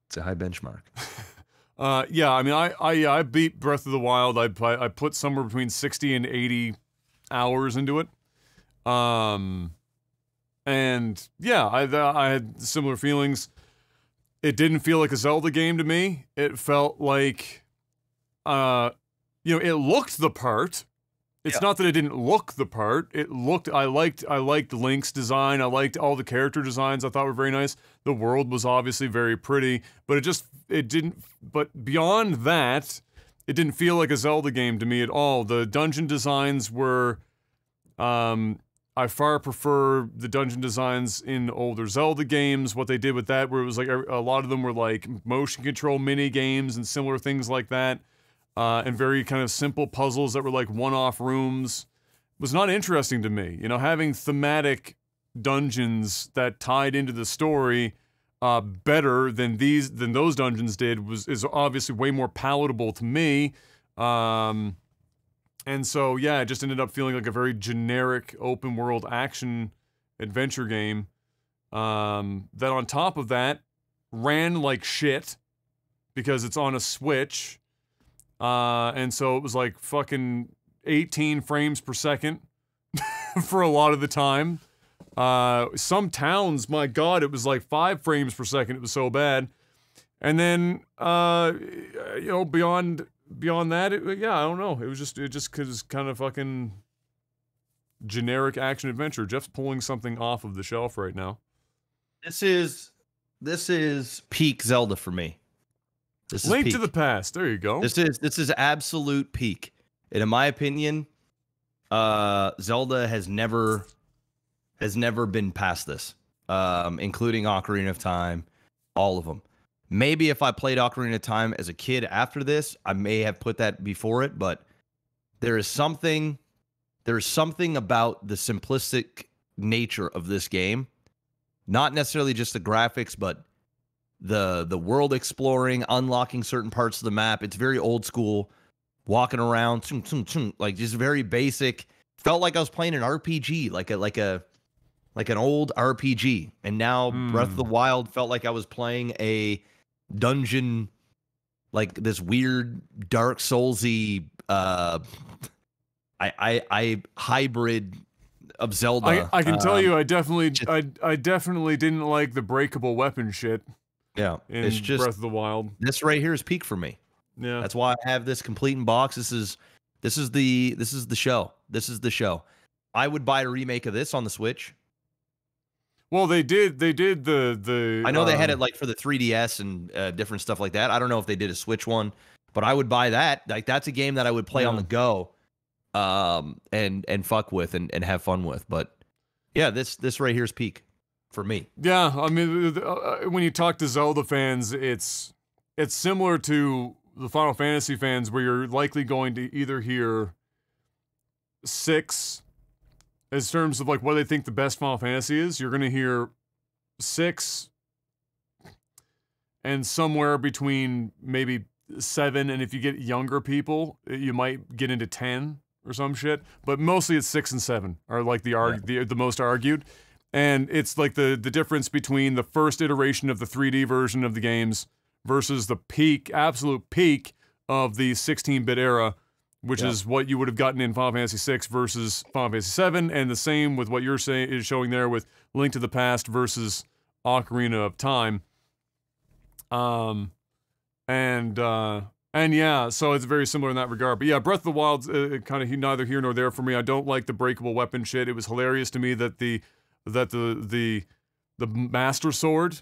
it's a high benchmark. Yeah, I mean, I beat Breath of the Wild. I put somewhere between 60 and 80 hours into it. And yeah, I had similar feelings. It didn't feel like a Zelda game to me. It felt like, it looked the part. It's not that it didn't look the part. It looked. I liked Link's design. I liked all the character designs. I thought were very nice. The world was obviously very pretty, but it didn't. But beyond that, it didn't feel like a Zelda game to me at all. The dungeon designs were. I far prefer the dungeon designs in older Zelda games. What they did with that, where it was like a lot of them were like motion control mini games and similar things like that. And very kind of simple puzzles that were like one-off rooms was not interesting to me. You know, having thematic dungeons that tied into the story better than those dungeons did is obviously way more palatable to me. And so, yeah, it just ended up feeling like a very generic open-world action adventure game that on top of that ran like shit because it's on a Switch. And so it was like fucking 18 frames per second for a lot of the time. Some towns, my God, it was like 5 frames per second. It was so bad. And then, beyond that, I don't know. It just cause kind of fucking generic action adventure. Jeff's pulling something off of the shelf right now. This is peak Zelda for me. This is Link peak. to the Past. There you go. This is absolute peak. And in my opinion, Zelda has never has never been past this, including Ocarina of Time, all of them. Maybe if I played Ocarina of Time as a kid after this, I may have put that before it, but there is something about the simplistic nature of this game. Not necessarily just the graphics, but the world exploring, unlocking certain parts of the map. It's very old school, walking around, like just very basic. Felt like I was playing an RPG, like an old RPG. And now Breath of the Wild felt like I was playing a dungeon, like this weird Dark Soulsy I hybrid of Zelda. I can tell you, I definitely didn't like the breakable weapon shit. Yeah, it's just Breath of the Wild. This right here is peak for me. Yeah, that's why I have this complete in box. This is the show. This is the show. I would buy a remake of this on the Switch. Well, they did the. I know they had it like for the 3DS and different stuff like that. I don't know if they did a Switch one, but I would buy that. Like that's a game that I would play on the go, and fuck with and have fun with. But yeah, this right here is peak for me. Yeah, I mean, when you talk to Zelda fans, it's similar to the Final Fantasy fans, where you're likely going to either hear 6. In terms of like what they think the best Final Fantasy is, you're going to hear 6 and somewhere between maybe 7, and if you get younger people, you might get into 10 or some shit. But mostly it's 6 and 7 are like the most argued, and it's like the difference between the first iteration of the 3D version of the games versus the absolute peak of the 16-bit era. Which is what you would have gotten in Final Fantasy VI versus Final Fantasy VII, and the same with what you're saying is showing there with Link to the Past versus Ocarina of Time. And yeah, so it's very similar in that regard. But yeah, Breath of the Wild's kind of neither here nor there for me. I don't like the breakable weapon shit. It was hilarious to me that the Master Sword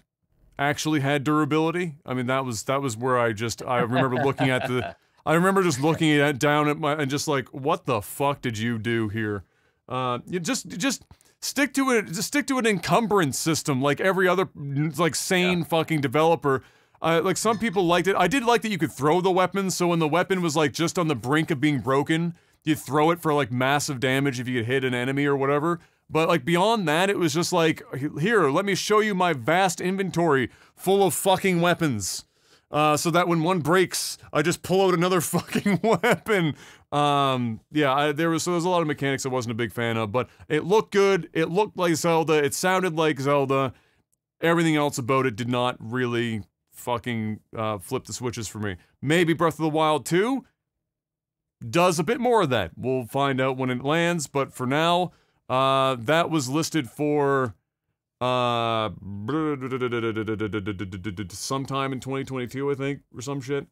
actually had durability. I mean, that was where I remember looking at the. I remember just looking down at and just like, what the fuck did you do here? You just stick to it. Just stick to an encumbrance system like every other like sane fucking developer. Like some people liked it. I did like that you could throw the weapon. So when the weapon was like just on the brink of being broken, you throw it for like massive damage if you could hit an enemy or whatever. But like beyond that, it was just like, here, let me show you my vast inventory full of fucking weapons. So that when one breaks, I just pull out another fucking weapon. Yeah, there was a lot of mechanics I wasn't a big fan of, but it looked good. It looked like Zelda. It sounded like Zelda. Everything else about it did not really fucking flip the switches for me. Maybe Breath of the Wild 2 does a bit more of that. We'll find out when it lands, but for now, that was listed for sometime in 2022, I think, or some shit.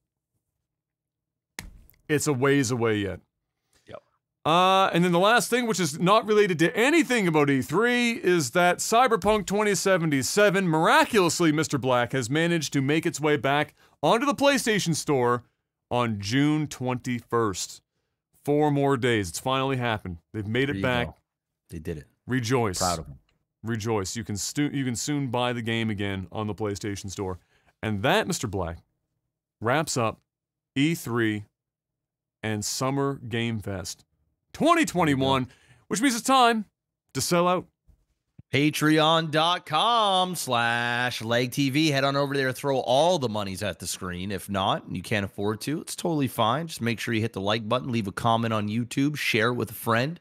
It's a ways away yet. Yep. And then the last thing, which is not related to anything about E3, is that Cyberpunk 2077, miraculously, Mr. Black, has managed to make its way back onto the PlayStation Store on June 21st. 4 more days. It's finally happened. They've made it back. Go. They did it. Rejoice. Proud of them. Rejoice. You can soon buy the game again on the PlayStation Store. And that, Mr. Black, wraps up E3 and Summer Game Fest 2021, which means it's time to sell out. Patreon.com/LegTV. Head on over there, throw all the monies at the screen. If not, and you can't afford to, it's totally fine. Just make sure you hit the like button, leave a comment on YouTube, share it with a friend.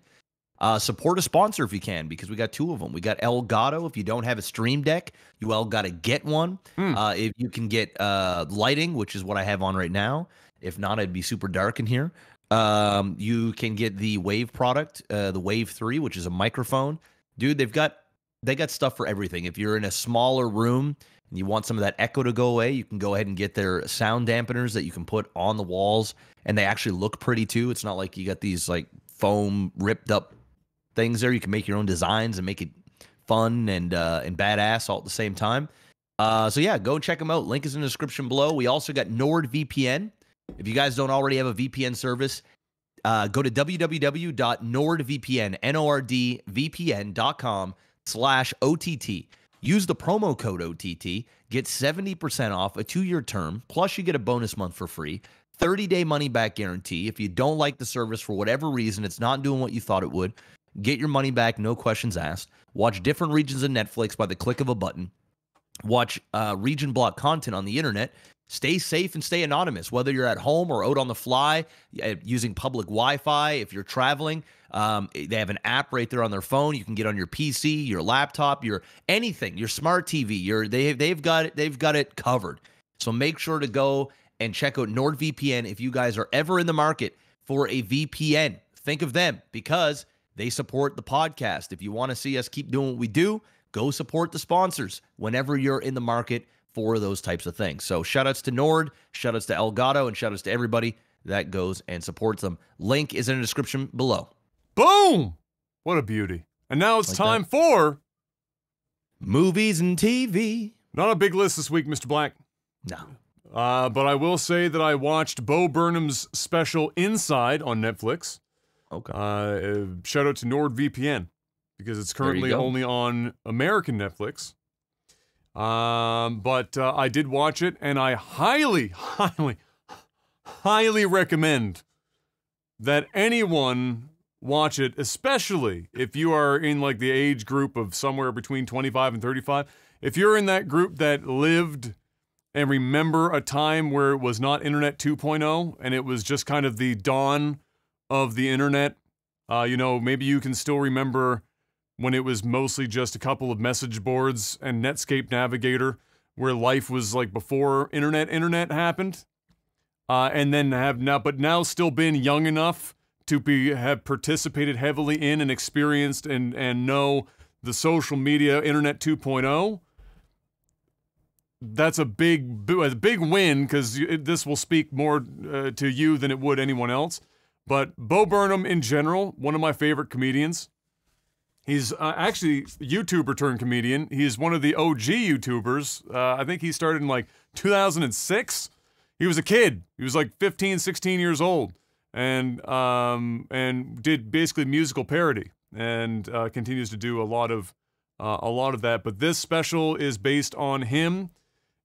Support a sponsor if you can, because we got 2 of them. We got Elgato. If you don't have a Stream Deck, you got to get one. If you can get lighting, which is what I have on right now. If not, it'd be super dark in here. You can get the Wave product, the Wave 3, which is a microphone. Dude, they got stuff for everything. If you're in a smaller room and you want some of that echo to go away, you can go ahead and get their sound dampeners that you can put on the walls, and they actually look pretty too. It's not like you got these like foam ripped up things there. You can make your own designs and make it fun and badass all at the same time. So yeah, go and check them out. Link is in the description below. We also got NordVPN. If you guys don't already have a VPN service, go to www.nordvpn.com. netflix.com/OTT. Use the promo code OTT, get 70% off a 2-year term, plus you get a bonus month for free, 30-day money-back guarantee. If you don't like the service for whatever reason, it's not doing what you thought it would, get your money back, no questions asked. Watch different regions of Netflix by the click of a button. Watch region block content on the internet. Stay safe and stay anonymous, whether you're at home or out on the fly, using public Wi-Fi. If you're traveling, they have an app right there on their phone. You can get on your PC, your laptop, your anything, your smart TV. They've got it covered. So make sure to go and check out NordVPN if you guys are ever in the market for a VPN. Think of them because they support the podcast. If you want to see us keep doing what we do, go support the sponsors whenever you're in the market for those types of things. So shout-outs to Nord, shout-outs to Elgato, and shout-outs to everybody that goes and supports them. Link is in the description below. Boom! What a beauty. And now it's time for... movies and TV. Not a big list this week, Mr. Black. No. But I will say that I watched Bo Burnham's special Inside on Netflix. Okay. Shout out to NordVPN because it's currently only on American Netflix. But I did watch it, and I highly recommend that anyone watch it, especially if you are in like the age group of somewhere between 25 and 35. If you're in that group that lived and remember a time where it was not Internet 2.0 and it was just kind of the dawn of the internet, you know, maybe you can still remember when it was mostly just a couple of message boards and Netscape Navigator, where life was like before internet happened, and then now still been young enough to have participated heavily in and experienced and know the social media Internet 2.0. That's a big win because this will speak more to you than it would anyone else. But Bo Burnham in general, one of my favorite comedians. He's actually a YouTuber turned comedian. He's one of the OG YouTubers. I think he started in like 2006. He was a kid. He was like 15, 16 years old, and did basically musical parody, and continues to do a lot of that. But this special is based on him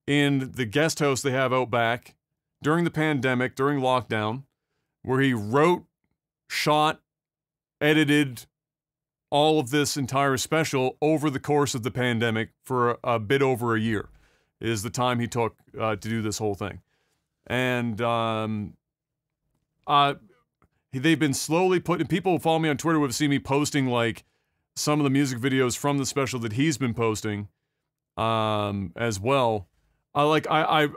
in the guest house they have out back during the pandemic, during lockdown, where he wrote, shot, edited all of this entire special over the course of the pandemic for a bit over a year is the time he took to do this whole thing. And they've been slowly putting, people who follow me on Twitter have seen me posting like some of the music videos from the special that he's been posting as well. I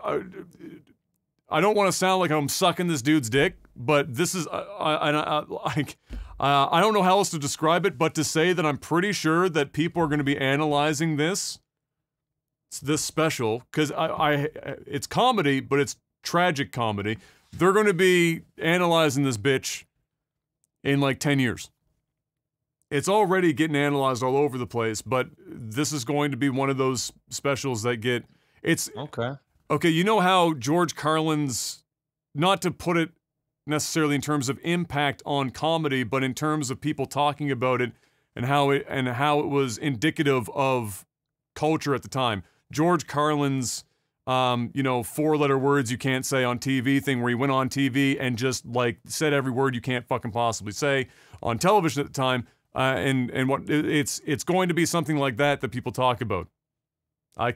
don't want to sound like I'm sucking this dude's dick, but this is I don't know how else to describe it, but to say that I'm pretty sure that people are going to be analyzing this special, because it's comedy, but it's tragic comedy. They're going to be analyzing this bitch in like 10 years. It's already getting analyzed all over the place, but this is going to be one of those specials that okay, you know how George Carlin's, not to put it necessarily in terms of impact on comedy, but in terms of people talking about it and how it was indicative of culture at the time. George Carlin's, 4-letter words you can't say on TV thing, where he went on TV and just like said every word you can't fucking possibly say on television at the time, it's going to be something like that people talk about. I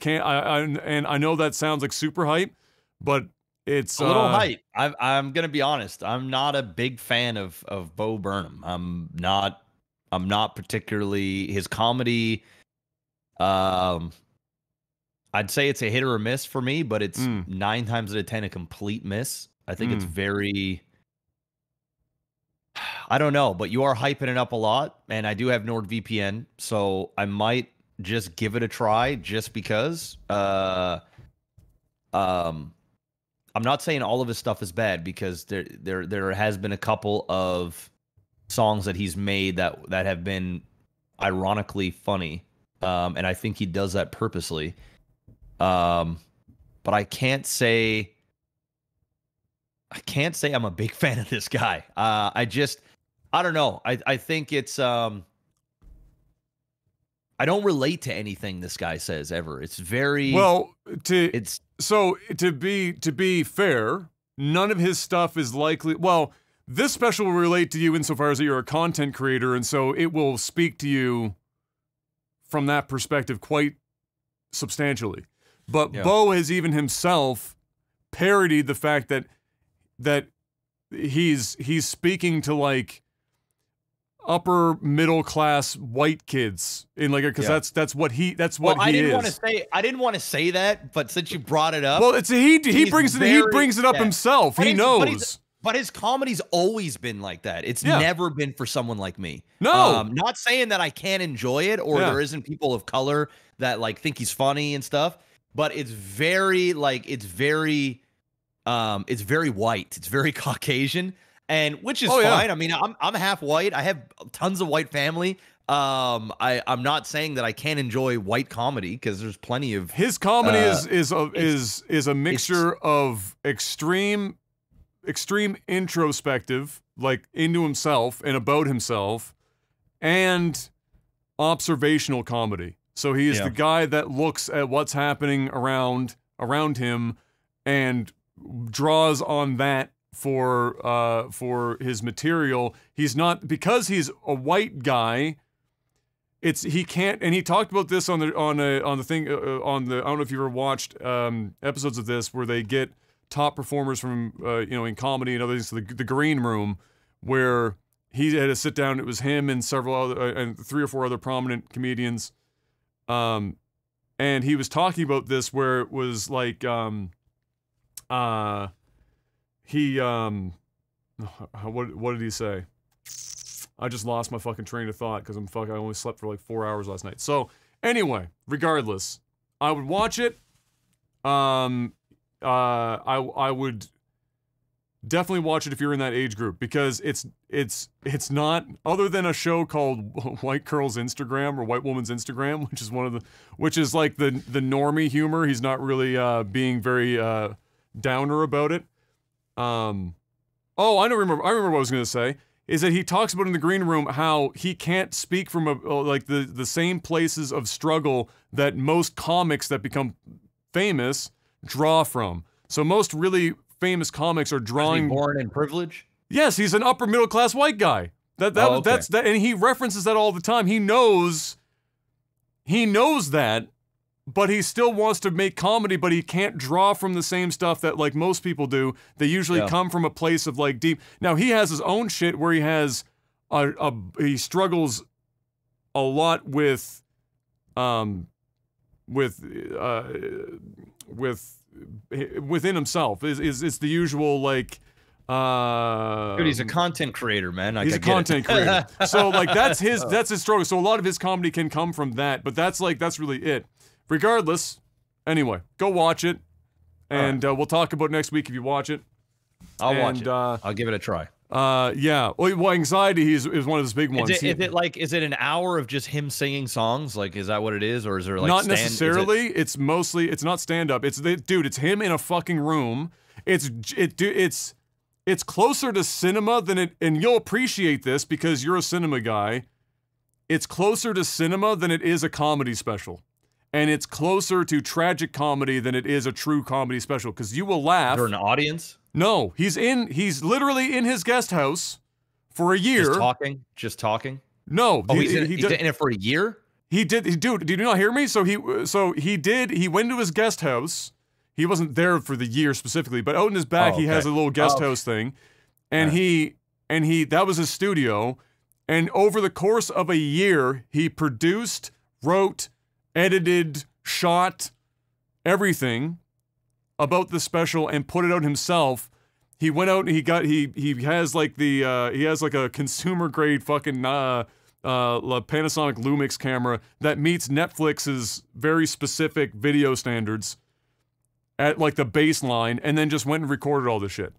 know that sounds like super hype, but it's a little hype. I'm gonna be honest. I'm not a big fan of Bo Burnham. I'm not particularly his comedy. I'd say it's a hit or a miss for me, but it's 9 times out of 10 a complete miss. I think it's very. I don't know, but you are hyping it up a lot, and I do have NordVPN, so I might just give it a try, just because. I'm not saying all of his stuff is bad, because there has been a couple of songs that he's made that have been ironically funny, and I think he does that purposely. But I can't say I'm a big fan of this guy. I don't know. I think it's I don't relate to anything this guy says ever. It's very well. To be fair, none of his stuff is likely. Well, this special will relate to you insofar as that you're a content creator, and so it will speak to you from that perspective quite substantially. But Bo has even himself parodied the fact that he's speaking to like upper middle class white kids in like because that's what he is. I didn't want to say that, but since you brought it up, well, it's he brings it up himself. He knows. But his comedy's always been like that. It's never been for someone like me. No, not saying that I can't enjoy it or there isn't people of color that like think he's funny and stuff. But it's very white. It's very Caucasian. And which is fine. Yeah. I mean, I'm half white. I have tons of white family. I'm not saying that I can't enjoy white comedy because there's plenty of his comedy is a mixture of extreme introspective, like into himself and about himself, and observational comedy. So he is the guy that looks at what's happening around him and draws on that for his material. He's not, because he's a white guy. He can't, and he talked about this on the thing on the. I don't know if you ever watched episodes of this where they get top performers from in comedy and other things to the green room, where he had to sit down. It was him and several other and 3 or 4 other prominent comedians, and he was talking about this where it was like what did he say? I just lost my fucking train of thought because I only slept for like 4 hours last night. So anyway, regardless, I would watch it. I would definitely watch it if you're in that age group, because it's not, other than a show called White Girl's Instagram or White Woman's Instagram, which is like the normie humor. He's not really being very downer about it. I remember what I was gonna say is that he talks about in the green room how he can't speak from like the same places of struggle that most comics that become famous draw from. So most really famous comics are drawing. Is he born in privilege? Yes, he's an upper middle class white guy. That's that, and he references that all the time. He knows that, but he still wants to make comedy, but he can't draw from the same stuff that like most people do. They usually come from a place of like deep. Now he has his own shit where he has he struggles a lot with within himself. Is the usual like dude, he's a content creator, man. He's a content creator. So like that's his struggle. So a lot of his comedy can come from that, but that's really it. Regardless, anyway, go watch it, and we'll talk about next week if you watch it. I'll watch it. I'll give it a try. Yeah. Well, anxiety is one of those big ones. Is it an hour of just him singing songs? Like, is that what it is, or is there like not necessarily? It's not stand up. It's him in a fucking room. It's closer to cinema than it, and you'll appreciate this because you're a cinema guy. It's closer to cinema than it is a comedy special. And it's closer to tragic comedy than it is a true comedy special, because you will laugh. Is there an audience? No, he's literally in his guest house for a year. Just talking? No. He's in it for a year? Dude, did you not hear me? So he went to his guest house. He wasn't there for the year specifically, but out in his back, he has a little guest house thing. And that was his studio. And over the course of a year, he produced, wrote, edited, shot, everything about the special and put it out himself. He went out and he has like a consumer grade fucking Panasonic Lumix camera that meets Netflix's very specific video standards at like the baseline, and then just went and recorded all this shit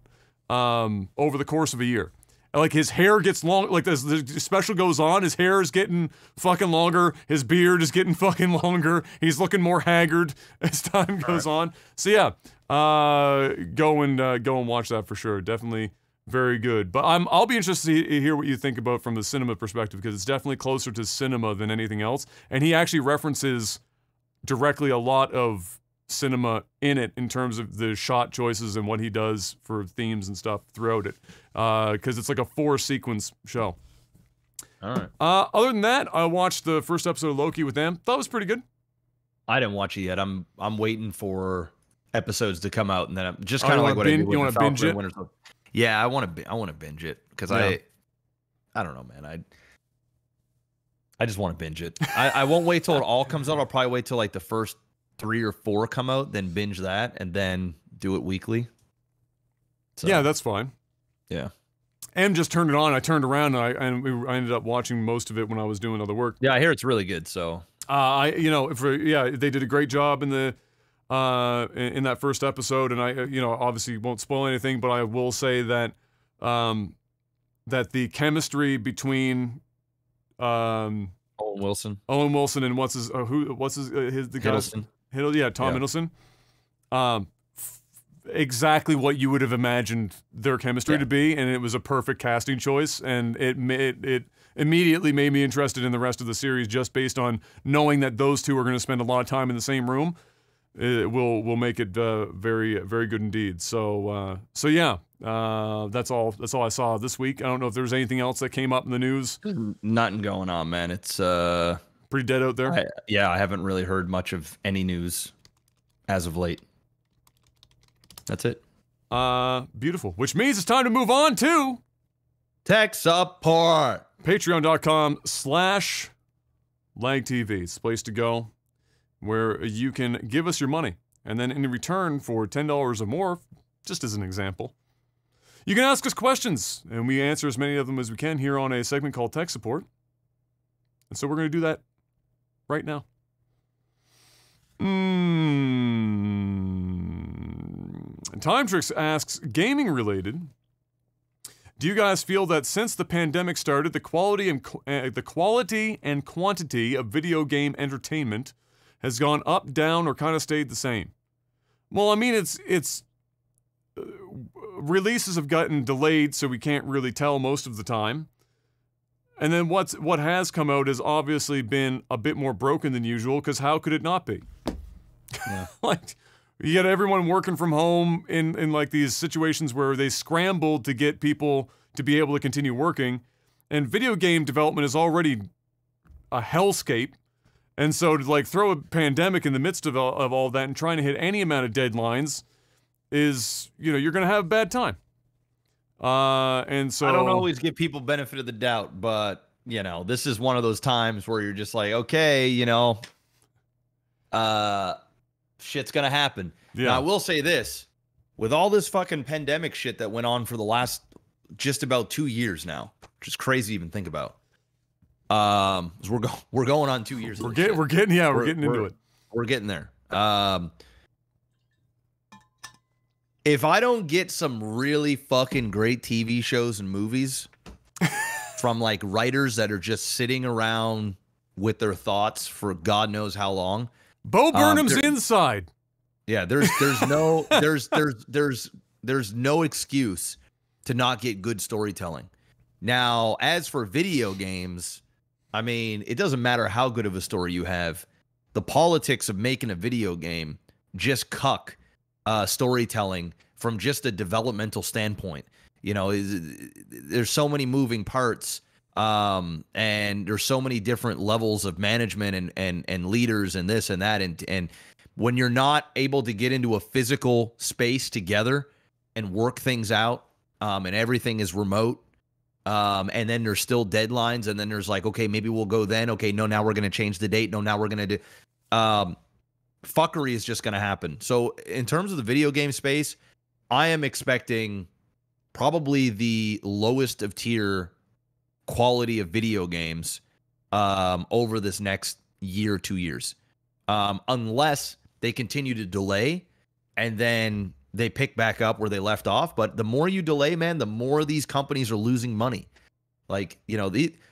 over the course of a year. Like his hair gets long, like as the special goes on, his hair is getting fucking longer. His beard is getting fucking longer. He's looking more haggard as time goes on. So yeah, go and watch that for sure. Definitely very good. But I'll be interested to hear what you think about from the cinema perspective, because it's definitely closer to cinema than anything else. And he actually references directly a lot of cinema in it in terms of the shot choices and what he does for themes and stuff throughout it. Because it's like a 4-sequence show. All right. Other than that, I watched the first episode of Loki with them. Thought it was pretty good. I didn't watch it yet. I'm waiting for episodes to come out, and then I'm just kind of like what I did with you want to binge it? Yeah, I want to binge it because I don't know, man. I just want to binge it. I won't wait till it all comes out. I'll probably wait till like the first 3 or 4 come out, then binge that, and then do it weekly. So, yeah, that's fine. Yeah. Em just turned it on. I turned around and I ended up watching most of it when I was doing other work. Yeah, I hear it's really good. So they did a great job in the in that first episode, and I obviously won't spoil anything, but I will say that that the chemistry between Owen Wilson and what's his the guy Hiddleston. Tom Hiddleston. Exactly what you would have imagined their chemistry to be, and it was a perfect casting choice, and it immediately made me interested in the rest of the series just based on knowing that those two are going to spend a lot of time in the same room. It will make it very, very good indeed. So yeah, that's all I saw this week. I don't know if there's anything else that came up in the news. Nothing going on, man. It's pretty dead out there. I haven't really heard much of any news as of late. That's it. Beautiful. Which means it's time to move on to tech support. Patreon.com/LagTV. It's the place to go where you can give us your money. And then in return for $10 or more, just as an example, you can ask us questions. And we answer as many of them as we can here on a segment called Tech Support. And so we're going to do that right now. Time Tricks asks, gaming related, do you guys feel that since the pandemic started, the quality and quantity of video game entertainment has gone up, down, or kind of stayed the same? Well, I mean, it's releases have gotten delayed, so we can't really tell most of the time. And then what has come out has obviously been a bit more broken than usual, because how could it not be? Yeah. Like, you got everyone working from home in like these situations where they scrambled to get people to be able to continue working, and video game development is already a hellscape. And so to like throw a pandemic in the midst of all that and trying to hit any amount of deadlines is, you're going to have a bad time. And so I don't always give people benefit of the doubt, but this is one of those times where you're just like, okay, shit's gonna happen. Yeah. Now, I will say this, with all this fucking pandemic shit that went on for the last just about 2 years now, which is crazy to even think about. We're going on 2 years. We're getting into it. We're getting there. If I don't get some really fucking great TV shows and movies from like writers that are just sitting around with their thoughts for God knows how long, Bo Burnham's inside. Yeah, there's no excuse to not get good storytelling. Now, as for video games, I mean, it doesn't matter how good of a story you have. The politics of making a video game just cuck storytelling from just a developmental standpoint. There's so many moving parts. And there's so many different levels of management and leaders and this and that. And when you're not able to get into a physical space together and work things out, and everything is remote, and then there's still deadlines, and then there's like, okay, maybe we'll go then. Okay, no, now we're going to change the date. No, now we're going to do, fuckery is just going to happen. So in terms of the video game space, I am expecting probably the lowest of tier quality of video games over this next year, 2 years, unless they continue to delay and then they pick back up where they left off. But the more you delay, man, the more these companies are losing money. Like,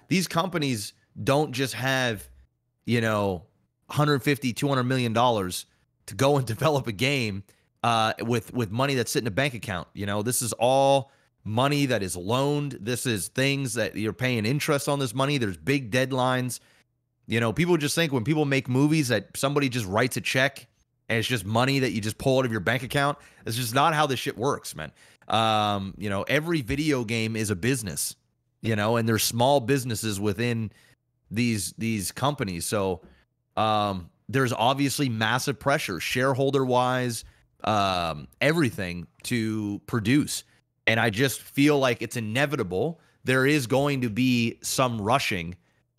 these companies don't just have, $150, $200 million to go and develop a game with money that's sitting in a bank account. This is all money that is loaned. This is things that you're paying interest on this money. There's big deadlines. You know, people just think when people make movies that somebody just writes a check and it's just money that you just pull out of your bank account. It's just not how this shit works, man. You know, every video game is a business, you know, and there's small businesses within these companies. So there's obviously massive pressure, shareholder-wise, everything to produce. And I just feel like it's inevitable. There is going to be some rushing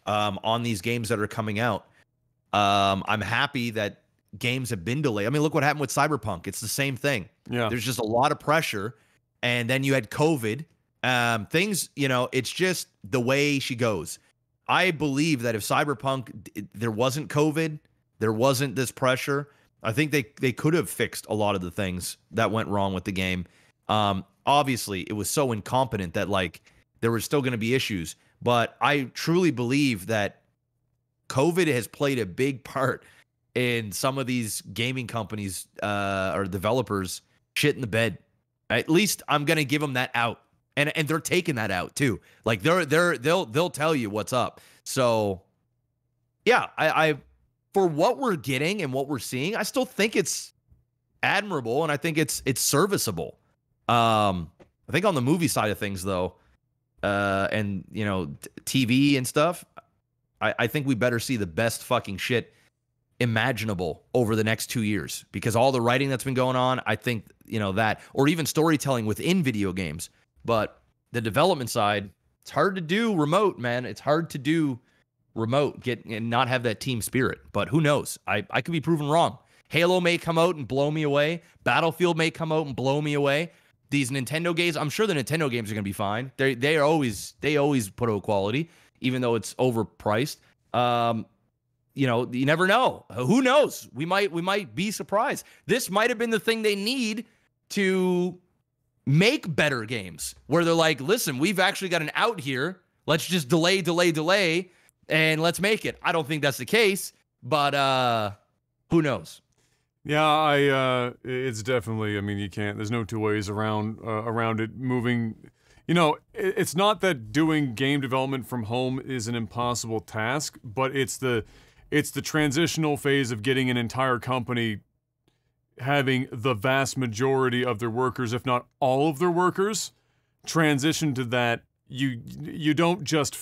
on these games that are coming out. I'm happy that games have been delayed. I mean, look what happened with Cyberpunk. It's the same thing. Yeah. There's just a lot of pressure. And then you had COVID. Things, you know, it's just the way she goes. I believe that if Cyberpunk, there wasn't COVID, there wasn't this pressure, I think they could have fixed a lot of the things that went wrong with the game. Obviously, it was so incompetent that, like, there were still going to be issues. But I truly believe that COVID has played a big part in some of these gaming companies or developers shit in the bed. At least I'm going to give them that out. And they're taking that out too. Like they'll tell you what's up. So yeah, I for what we're getting and what we're seeing, I still think it's admirable and I think it's serviceable. I think on the movie side of things though, and you know, TV and stuff, I think we better see the best fucking shit imaginable over the next 2 years because all the writing that's been going on, I think, you know, that, or even storytelling within video games. But the development side, it's hard to do remote, man. It's hard to do remote, get and not have that team spirit. But who knows? I could be proven wrong. Halo may come out and blow me away. Battlefield may come out and blow me away. These Nintendo games, I'm sure the Nintendo games are going to be fine. They always put out quality, even though it's overpriced. You know, you never know. Who knows? We might be surprised. This might have been the thing they need to make better games where they're like, listen, we've actually got an out here. Let's just delay, and let's make it. I don't think that's the case, but who knows? Yeah, it's definitely, I mean, you can't, there's no two ways around it moving. You know, it's not that doing game development from home is an impossible task, but it's the transitional phase of getting an entire company having the vast majority of their workers, if not all of their workers, transition to that. You don't just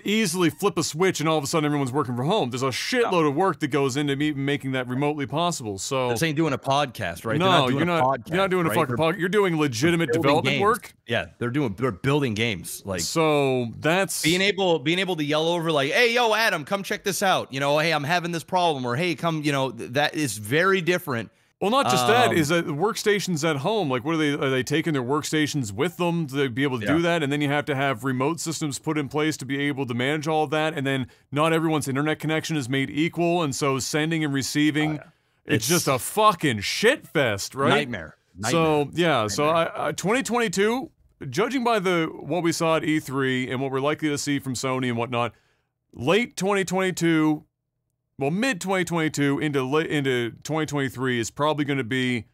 easily flip a switch and all of a sudden everyone's working from home. There's a shitload of work that goes into even making that remotely possible. So this ain't doing a podcast, right? No, you're not doing a fucking podcast. You're doing legitimate development work. Yeah, they're building games. Like, so that's being able to yell over like, hey, yo, Adam, come check this out. You know, hey, I'm having this problem, or hey, come, you know, that is very different. Well, not just that, is that workstations at home, like, what are they taking their workstations with them to be able to do that? And then you have to have remote systems put in place to be able to manage all of that. And then not everyone's internet connection is made equal. And so sending and receiving, it's just a fucking shit fest, right? Nightmare. So, yeah, so 2022, judging by what we saw at E3 and what we're likely to see from Sony and whatnot, late 2022, well, mid-2022 into 2023 is probably going to be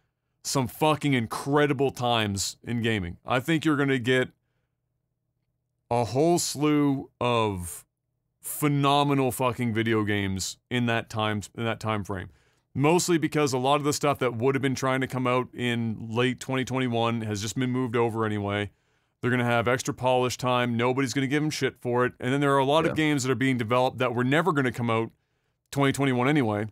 some fucking incredible times in gaming. I think you're going to get a whole slew of phenomenal fucking video games in that time frame. Mostly because a lot of the stuff that would have been trying to come out in late 2021 has just been moved over anyway. They're going to have extra polish time. Nobody's going to give them shit for it. And then there are a lot of games that are being developed that were never going to come out 2021 anyway,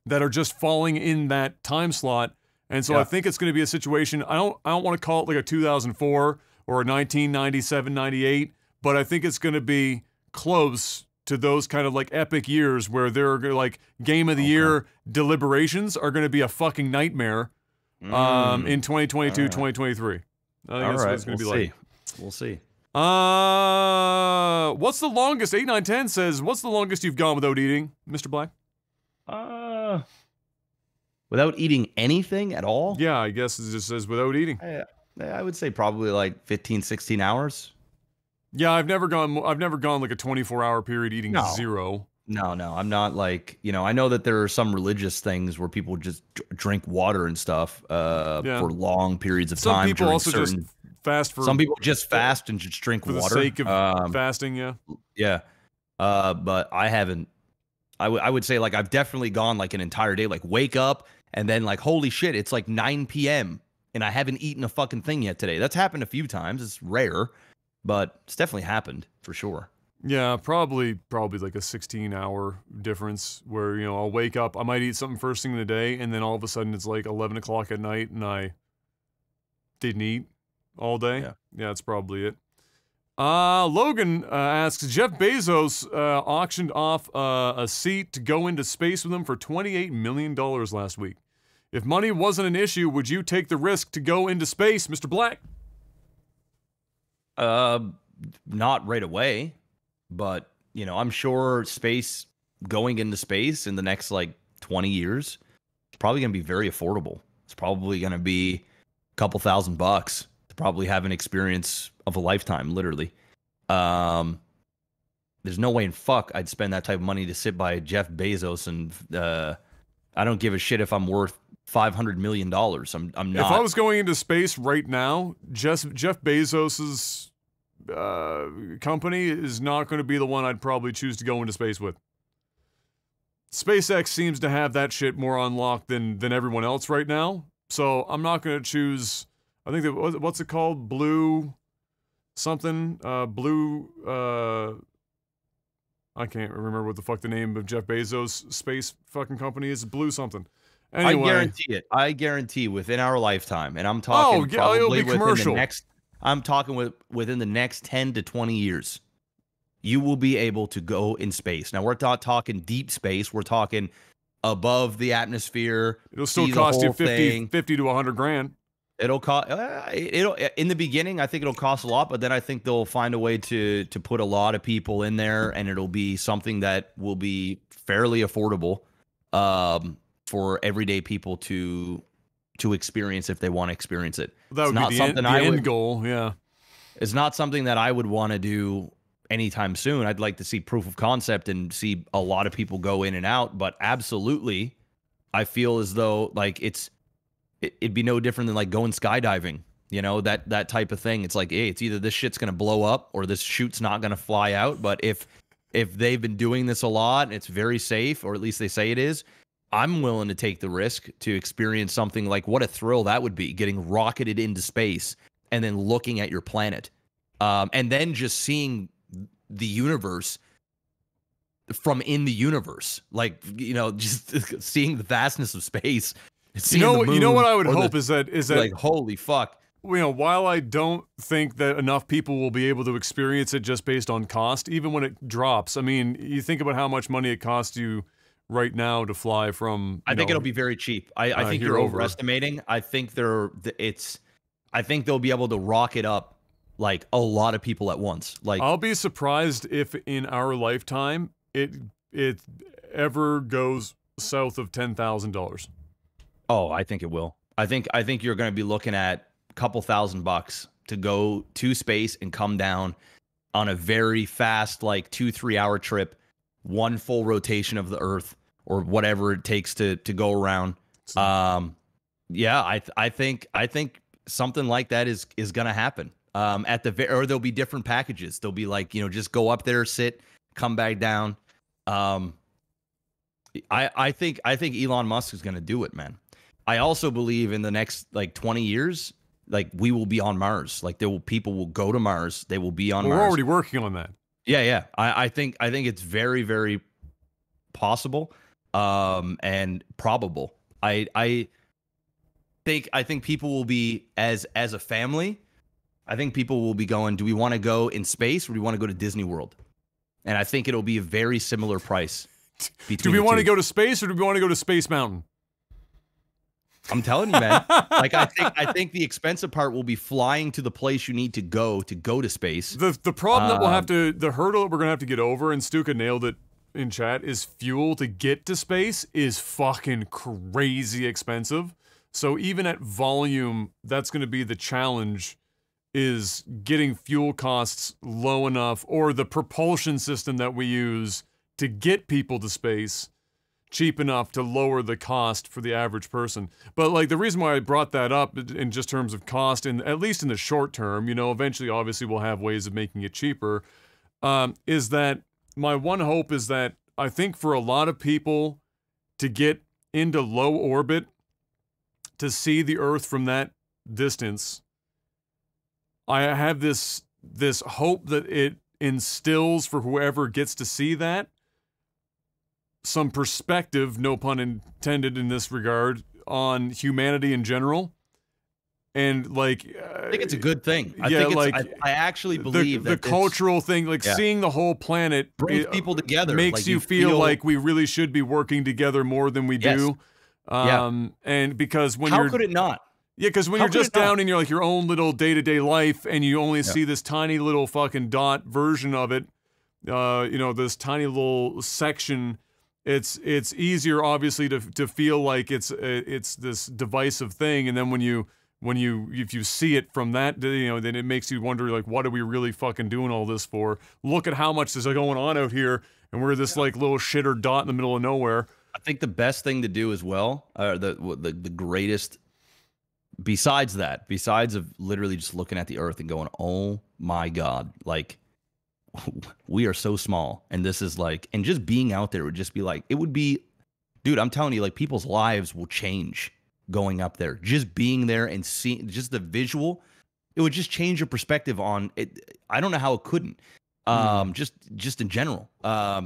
that are just falling in that time slot. And so I think it's going to be a situation, I don't want to call it like a 2004 or a 1997, 98, but I think it's going to be close to those kind of like epic years where they're like game of the year deliberations are going to be a fucking nightmare in 2022, 2023. I think that's what it's going to be like. We'll see. What's the longest? 8910 says, what's the longest you've gone without eating, Mr. Black? Without eating anything at all? Yeah, I guess it just says without eating. I would say probably like 15, 16 hours. Yeah, I've never gone like a 24-hour period eating zero. No, no, I'm not like, I know that there are some religious things where people just drink water and stuff for long periods of Some time. people also just fast for. Some people just fast and just drink for water. For the sake of fasting, yeah. Yeah. But I haven't. I would say, like, I've definitely gone, like, an entire day, like, wake up and then, like, holy shit, it's, like, 9 p.m. and I haven't eaten a fucking thing yet today. That's happened a few times. It's rare, but it's definitely happened for sure. Yeah, probably like a 16-hour difference where, I'll wake up, I might eat something first thing in the day, and then all of a sudden it's like 11 o'clock at night and I didn't eat all day. Yeah, that's probably it. Logan asks, Jeff Bezos auctioned off a seat to go into space with him for $28 million last week. If money wasn't an issue, would you take the risk to go into space, Mr. Black? Not right away. But, I'm sure going into space in the next, like, 20 years, it's probably going to be very affordable. It's probably going to be a couple $1,000 to probably have an experience of a lifetime, literally. There's no way in fuck I'd spend that type of money to sit by Jeff Bezos, and I don't give a shit if I'm worth $500 million. I'm not. If I was going into space right now, Jeff Bezos's company is not going to be the one I'd probably choose to go into space with. SpaceX seems to have that shit more on lock than everyone else right now, so I'm not going to choose. I think that what's it called? Blue something. I can't remember what the fuck the name of Jeff Bezos' space fucking company is. Blue something. Anyway, I guarantee within our lifetime, and I'm talking probably within the next. I'm talking within the next 10 to 20 years, you will be able to go in space. Now, we're not talking deep space. We're talking above the atmosphere. It'll still cost you 50 to 100 grand. It'll cost. It'll in the beginning. I think it'll cost a lot, but then I think they'll find a way to put a lot of people in there, and it'll be something that will be fairly affordable for everyday people to experience if they want to experience it. That would be the end goal, yeah. It's not something that I would want to do anytime soon. I'd like to see proof of concept and see a lot of people go in and out, but absolutely, I feel as though like it'd be no different than like going skydiving, that type of thing. It's like, hey, it's either this shit's gonna blow up or this chute's not gonna fly out. But if they've been doing this a lot and it's very safe, or at least they say it is, I'm willing to take the risk to experience something like what a thrill that would be, getting rocketed into space and then looking at your planet. And then just seeing the universe from in the universe. Like, just seeing the vastness of space. You know what I would hope is that like, holy fuck. While I don't think that enough people will be able to experience it just based on cost, even when it drops. I mean, you think about how much money it costs you right now to fly from. I think it'll be very cheap. I think you're overestimating. I think they'll be able to rocket up like a lot of people at once. Like, I'll be surprised if in our lifetime it ever goes south of $10,000. Oh, I think it will. I think you're going to be looking at a couple $1,000 to go to space and come down on a very fast, like 2-3 hour trip, one full rotation of the Earth or whatever it takes to go around. Yeah, I think something like that is going to happen. Or there'll be different packages. They'll be like, just go up there, sit, come back down. I think Elon Musk is going to do it, man. I also believe in the next like 20 years, like we will be on Mars. Like people will go to Mars. They will be on Mars. We're already working on that. Yeah. I think it's very, very possible, and probable. I think people will be as a family. I think people will be going, do we want to go in space or do we want to go to Disney World? And I think it'll be a very similar price. Do we want to go to space or do we want to go to Space Mountain? I'm telling you, man. Like I think the expensive part will be flying to the place you need to go to space. The problem that the hurdle that we're gonna have to get over, and Stuka nailed it in chat, is fuel to get to space is fucking crazy expensive. So even at volume, that's gonna be the challenge, is getting fuel costs low enough, or the propulsion system that we use to get people to space cheap enough to lower the cost for the average person. But like the reason why I brought that up in just terms of cost, and at least in the short term, you know, eventually obviously we'll have ways of making it cheaper, is that my one hope is that I think for a lot of people to get into low orbit, to see the Earth from that distance, I have this hope that it instills for whoever gets to see that some perspective, no pun intended in this regard, on humanity in general. And like, I think it's a good thing. I yeah, think it's, like I actually believe the cultural thing, like seeing the whole planet brings people together, makes like you feel like we really should be working together more than we do. And because when how could it not? Yeah, because when How you're could just it not? down in your like your own little day-to-day life, and you only see this tiny little fucking dot version of it, you know, this tiny little section. It's easier, obviously, to feel like it's this divisive thing, and then if you see it from that, you know, then it makes you wonder, like, what are we really fucking doing all this for? Look at how much is going on out here, and we're this like little shitter dot in the middle of nowhere. I think the best thing to do as well, the greatest, besides of literally just looking at the Earth and going, oh my God, like, we are so small, and this is like, and just being out there would just be like, it would be, dude, I'm telling you, like, people's lives will change going up there. Just being there and seeing just the visual, it would just change your perspective on it. I don't know how it couldn't. Just in general.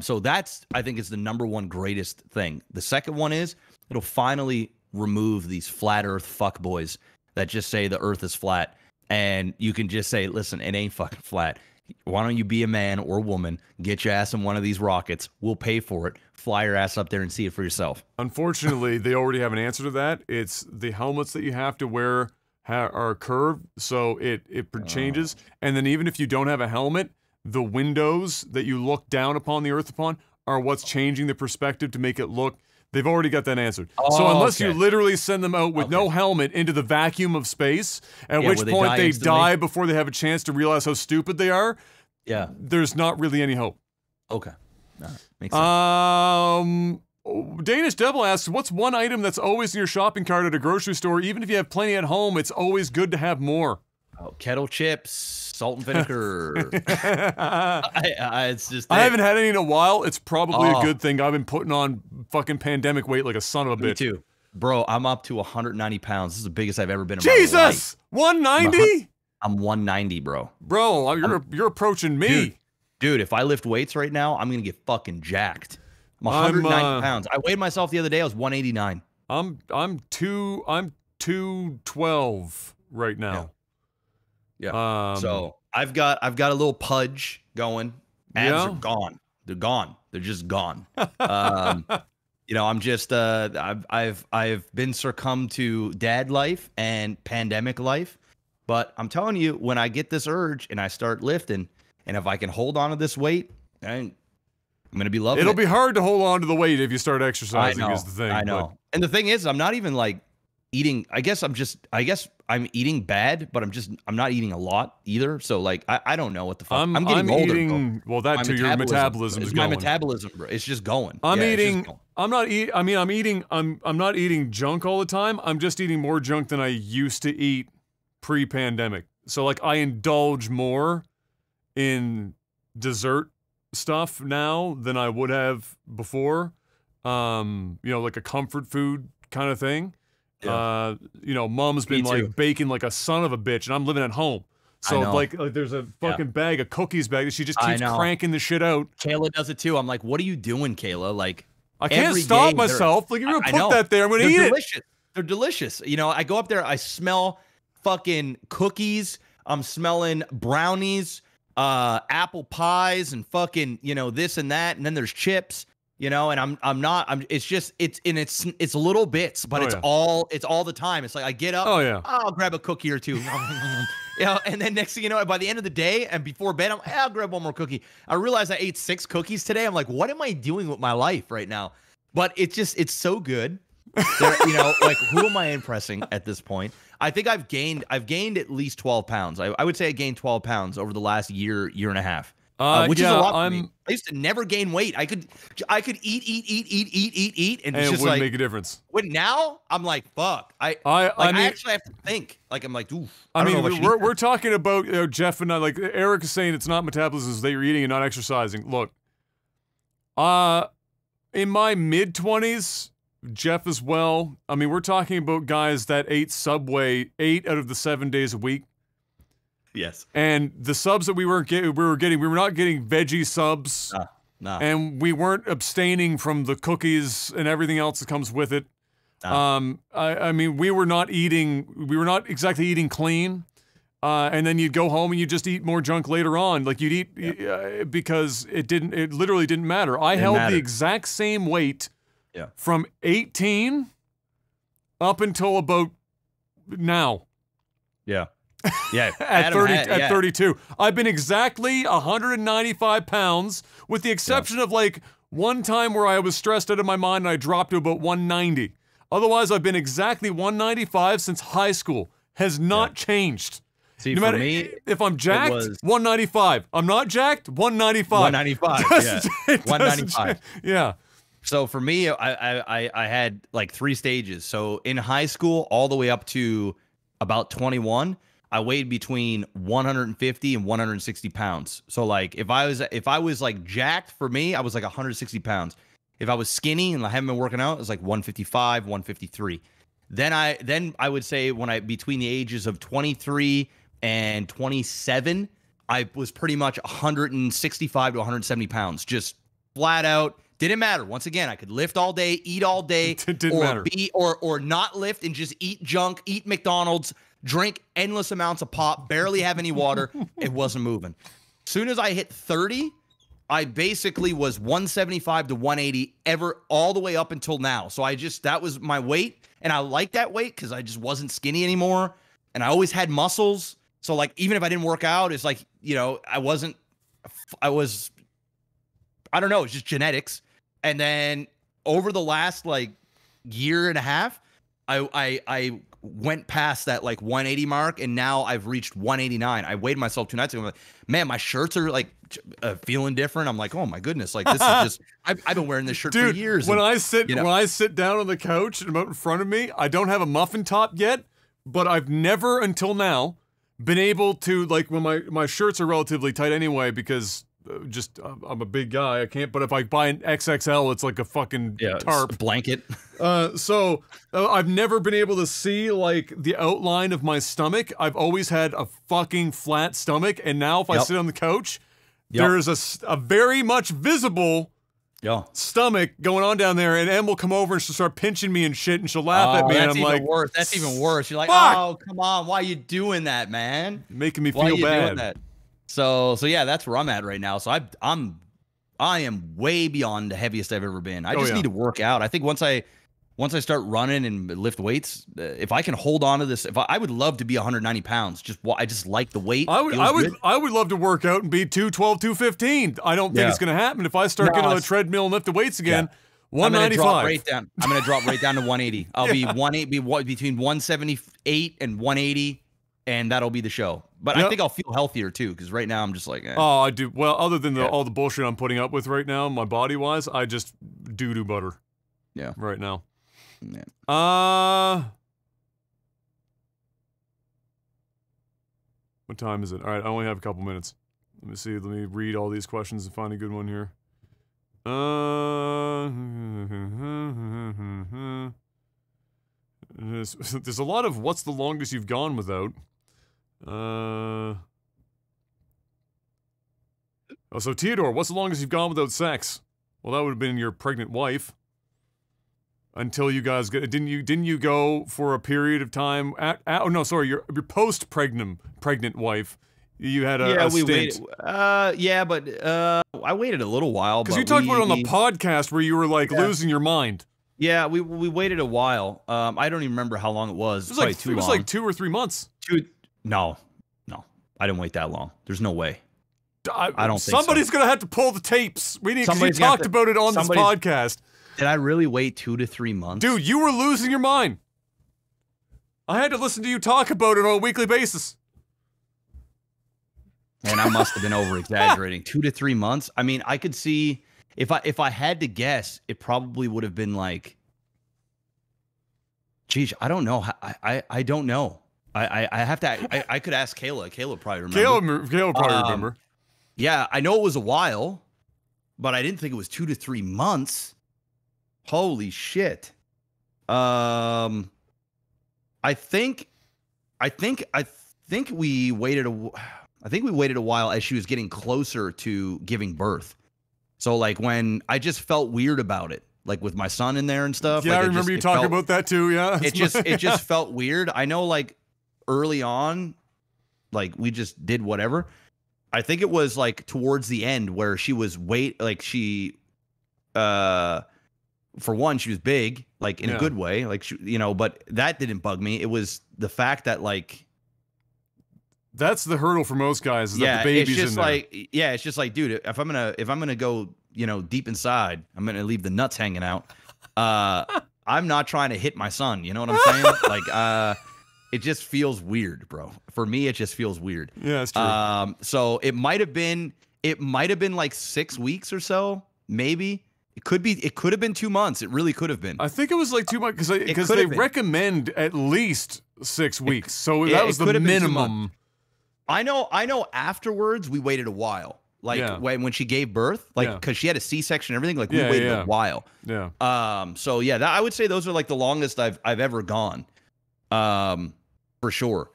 So that's, I think, is the number one greatest thing. The second one is it'll finally remove these flat Earth fuckboys that just say the Earth is flat, and you can just say, listen, it ain't fucking flat. Why don't you be a man or woman, get your ass in one of these rockets, we'll pay for it, fly your ass up there and see it for yourself. Unfortunately, they already have an answer to that. It's the helmets that you have to wear are curved, so it changes. And then even if you don't have a helmet, the windows that you look down upon the Earth upon are what's changing the perspective to make it look. They've already got that answered. So unless you literally send them out with no helmet into the vacuum of space, at which point they die before they have a chance to realize how stupid they are, there's not really any hope. Okay. Makes sense. Danish Devil asks, what's one item that's always in your shopping cart at a grocery store? Even if you have plenty at home, it's always good to have more. Oh, kettle chips, salt and vinegar. It's just. I haven't had any in a while. It's probably a good thing. I've been putting on fucking pandemic weight like a son of a bitch. Me too. Bro, I'm up to 190 pounds. This is the biggest I've ever been in Jesus! my life. 190? I'm 190, bro. Bro, you're approaching me. Dude, if I lift weights right now, I'm going to get fucking jacked. I'm 190 pounds. I weighed myself the other day. I was 189. I'm 212 right now. Yeah. So I've got a little pudge going. Abs are gone. They're gone. They're just gone. You know, I'm just I've been succumbed to dad life and pandemic life, but I'm telling you, when I get this urge and I start lifting, and if I can hold on to this weight, I'm gonna be loving it. It'll be hard to hold on to the weight if you start exercising. Is the thing. I know. But... And the thing is, I'm not even like eating. I guess I'm eating bad, but I'm not eating a lot either. So like, I don't know what the fuck. I'm getting older. Eating, well, that too. Your metabolism is going. My metabolism, bro. It's just going. I'm eating. I'm not eating. I mean, I'm not eating junk all the time. I'm just eating more junk than I used to eat pre-pandemic. So like, I indulge more in dessert stuff now than I would have before. You know, like a comfort food kind of thing. Yeah. You know, mom's been like baking like a son of a bitch, and I'm living at home. So like there's a fucking bag of cookies bag that she just keeps cranking the shit out. Kayla does it too. I'm like, what are you doing, Kayla? Like, I can't stop myself. Like, you're gonna put that there, I'm gonna eat it. They're delicious. You know, I go up there, I smell fucking cookies. I'm smelling brownies, apple pies, and fucking, you know, this and that. And then there's chips. You know, and it's little bits, but it's all the time. It's like I get up, I'll grab a cookie or two. You know, and then next thing you know, by the end of the day and before bed, I'll grab one more cookie. I realized I ate 6 cookies today. I'm like, what am I doing with my life right now? But it's so good. You know, like, who am I impressing at this point? I think I've gained at least 12 pounds. I would say I gained 12 pounds over the last year and a half. which is a yeah, lot for me. I used to never gain weight. I could eat, and it's it just wouldn't like make a difference. When now I'm like, fuck. I mean, actually have to think. Like I'm like, oof. I mean, we're talking about Jeff and I. Like Eric is saying, it's not metabolism that you're eating and not exercising. Look, in my mid-20s, Jeff as well. I mean, we're talking about guys that ate Subway 8 out of the 7 days a week. Yes. And the subs that we were not getting veggie subs. No. And we weren't abstaining from the cookies and everything else that comes with it. No. I mean, we were not exactly eating clean. And then you'd go home and you just eat more junk later on. Like you'd eat because it literally didn't matter. I held the exact same weight from 18 up until about now. Yeah. Yeah. at 32. I've been exactly 195 pounds with the exception of like one time where I was stressed out of my mind and I dropped to about 190. Otherwise, I've been exactly 195 since high school. Has not changed. See, no matter, me, if I'm jacked, 195. I'm not jacked, 195. 195, 195. Yeah. So for me, I had like 3 stages. So in high school, all the way up to about 21, I weighed between 150 and 160 pounds. So like if I was like jacked, for me, I was like 160 pounds. If I was skinny and I haven't been working out, it was like 155, 153. Then I would say between the ages of 23 and 27, I was pretty much 165 to 170 pounds, just flat out. Didn't matter. Once again, I could lift all day, eat all day, didn't matter. Or not lift and just eat junk, eat McDonald's, drink endless amounts of pop, barely have any water. It wasn't moving. Soon as I hit 30, I basically was 175 to 180 all the way up until now. So that was my weight. And I like that weight because I just wasn't skinny anymore. And I always had muscles. So like, even if I didn't work out, it's like, I don't know. It's just genetics. And then over the last like year and a half, I went past that like 180 mark, and now I've reached 189. I weighed myself 2 nights ago. I'm like, man, my shirts are like feeling different. I'm like, oh my goodness, like this is just. I've been wearing this shirt for years. When I sit down on the couch and out in front of me, I don't have a muffin top yet, but I've never until now been able to, like, when my shirts are relatively tight anyway because. I'm a big guy. I can't. But if I buy an XXL, it's like a fucking tarp blanket. So I've never been able to see like the outline of my stomach. I've always had a fucking flat stomach, and now if I sit on the couch, there is a very much visible stomach going on down there, and Em will come over and she'll start pinching me and shit, and she'll laugh at me, and I'm like, worse. That's even worse. You're like, fuck! Oh, come on, why are you doing that, man? Making me feel bad. So yeah, that's where I'm at right now. So I am way beyond the heaviest I've ever been. I just need to work out. I think once I start running and lift weights, if I can hold on to this, I would love to be 190 pounds. I just like the weight. I would love to work out and be 212, 215. I don't think it's going to happen if I start getting on the treadmill and lift the weights again. 195. I'm going to drop right down to 180. I'll be between 178 and 180, and that'll be the show. But I think I'll feel healthier too, because right now I'm just like, Oh, I do. Well, other than all the bullshit I'm putting up with right now, my body wise, I just doo-doo butter. Yeah. Right now. Yeah. What time is it? All right, I only have a couple minutes. Let me see. Let me read all these questions and find a good one here. There's a lot of what's the longest you've gone without. So Theodore, what's the longest you've gone without sex? Well, that would have been your pregnant wife. Until you guys didn't you go for a period of time oh no, sorry, your post-pregnant wife. You had a stint. Waited. But I waited a little while. Because you talked about it on the podcast where you were like losing your mind. Yeah, we waited a while. I don't even remember how long it was. It was like 2 or 3 months. No, I didn't wait that long. There's no way. I don't think somebody's gonna have to pull the tapes. We talked about it on this podcast. Did I really wait 2 to 3 months? Dude, you were losing your mind. I had to listen to you talk about it on a weekly basis. And I must have been over exaggerating. 2 to 3 months. I mean, I could see if I had to guess, it probably would have been like, geez, I don't know. I don't know. I have to. I could ask Kayla. Kayla probably remember. Kayla probably remember. Yeah, I know it was a while, but I didn't think it was 2 to 3 months. Holy shit. I think we waited a while as she was getting closer to giving birth. So like when I just felt weird about it, like with my son in there and stuff. Yeah, like I remember you talking about that too. Yeah, it just felt weird. I know, like early on, like we just did whatever. I think it was like towards the end where she was for one, she was big, like in a good way, like she, you know. But that didn't bug me. It was the fact that like. That's the hurdle for most guys. Is that the baby's it's just in there. like, yeah, it's just like, dude, if I'm gonna go, you know, deep inside, I'm gonna leave the nuts hanging out. I'm not trying to hit my son. You know what I'm saying? Like, it just feels weird, bro. For me, it just feels weird. Yeah, that's true. So it might have been like 6 weeks or so, maybe. It could have been 2 months. It really could have been. I think it was like 2 months because they recommend at least 6 weeks. So that was the minimum. I know afterwards we waited a while. Like when she gave birth, like because she had a C-section and everything, like we waited a while. Yeah. So yeah, I would say those are like the longest I've ever gone. For sure.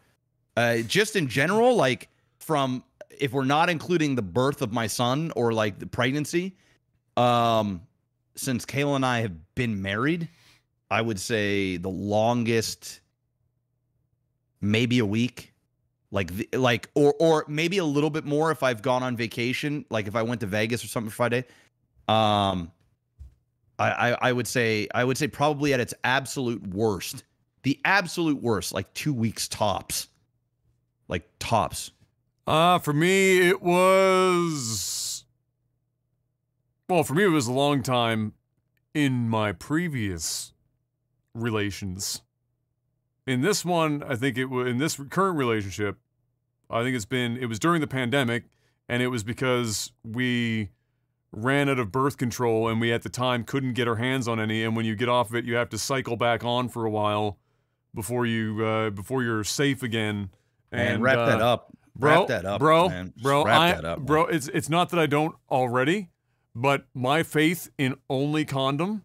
Just in general, like from if we're not including the birth of my son or like the pregnancy, since Kayla and I have been married, I would say the longest maybe a week. Or maybe a little bit more if I've gone on vacation, like if I went to Vegas or something for 5 days. I would say probably at its absolute worst, like 2 weeks tops, like tops. For me it was a long time in my previous relations. In this one, I think in this current relationship, I think it was during the pandemic, and it was because we ran out of birth control and we at the time couldn't get our hands on any, and when you get off of it, you have to cycle back on for a while before you're safe again. And wrap that up. Bro, man. It's not that I don't already, but my faith in only condom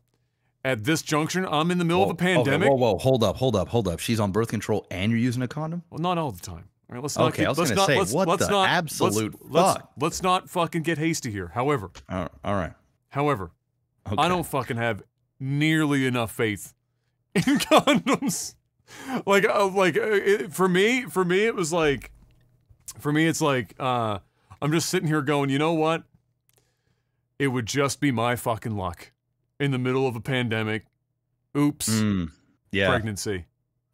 at this junction, I'm in the middle of a pandemic. Okay, whoa, hold up. She's on birth control and you're using a condom? Well, not all the time. All right, let's not. Okay, I was gonna say, what the absolute fuck? Let's not fucking get hasty here. However, all right. However, I don't fucking have nearly enough faith in condoms. For me, it was like, it's like, I'm just sitting here going, you know what? It would just be my fucking luck. In the middle of a pandemic, oops, pregnancy.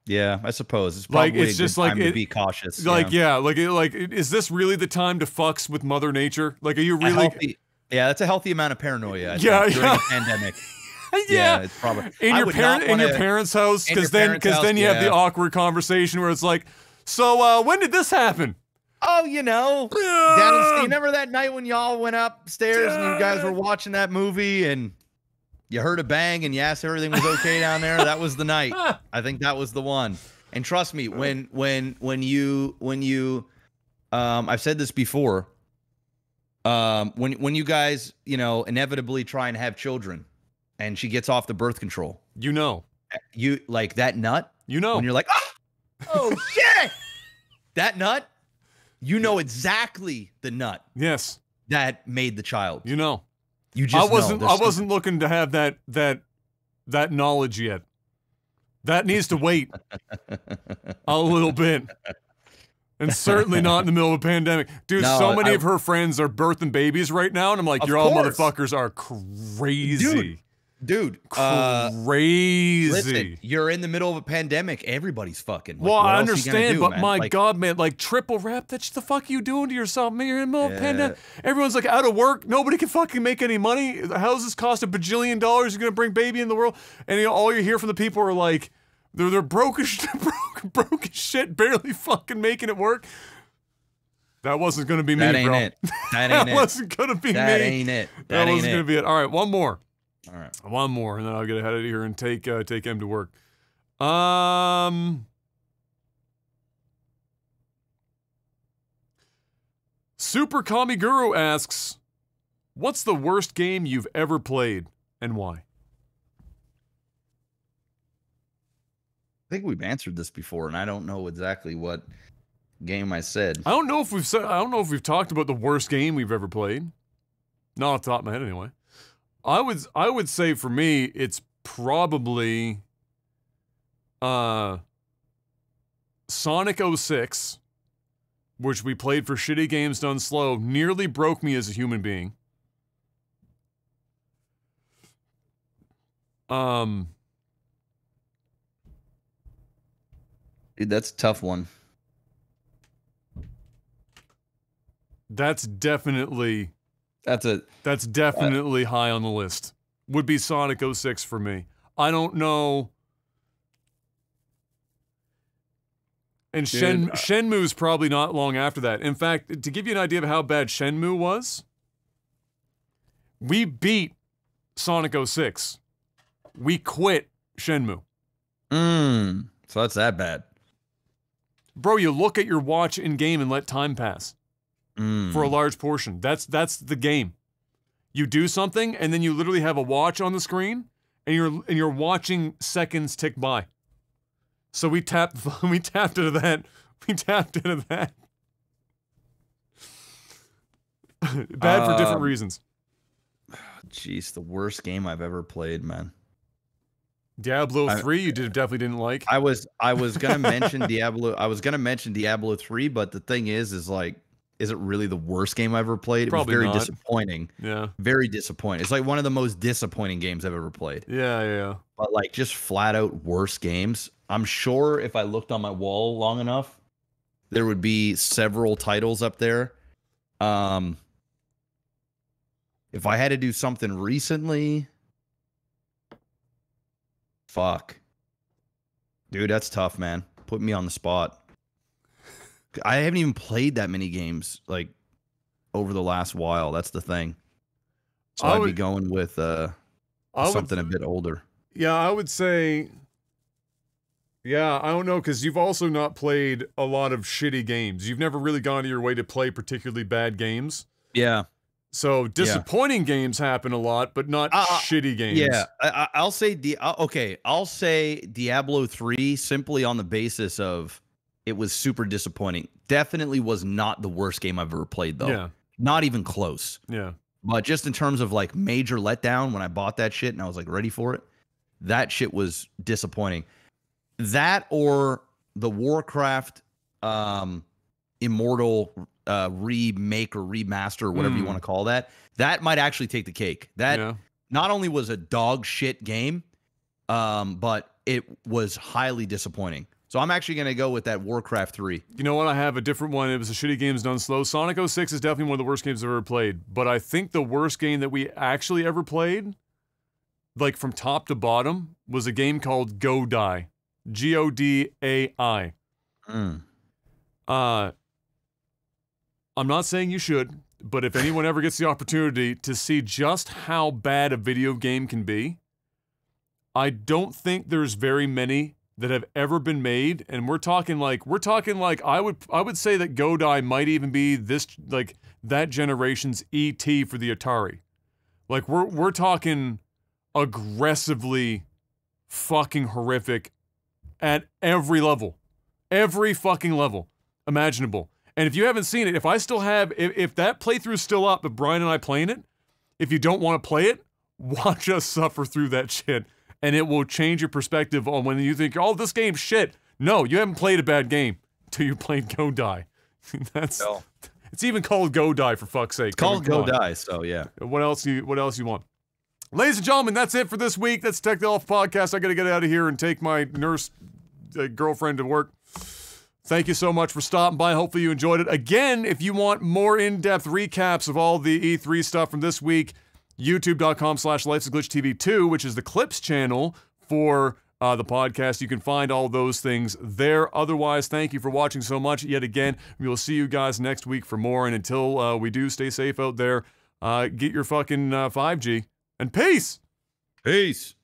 Yeah, I suppose it's probably it's just time to be cautious. Is this really the time to fucks with Mother Nature? Like, are you really? That's a healthy amount of paranoia. During a pandemic. It's probably in your parents' house, because then you have the awkward conversation where it's like, so when did this happen? Oh, you know, Dad, you remember that night when y'all went upstairs and you guys were watching that movie and you heard a bang and you asked if everything was okay down there? That was the night. I think that was the one. And trust me, when you I've said this before, when you guys, you know, inevitably try and have children and she gets off the birth control, you like that nut, when you're like, oh shit, that nut, you know exactly the nut. Yes. That made the child. You know. You just I wasn't looking to have that knowledge yet. That needs to wait a little bit. And certainly not in the middle of a pandemic. Dude, so many of her friends are birthing babies right now, and I'm like, all motherfuckers are crazy. Dude, crazy. Listen, you're in the middle of a pandemic. Everybody's fucking. Well, I understand, but my God, man, like triple wrap. That's the fuck you doing to yourself, man. You're in the middle of a pandemic. Everyone's like out of work. Nobody can fucking make any money. The houses cost $1 bajillion. You're gonna bring baby in the world, and all you hear from the people are like, they're broke as shit, barely fucking making it work. That wasn't going to be me, That ain't bro. it. That ain't it. wasn't going to be That me. ain't it. That ain't wasn't going to be it. All right, one more. All right. One more, and then I'll get ahead of here and take M to work. Super Kamiguru asks, what's the worst game you've ever played and why? I think we've answered this before, and I don't know exactly what game I said. I don't know if we've talked about the worst game we've ever played. Not off the top of my head, anyway. I would say for me, it's probably Sonic 06, which we played for Shitty Games Done Slow, nearly broke me as a human being. Dude, that's a tough one. That's definitely high on the list. Would be Sonic 06 for me. I don't know. And Shenmue's probably not long after that. In fact, to give you an idea of how bad Shenmue was, we beat Sonic 06. We quit Shenmue. So that's that bad. Bro, you look at your watch in game and let time pass for a large portion. That's the game. You do something and then you literally have a watch on the screen and you're watching seconds tick by. So we tapped into that. We tapped into that. Bad for different reasons. Jeez, the worst game I've ever played, man. Diablo 3, you definitely didn't like. I was gonna mention Diablo. I was gonna mention Diablo 3, but the thing is like, is it really the worst game I've ever played? Probably it was very not. disappointing. Yeah. Very disappointing. It's like one of the most disappointing games I've ever played. Yeah. But like just flat out worst games. I'm sure if I looked on my wall long enough, there would be several titles up there. If I had to do something recently, fuck. Dude, that's tough, man. Put me on the spot. I haven't even played that many games like over the last while. That's the thing. So I'd be going with something a bit older. Yeah, I would say. Yeah, I don't know, because you've also not played a lot of shitty games. You've never really gone to your way to play particularly bad games. Yeah. So disappointing games happen a lot, but not shitty games. Yeah, I'll say I'll say Diablo 3 simply on the basis of it was super disappointing. Definitely was not the worst game I've ever played, though. Yeah. Not even close. Yeah. But just in terms of like major letdown when I bought that shit and I was like ready for it, that shit was disappointing. That or the Warcraft Immortal remake or remaster or whatever you want to call that, that might actually take the cake. That not only was a dog shit game, but it was highly disappointing. So I'm actually going to go with that Warcraft 3. You know what? I have a different one. It was a shitty games done slow. Sonic 06 is definitely one of the worst games I've ever played. But I think the worst game that we actually ever played, like from top to bottom, was a game called Godai. Godai. I'm not saying you should, but if anyone ever gets the opportunity to see just how bad a video game can be, I don't think there's very many that have ever been made, and we're talking like I would say that Godai might even be that generation's E.T. for the Atari. Like we're talking aggressively fucking horrific at every level. Every fucking level imaginable. And if you haven't seen it, if that playthrough's still up, if Brian and I playing it, if you don't want to play it, watch us suffer through that shit. And it will change your perspective on when you think, oh, this game's shit. No, you haven't played a bad game till you played Godai. It's even called Godai, for fuck's sake. It's called Godai, so yeah. What else you want? Ladies and gentlemen, that's it for this week. That's Tech the Elf Podcast. I gotta get out of here and take my nurse girlfriend to work. Thank you so much for stopping by. Hopefully you enjoyed it. Again, if you want more in-depth recaps of all the E3 stuff from this week, youtube.com/Life'sAGlitchTV2, which is the Clips channel for the podcast. You can find all those things there. Otherwise, thank you for watching so much yet again. We will see you guys next week for more. And until we do, stay safe out there. Get your fucking 5G. And peace! Peace!